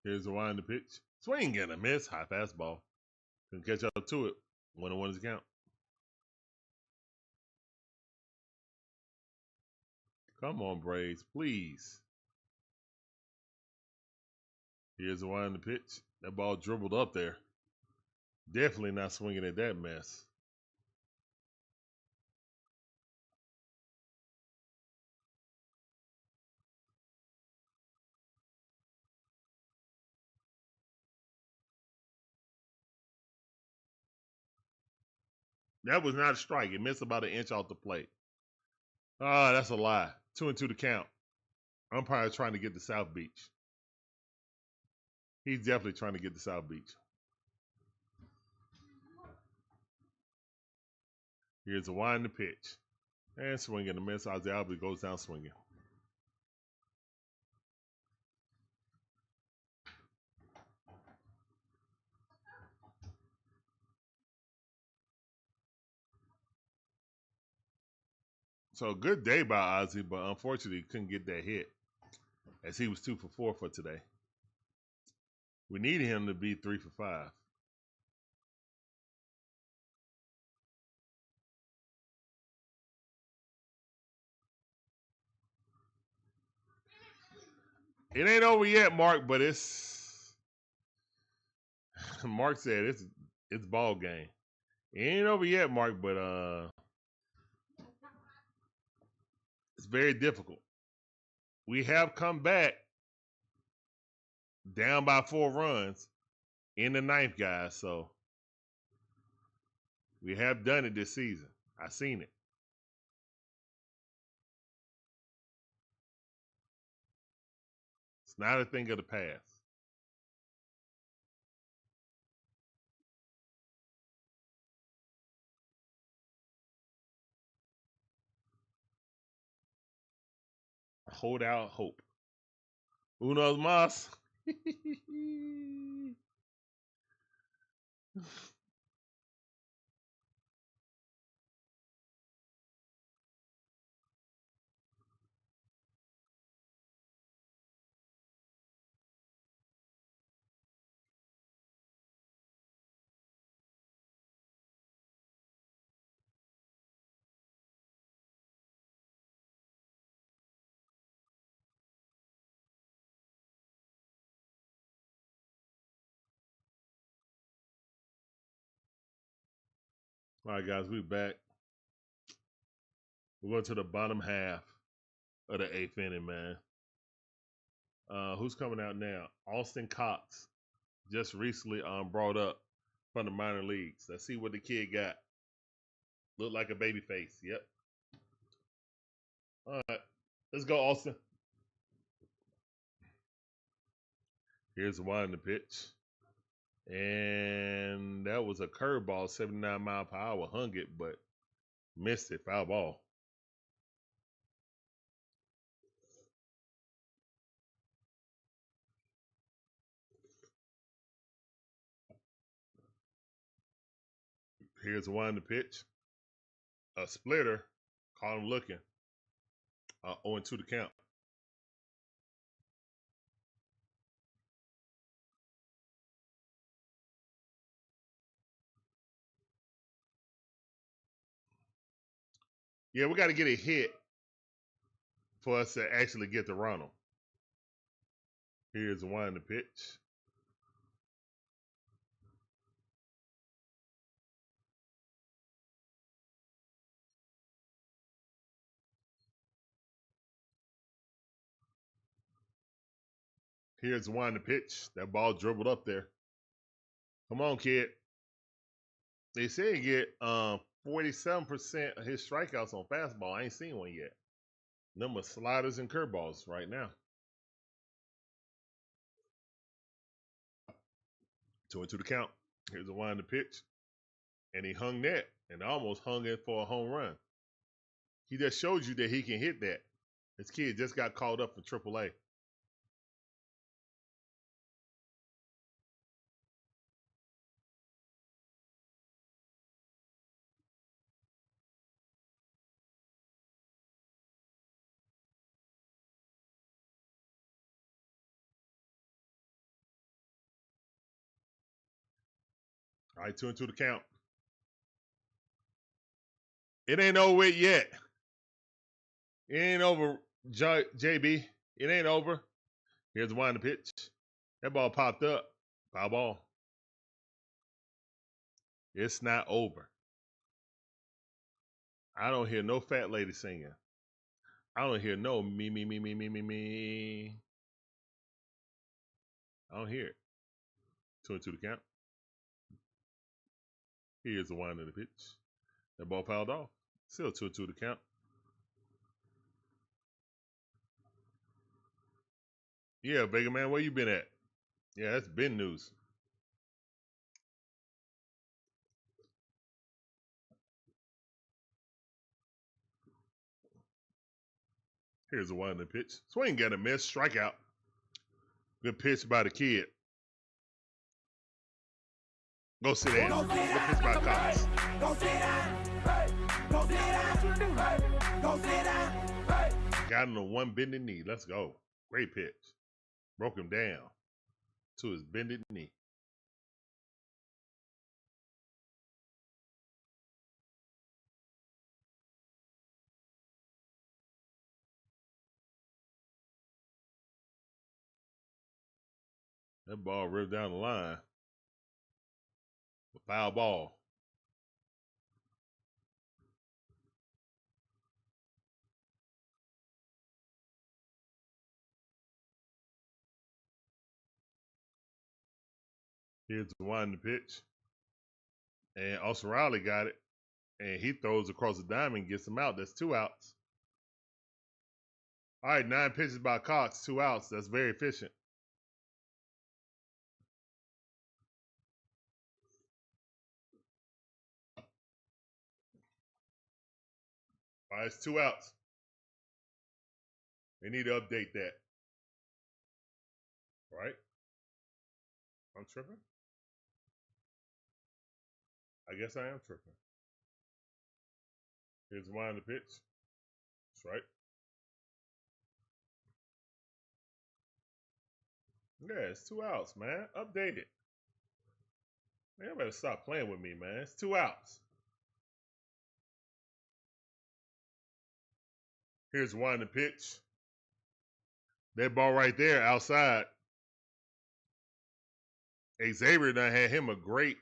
[SPEAKER 1] Here's the wind and pitch. Swing and a miss. High fastball. Couldn't catch up to it. 1-1 is the count. Come on, Braves, please. Here's the wind and pitch. That ball dribbled up there. Definitely not swinging at that mess. That was not a strike. It missed about an inch off the plate. Oh, that's a lie. 2-2 to count. Umpire trying to get the South Beach. He's definitely trying to get the South Beach. Here's a wind the pitch. And swinging the miss. Ozzie Albies goes down swinging. So good day by Ozzie, but unfortunately he couldn't get that hit as he was 2 for 4 for today. We needed him to be 3 for 5. It ain't over yet, Mark, but it's Mark said it's ball game. It ain't over yet, Mark, but it's very difficult. We have come back down by 4 runs in the 9th, guys, so we have done it this season. I seen it. It's not a thing of the past. Hold out hope. Unos más. All right, guys, we back. We're going to the bottom half of the 8th inning, man. Who's coming out now? Austin Cox, just recently brought up from the minor leagues. Let's see what the kid got. Look like a baby face. Yep. All right, let's go, Austin. Here's the wind the pitch. And that was a curveball, 79 mile per hour. Hung it, but missed it. Foul ball. Here's the wind the pitch. A splitter. Caught him looking. 0-2 to count. Yeah, we got to get a hit for us to actually get to Ronald. Here's the wind the pitch. Here's the wind the pitch. That ball dribbled up there. Come on, kid. They say he get 47% of his strikeouts on fastball. I ain't seen one yet. Number sliders and curveballs right now. 2-2 to count. Here's the wind the pitch. And he hung that and almost hung it for a home run. He just showed you that he can hit that. This kid just got called up for AAA. All right, 2-2 to count. It ain't over with yet. It ain't over, JB. It ain't over. Here's the wind the pitch. That ball popped up. Foul ball. It's not over. I don't hear no fat lady singing. I don't hear no me. I don't hear it. 2-2 to count. Here's the wind of the pitch. That ball fouled off. Still 2-2 to count. Yeah, Vega man, where you been at? Yeah, that's been news. Here's a winding pitch. Swing got a miss. Strikeout. Good pitch by the kid. Go sit down. Good pitch by Cox.
[SPEAKER 5] Go sit down. Go sit down. Go sit down.
[SPEAKER 1] Got him on one bending knee. Let's go. Great pitch. Broke him down to his bended knee. That ball ripped down the line. A foul ball. Here's the winding pitch. And Austin Riley got it. And he throws across the diamond, gets him out. That's 2 outs. All right, 9 pitches by Cox, 2 outs. That's very efficient. All right, it's 2 outs. They need to update that. Right? I'm tripping? I guess I am tripping. Here's the wind of the pitch. That's right. Yeah, it's 2 outs, man. Update it. Man, better stop playing with me, man. It's 2 outs. Here's the wind of the pitch. That ball right there outside. Xavier done had him a great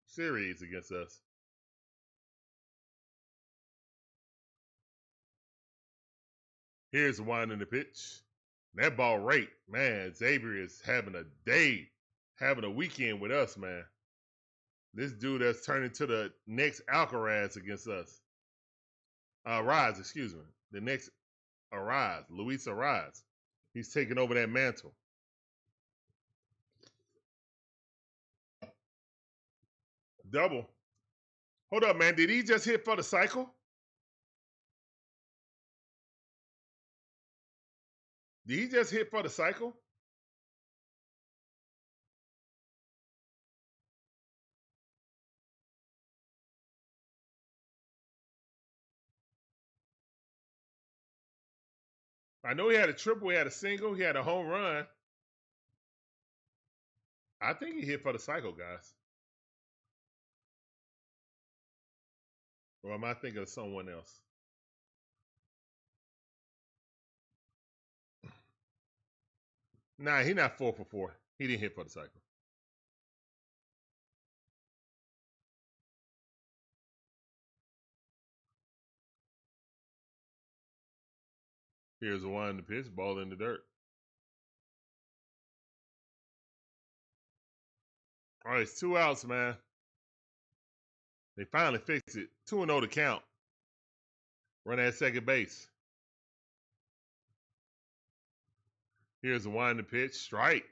[SPEAKER 1] series against us. Here's the wind in the pitch. That ball right, man. Xavier is having a day, having a weekend with us, man. This dude that's turning to the next Alcaraz against us. Rise, excuse me. The next Arise, Luis Arise. He's taking over that mantle. Double. Hold up, man. Did he just hit for the cycle? Did he just hit for the cycle? I know he had a triple, he had a single, he had a home run. I think he hit for the cycle, guys. Or am I thinking of someone else? Nah, he not 4 for 4. He didn't hit for the cycle. Here's the one in the pitch, ball in the dirt. All right, it's 2 outs, man. They finally fixed it. 2-0 to count. Run at second base. Here's the wind in the pitch. Strike.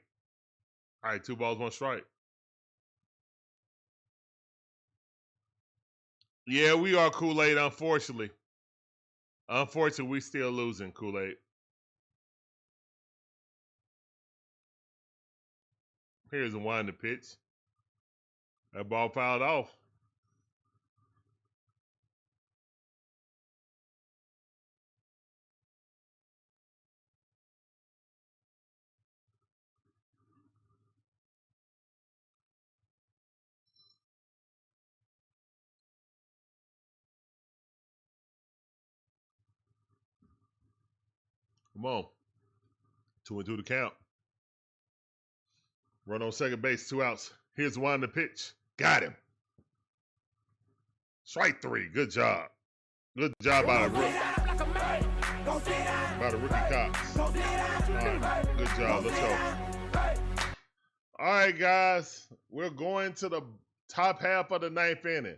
[SPEAKER 1] All right, 2 balls, 1 strike. Yeah, we are Kool-Aid, unfortunately. Unfortunately, we still losing, Kool-Aid. Here's the wind in the pitch. That ball fouled off. Come on. 2-2 to count. Run on second base, 2 outs. Here's the wind in the pitch. Got him. Strike 3. Good job. Good job by the rookie. By the rookie Cox. All right. Good job. Let's go. All right, guys. We're going to the top half of the 9th inning.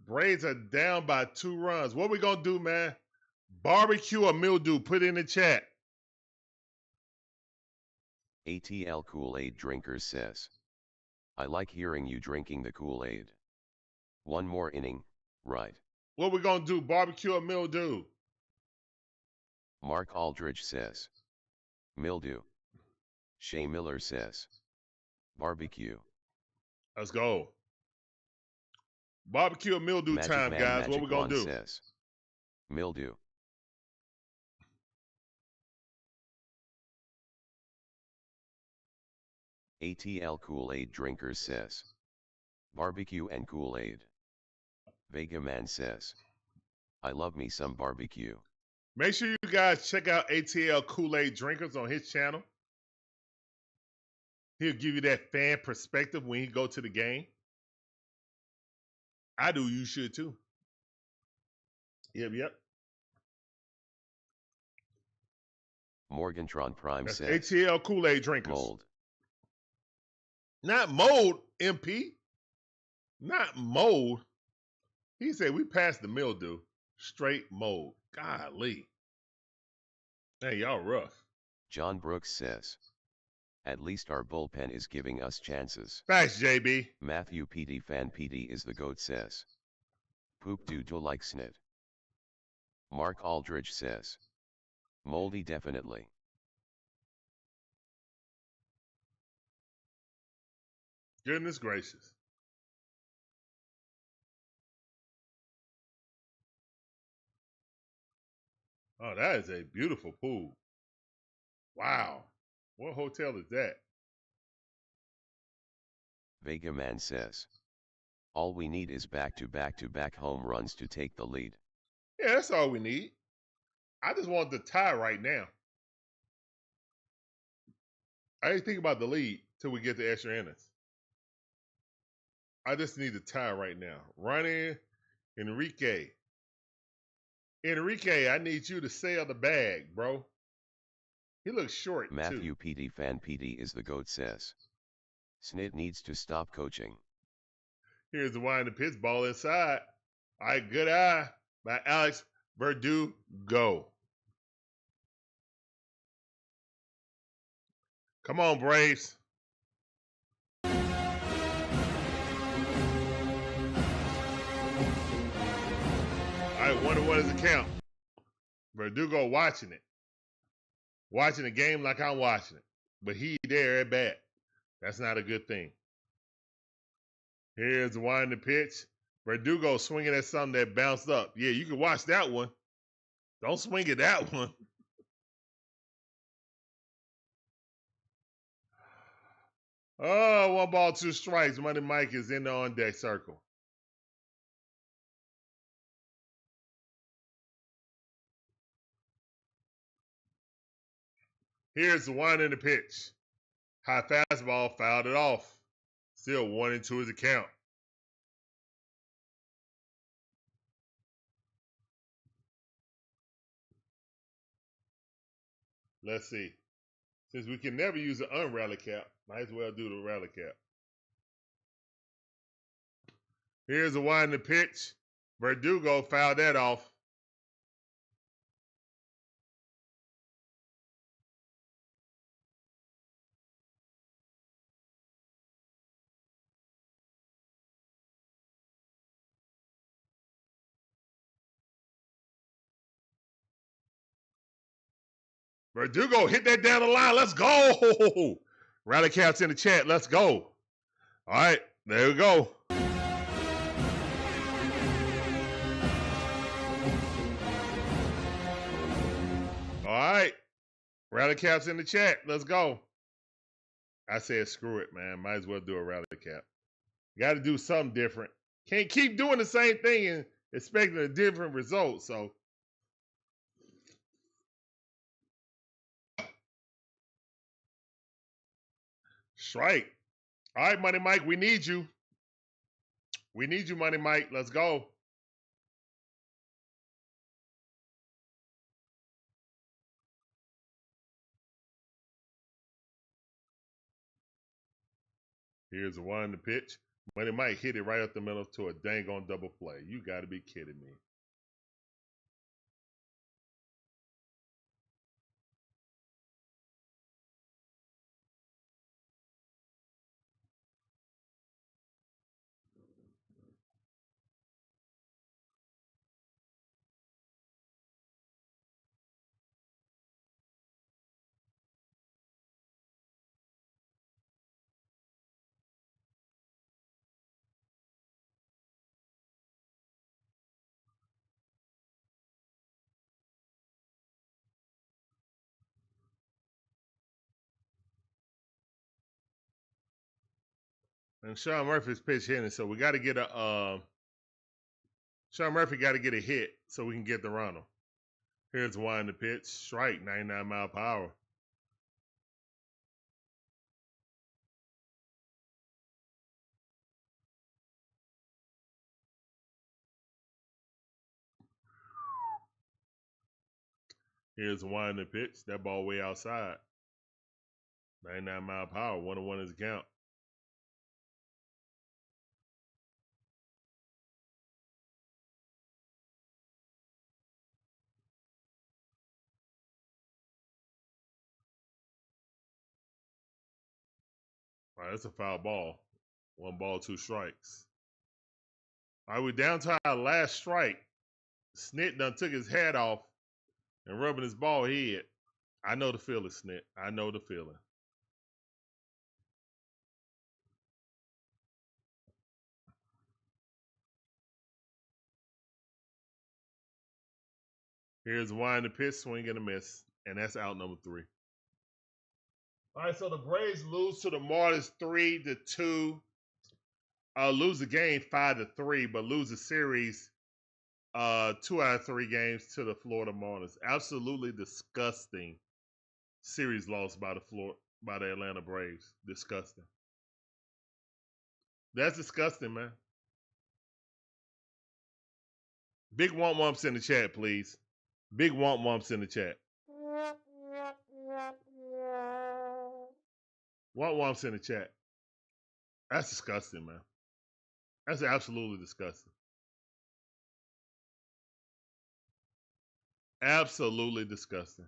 [SPEAKER 1] Braves are down by 2 runs. What we going to do, man? Barbecue or mildew? Put it in the chat.
[SPEAKER 3] ATL Kool-Aid Drinkers says. I like hearing you drinking the Kool-Aid. One more inning, right?
[SPEAKER 1] What we gonna do? Barbecue or mildew?
[SPEAKER 3] Mark Aldridge says. Mildew. Shay Miller says. Barbecue.
[SPEAKER 1] Let's go. Barbecue or mildew
[SPEAKER 3] Magic
[SPEAKER 1] time,
[SPEAKER 3] Man
[SPEAKER 1] guys.
[SPEAKER 3] Magic
[SPEAKER 1] What we gonna
[SPEAKER 3] One
[SPEAKER 1] do?
[SPEAKER 3] says. Mildew. ATL Kool-Aid Drinkers says. Barbecue and Kool-Aid. Vega Man says. I love me some barbecue.
[SPEAKER 1] Make sure you guys check out ATL Kool-Aid Drinkers on his channel. He'll give you that fan perspective when you go to the game. I do. You should too. Yep.
[SPEAKER 3] Morgantron Prime
[SPEAKER 1] That's
[SPEAKER 3] says.
[SPEAKER 1] ATL Kool-Aid Drinkers.
[SPEAKER 3] Mold.
[SPEAKER 1] Not mold, MP. Not mold. He said we passed the mildew. Straight mold. Golly. Hey, y'all rough.
[SPEAKER 3] John Brooks says. At least our bullpen is giving us chances.
[SPEAKER 1] Thanks, JB.
[SPEAKER 3] Matthew PD Fan PD is the GOAT says. Poop doodle like snit. Mark Aldridge says. Moldy definitely.
[SPEAKER 1] Goodness gracious. Oh, that is a beautiful pool. Wow. What hotel is that?
[SPEAKER 3] Vega Man says. All we need is back-to-back-to-back home runs to take the lead.
[SPEAKER 1] Yeah, that's all we need. I just want the tie right now. I didn't think about the lead till we get to extra innings. I just need the tie right now. Run in, Enrique. Enrique, I need you to sail the bag, bro. He looks short,
[SPEAKER 3] Matthew
[SPEAKER 1] too.
[SPEAKER 3] PD Fan PD is the GOAT says. Snit needs to stop coaching.
[SPEAKER 1] Here's the wind the pitch, ball inside. All right, good eye by Alex Verdugo. Come on, Braves. All right, 1-1 is the count. Verdugo watching it. Watching the game like I'm watching it. But he there at bat. That's not a good thing. Here's the wind the pitch. Verdugo swinging at something that bounced up. Yeah, you can watch that one. Don't swing at that one. Oh, 1 ball, 2 strikes. Money Mike is in the on-deck circle. Here's the wind in the pitch. High fastball, fouled it off. Still 1-2 is the count. Let's see. Since we can never use an unrally cap, might as well do the rally cap. Here's the wind in the pitch. Verdugo fouled that off. Verdugo hit that down the line. Let's go. Rally caps in the chat. Let's go. All right, there we go. All right, rally caps in the chat. Let's go. I said screw it, man. Might as well do a rally cap. Got to do something different. Can't keep doing the same thing and expecting a different result. So. Strike. All right, Money Mike, we need you. We need you, Money Mike. Let's go. Here's the one in the pitch. Money Mike hit it right up the middle to a dang on double play. You got to be kidding me. And Sean Murphy's pitch hitting, so we got to get a Sean Murphy got to get a hit so we can get the Ronald. Here's one the pitch, strike, 99 mile per hour. Here's one the pitch, that ball way outside. 99 mile per hour, 1-1 is the count. All right, that's a foul ball. 1 ball, 2 strikes. All right, we're down to our last strike. Snit done took his hat off and rubbing his bald head. I know the feeling, Snit. I know the feeling. Here's one the pitch, swing and a miss. And that's out number 3. All right, so the Braves lose to the Marlins 3-2. Lose the game 5-3, but lose the series 2 out of 3 games to the Florida Marlins. Absolutely disgusting series loss by the Atlanta Braves. Disgusting. That's disgusting, man. Big womp-womps in the chat, please. Big womp-womps in the chat. Womp-womps in the chat. That's disgusting, man. That's absolutely disgusting. Absolutely disgusting.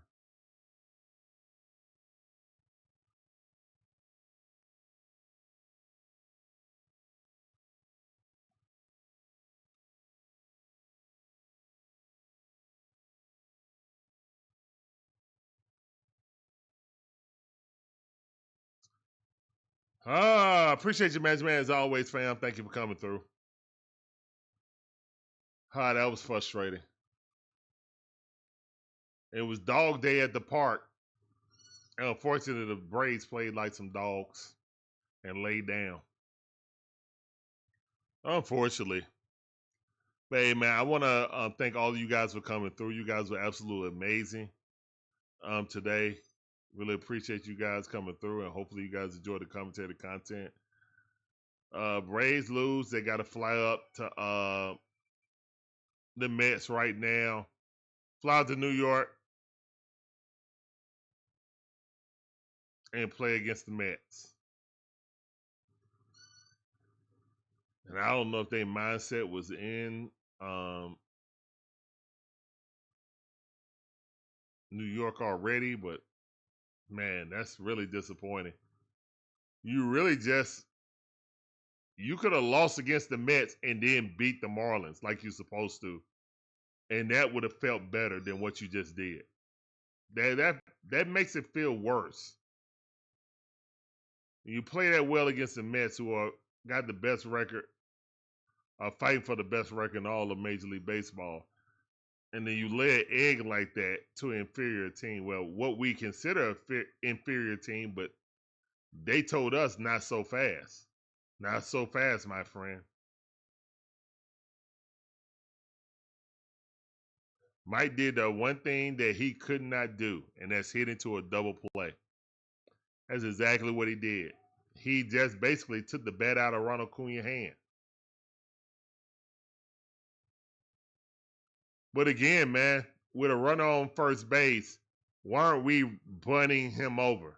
[SPEAKER 1] Appreciate you, man, as always, fam. Thank you for coming through. That was frustrating. It was dog day at the park. And unfortunately, the Braves played like some dogs and laid down. Unfortunately. But hey, man, I want to thank all of you guys for coming through. You guys were absolutely amazing today. Really appreciate you guys coming through, and hopefully you guys enjoy the commentator content. Braves lose. They got to fly up to the Mets right now. Fly out to New York and play against the Mets. And I don't know if their mindset was in New York already, but man, that's really disappointing. You could have lost against the Mets and then beat the Marlins like you're supposed to. And that would have felt better than what you just did. That makes it feel worse. You play that well against the Mets, who got the best record, are fighting for the best record in all of Major League Baseball. And then you lay an egg like that to an inferior team. Well, what we consider an inferior team, but they told us not so fast. Not so fast, my friend. Mike did the one thing that he could not do, and that's hit into a double play. That's exactly what he did. He just basically took the bat out of Ronald Acuña's hand. But again, man, with a runner on first base, why aren't we bunting him over?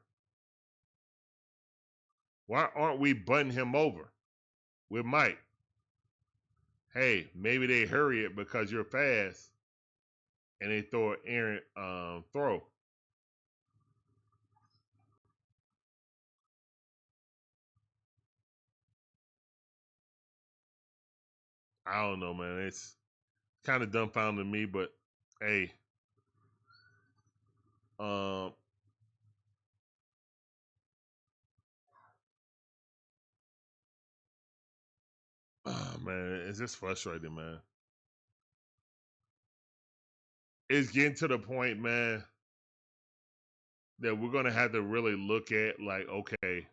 [SPEAKER 1] Why aren't we bunting him over with Mike? Hey, maybe they hurry it because you're fast and they throw an errant throw. I don't know, man. It's kind of dumbfounding me, but hey, oh, man, it's just frustrating, man. It's getting to the point, man, that we're going to have to really look at, like, okay,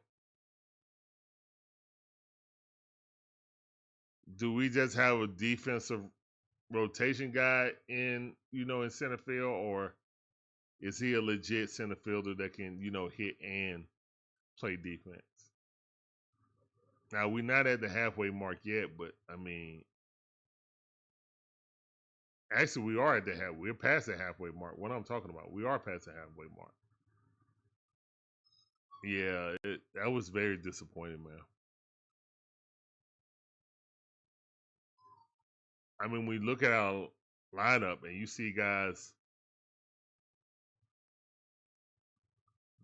[SPEAKER 1] do we just have a defensive rotation guy in center field, or is he a legit center fielder that can hit and play defense? Now we're not at the halfway mark yet, but I mean, actually we are at the half. We're past the halfway mark. What I'm talking about, we are past the halfway mark. Yeah, that was very disappointing, man. I mean, we look at our lineup and you see guys,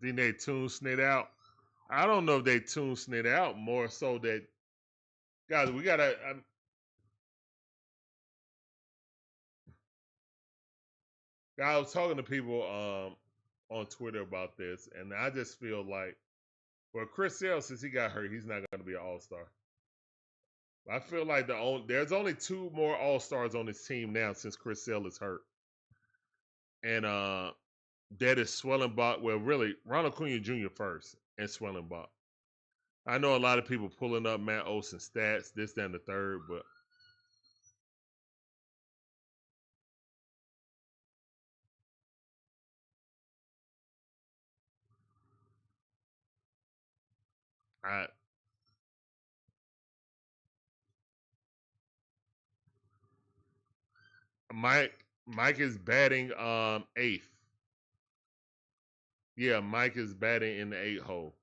[SPEAKER 1] then they tune Snit out. I don't know if they tune Snit out more so that, guys, we gotta. I was talking to people on Twitter about this, and I just feel like, well, Chris Sale, since he got hurt, he's not going to be an All-Star. I feel like there's only 2 more All-Stars on this team now since Chris Sale is hurt. And that is Swellenbach. Well, really, Ronald Acuña Jr. first and Swellenbach. I know a lot of people pulling up Matt Olson stats, this, that, and the third, but Mike is batting 8th. Yeah, Mike is batting in the 8th hole.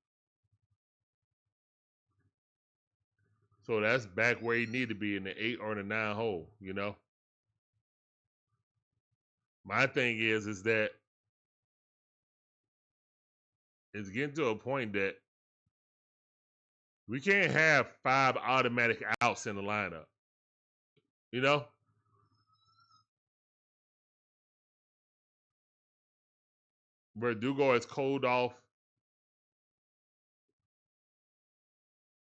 [SPEAKER 1] So that's back where he need to be, in the 8 or the 9 hole, My thing is that it's getting to a point that we can't have 5 automatic outs in the lineup. Verdugo is cold off.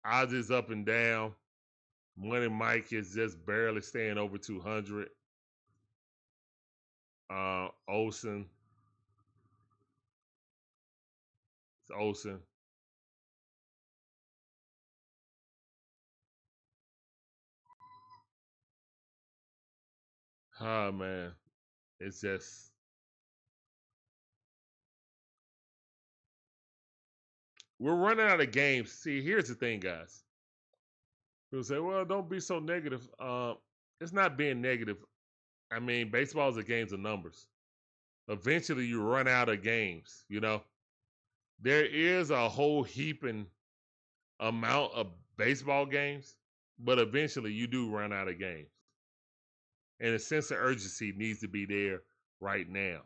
[SPEAKER 1] Oz is up and down. Money Mike is just barely staying over 200. Olson. It's Olson. Oh, man. It's just... We're running out of games. See, here's the thing, guys. People say, well, don't be so negative. It's not being negative. I mean, baseball is a game of numbers. Eventually, you run out of games, There is a whole heaping amount of baseball games, but eventually you do run out of games. And a sense of urgency needs to be there right now.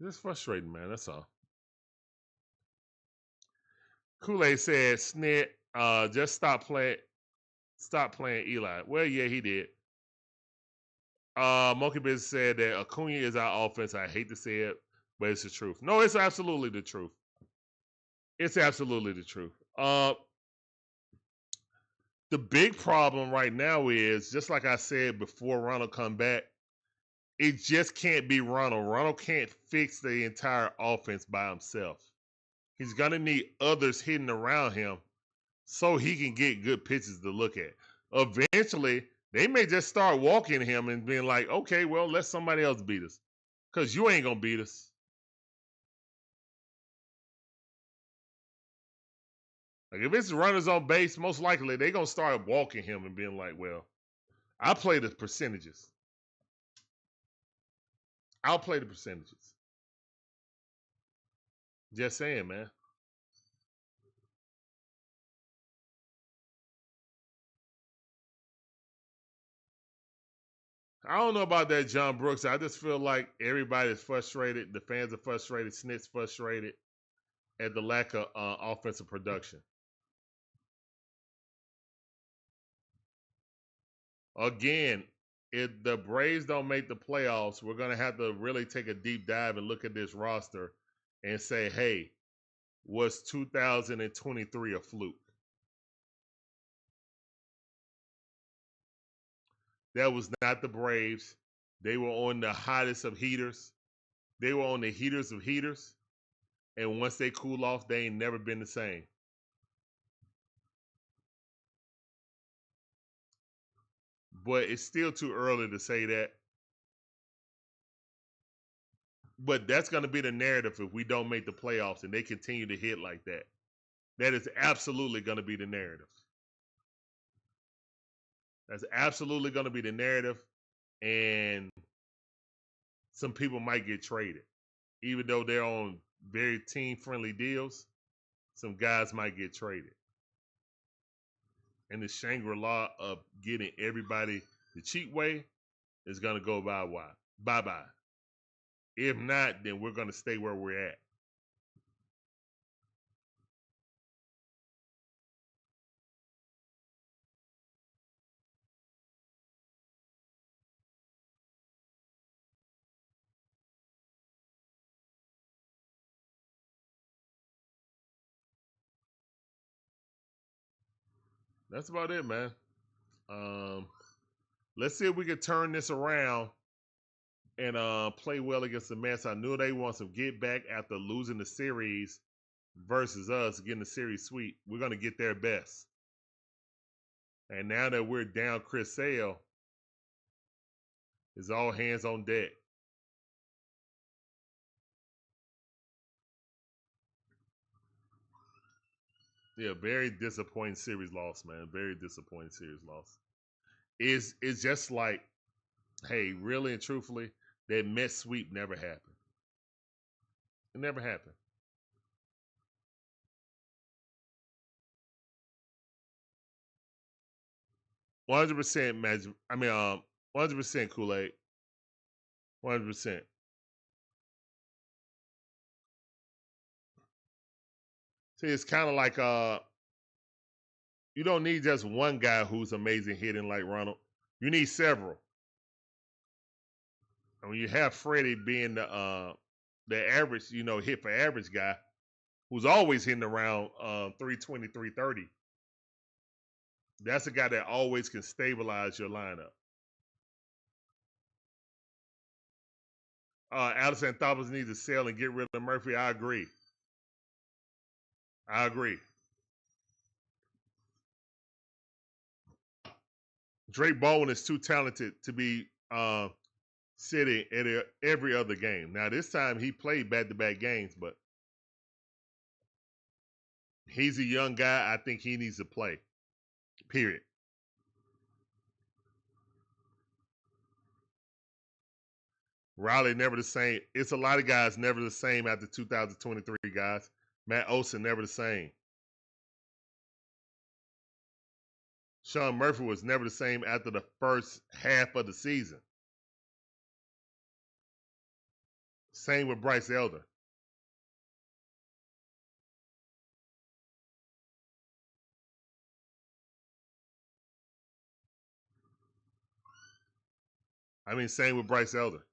[SPEAKER 1] It's frustrating, man. That's all. Kool-Aid said, Snit, just stop playing Eli. Well, yeah, he did. Monkey Biz said that Acuña is our offense. I hate to say it, but it's the truth. No, it's absolutely the truth. It's absolutely the truth. The big problem right now is, just like I said before Ronald come back, it just can't be Ronald. Ronald can't fix the entire offense by himself. He's going to need others hitting around him so he can get good pitches to look at. Eventually, they may just start walking him and being like, okay, well, let somebody else beat us, because you ain't going to beat us. Like, if it's runners on base, most likely they're going to start walking him and being like, well, I'll play the percentages. I'll play the percentages. Just saying, man. I don't know about that, John Brooks. I just feel like everybody's frustrated. The fans are frustrated. Snit's frustrated at the lack of offensive production. Again, if the Braves don't make the playoffs, we're going to have to really take a deep dive and look at this roster and say, hey, was 2023 a fluke? That was not the Braves. They were on the hottest of heaters. They were on the heaters of heaters. And once they cool off, they ain't never been the same. But it's still too early to say that. But that's going to be the narrative if we don't make the playoffs and they continue to hit like that. That is absolutely going to be the narrative. That's absolutely going to be the narrative. And some people might get traded. Even though they're on very team-friendly deals, some guys might get traded. And the Shangri-La of getting everybody the cheap way is going to go bye-bye. If not, then we're going to stay where we're at. That's about it, man. Let's see if we can turn this around and play well against the Mets. I knew they want some get back after losing the series versus us, getting the series sweep. We're going to get their best. And now that we're down Chris Sale, it's all hands on deck. Yeah, very disappointing series loss, man. Very disappointing series loss. It's just like, hey, really and truthfully, that Mets sweep never happened. It never happened. $100% magic. 100% Kool-Aid. 100%. See, it's kind of like you don't need just one guy who's amazing hitting like Ronald. You need several. And when you have Freddie being the average, hit for average guy, who's always hitting around 320, 330. That's a guy that always can stabilize your lineup. Alex Anthopoulos needs to sell and get rid of Murphy. I agree. Drake Baldwin is too talented to be sitting at every other game. Now, this time he played back-to-back games, but he's a young guy. I think he needs to play, period. Riley never the same. It's a lot of guys never the same after 2023, guys. Matt Olson never the same. Sean Murphy was never the same after the first half of the season. Same with Bryce Elder. Same with Bryce Elder.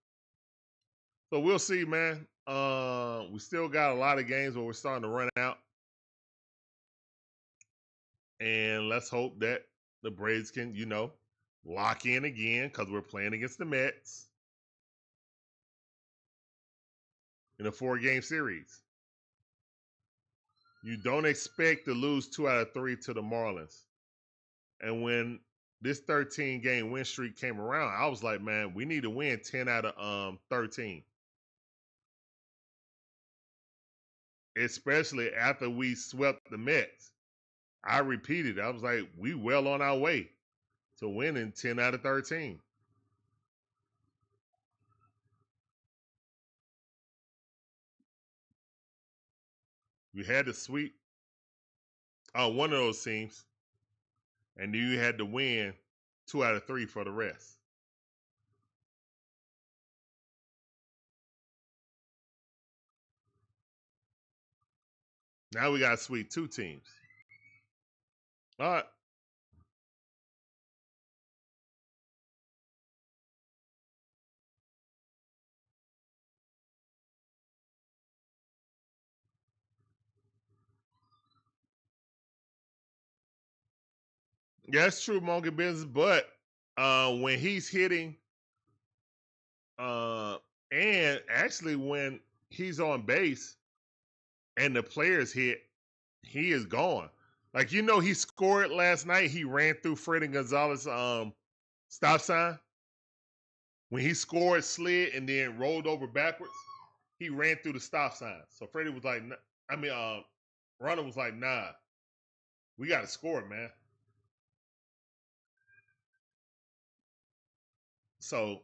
[SPEAKER 1] So we'll see, man. We still got a lot of games where we're starting to run out. And let's hope that the Braves can, lock in again because we're playing against the Mets in a 4-game series. You don't expect to lose 2 out of 3 to the Marlins. And when this 13-game win streak came around, I was like, man, we need to win 10 out of 13. Especially after we swept the Mets. I repeated, I was like, we well on our way to winning 10 out of 13. You had to sweep one of those teams, and then you had to win 2 out of 3 for the rest. Now we got to sweep 2 teams. All right. Yeah, that's true, monkey business, but when he's hitting, and actually when he's on base and the players hit, he is gone. Like, he scored last night. He ran through Freddie Gonzalez stop sign. When he scored, slid, and then rolled over backwards, he ran through the stop sign. So Freddie was like, Ronald was like, nah, we got to score, man. So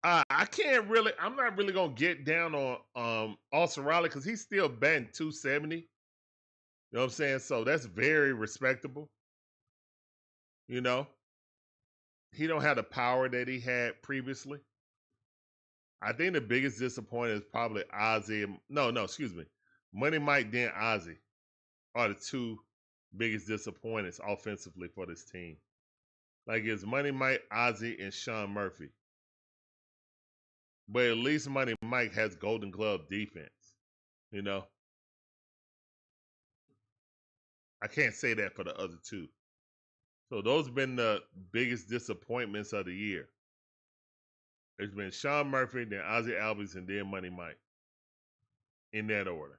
[SPEAKER 1] I'm not really going to get down on Austin Riley because he's still batting 270. You know what I'm saying? So that's very respectable. He don't have the power that he had previously. I think the biggest disappointment is probably Ozzie. Excuse me. Money Mike, then Ozzie are the two biggest disappointments offensively for this team. Like, it's Money Mike, Ozzie, and Sean Murphy. But at least Money Mike has Golden Glove defense. I can't say that for the other two. So those have been the biggest disappointments of the year. It's been Sean Murphy, then Ozzie Albies, and then Money Mike. In that order.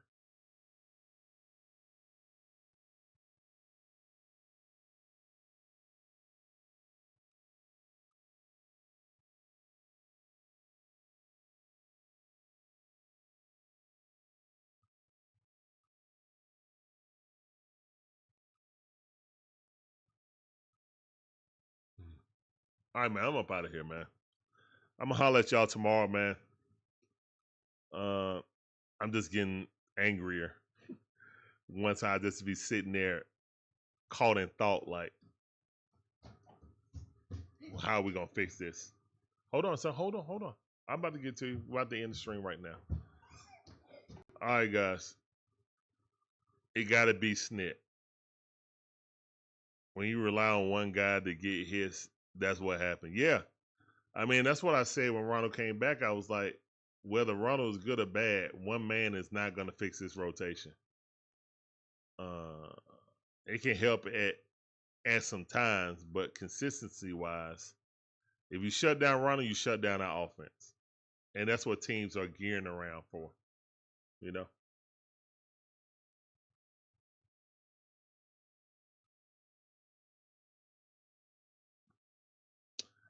[SPEAKER 1] All right, man. I'm up out of here, man. I'm going to holler at y'all tomorrow, man. I'm just getting angrier once I just be sitting there caught in thought like, well, how are we going to fix this? Hold on, son. Hold on. I'm about to get to you. We're about to end the stream right now. All right, guys. It got to be Snit. When you rely on one guy to get his, that's what happened. Yeah. I mean, that's what I said when Ronald came back. I was like, whether Ronald is good or bad, one man is not going to fix this rotation. It can help at some times, but consistency-wise, if you shut down Ronald, you shut down our offense. And that's what teams are gearing around for, And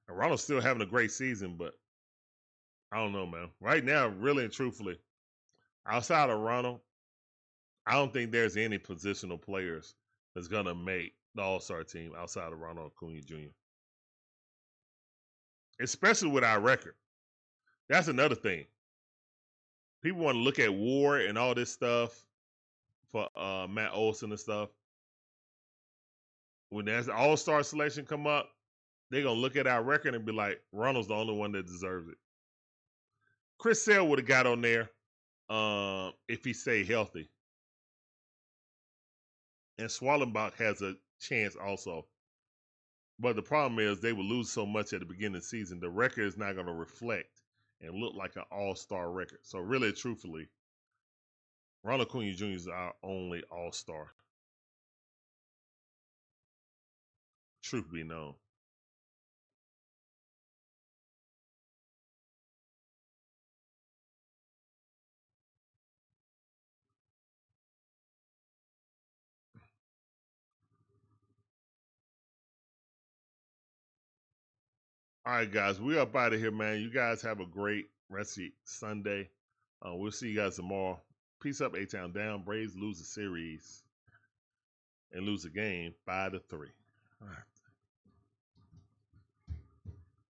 [SPEAKER 1] Ronald's still having a great season, but I don't know, man. Right now, really and truthfully, outside of Ronald, I don't think there's any positional players that's going to make the All-Star team outside of Ronald Acuña Jr. Especially with our record. That's another thing. People want to look at WAR and all this stuff for Matt Olson and stuff. When there's the All-Star selection come up, they're going to look at our record and be like, Ronald's the only one that deserves it. Chris Sale would have got on there if he stayed healthy. And Swallenbach has a chance also. But the problem is they would lose so much at the beginning of the season. The record is not going to reflect and look like an all-star record. So really, truthfully, Ronald Acuña Jr. is our only all-star. Truth be known. All right, guys, we're up out of here, man. You guys have a great rest of Sunday. We'll see you guys tomorrow. Peace up, A-Town down. Braves lose the series and lose the game 5-3. All right.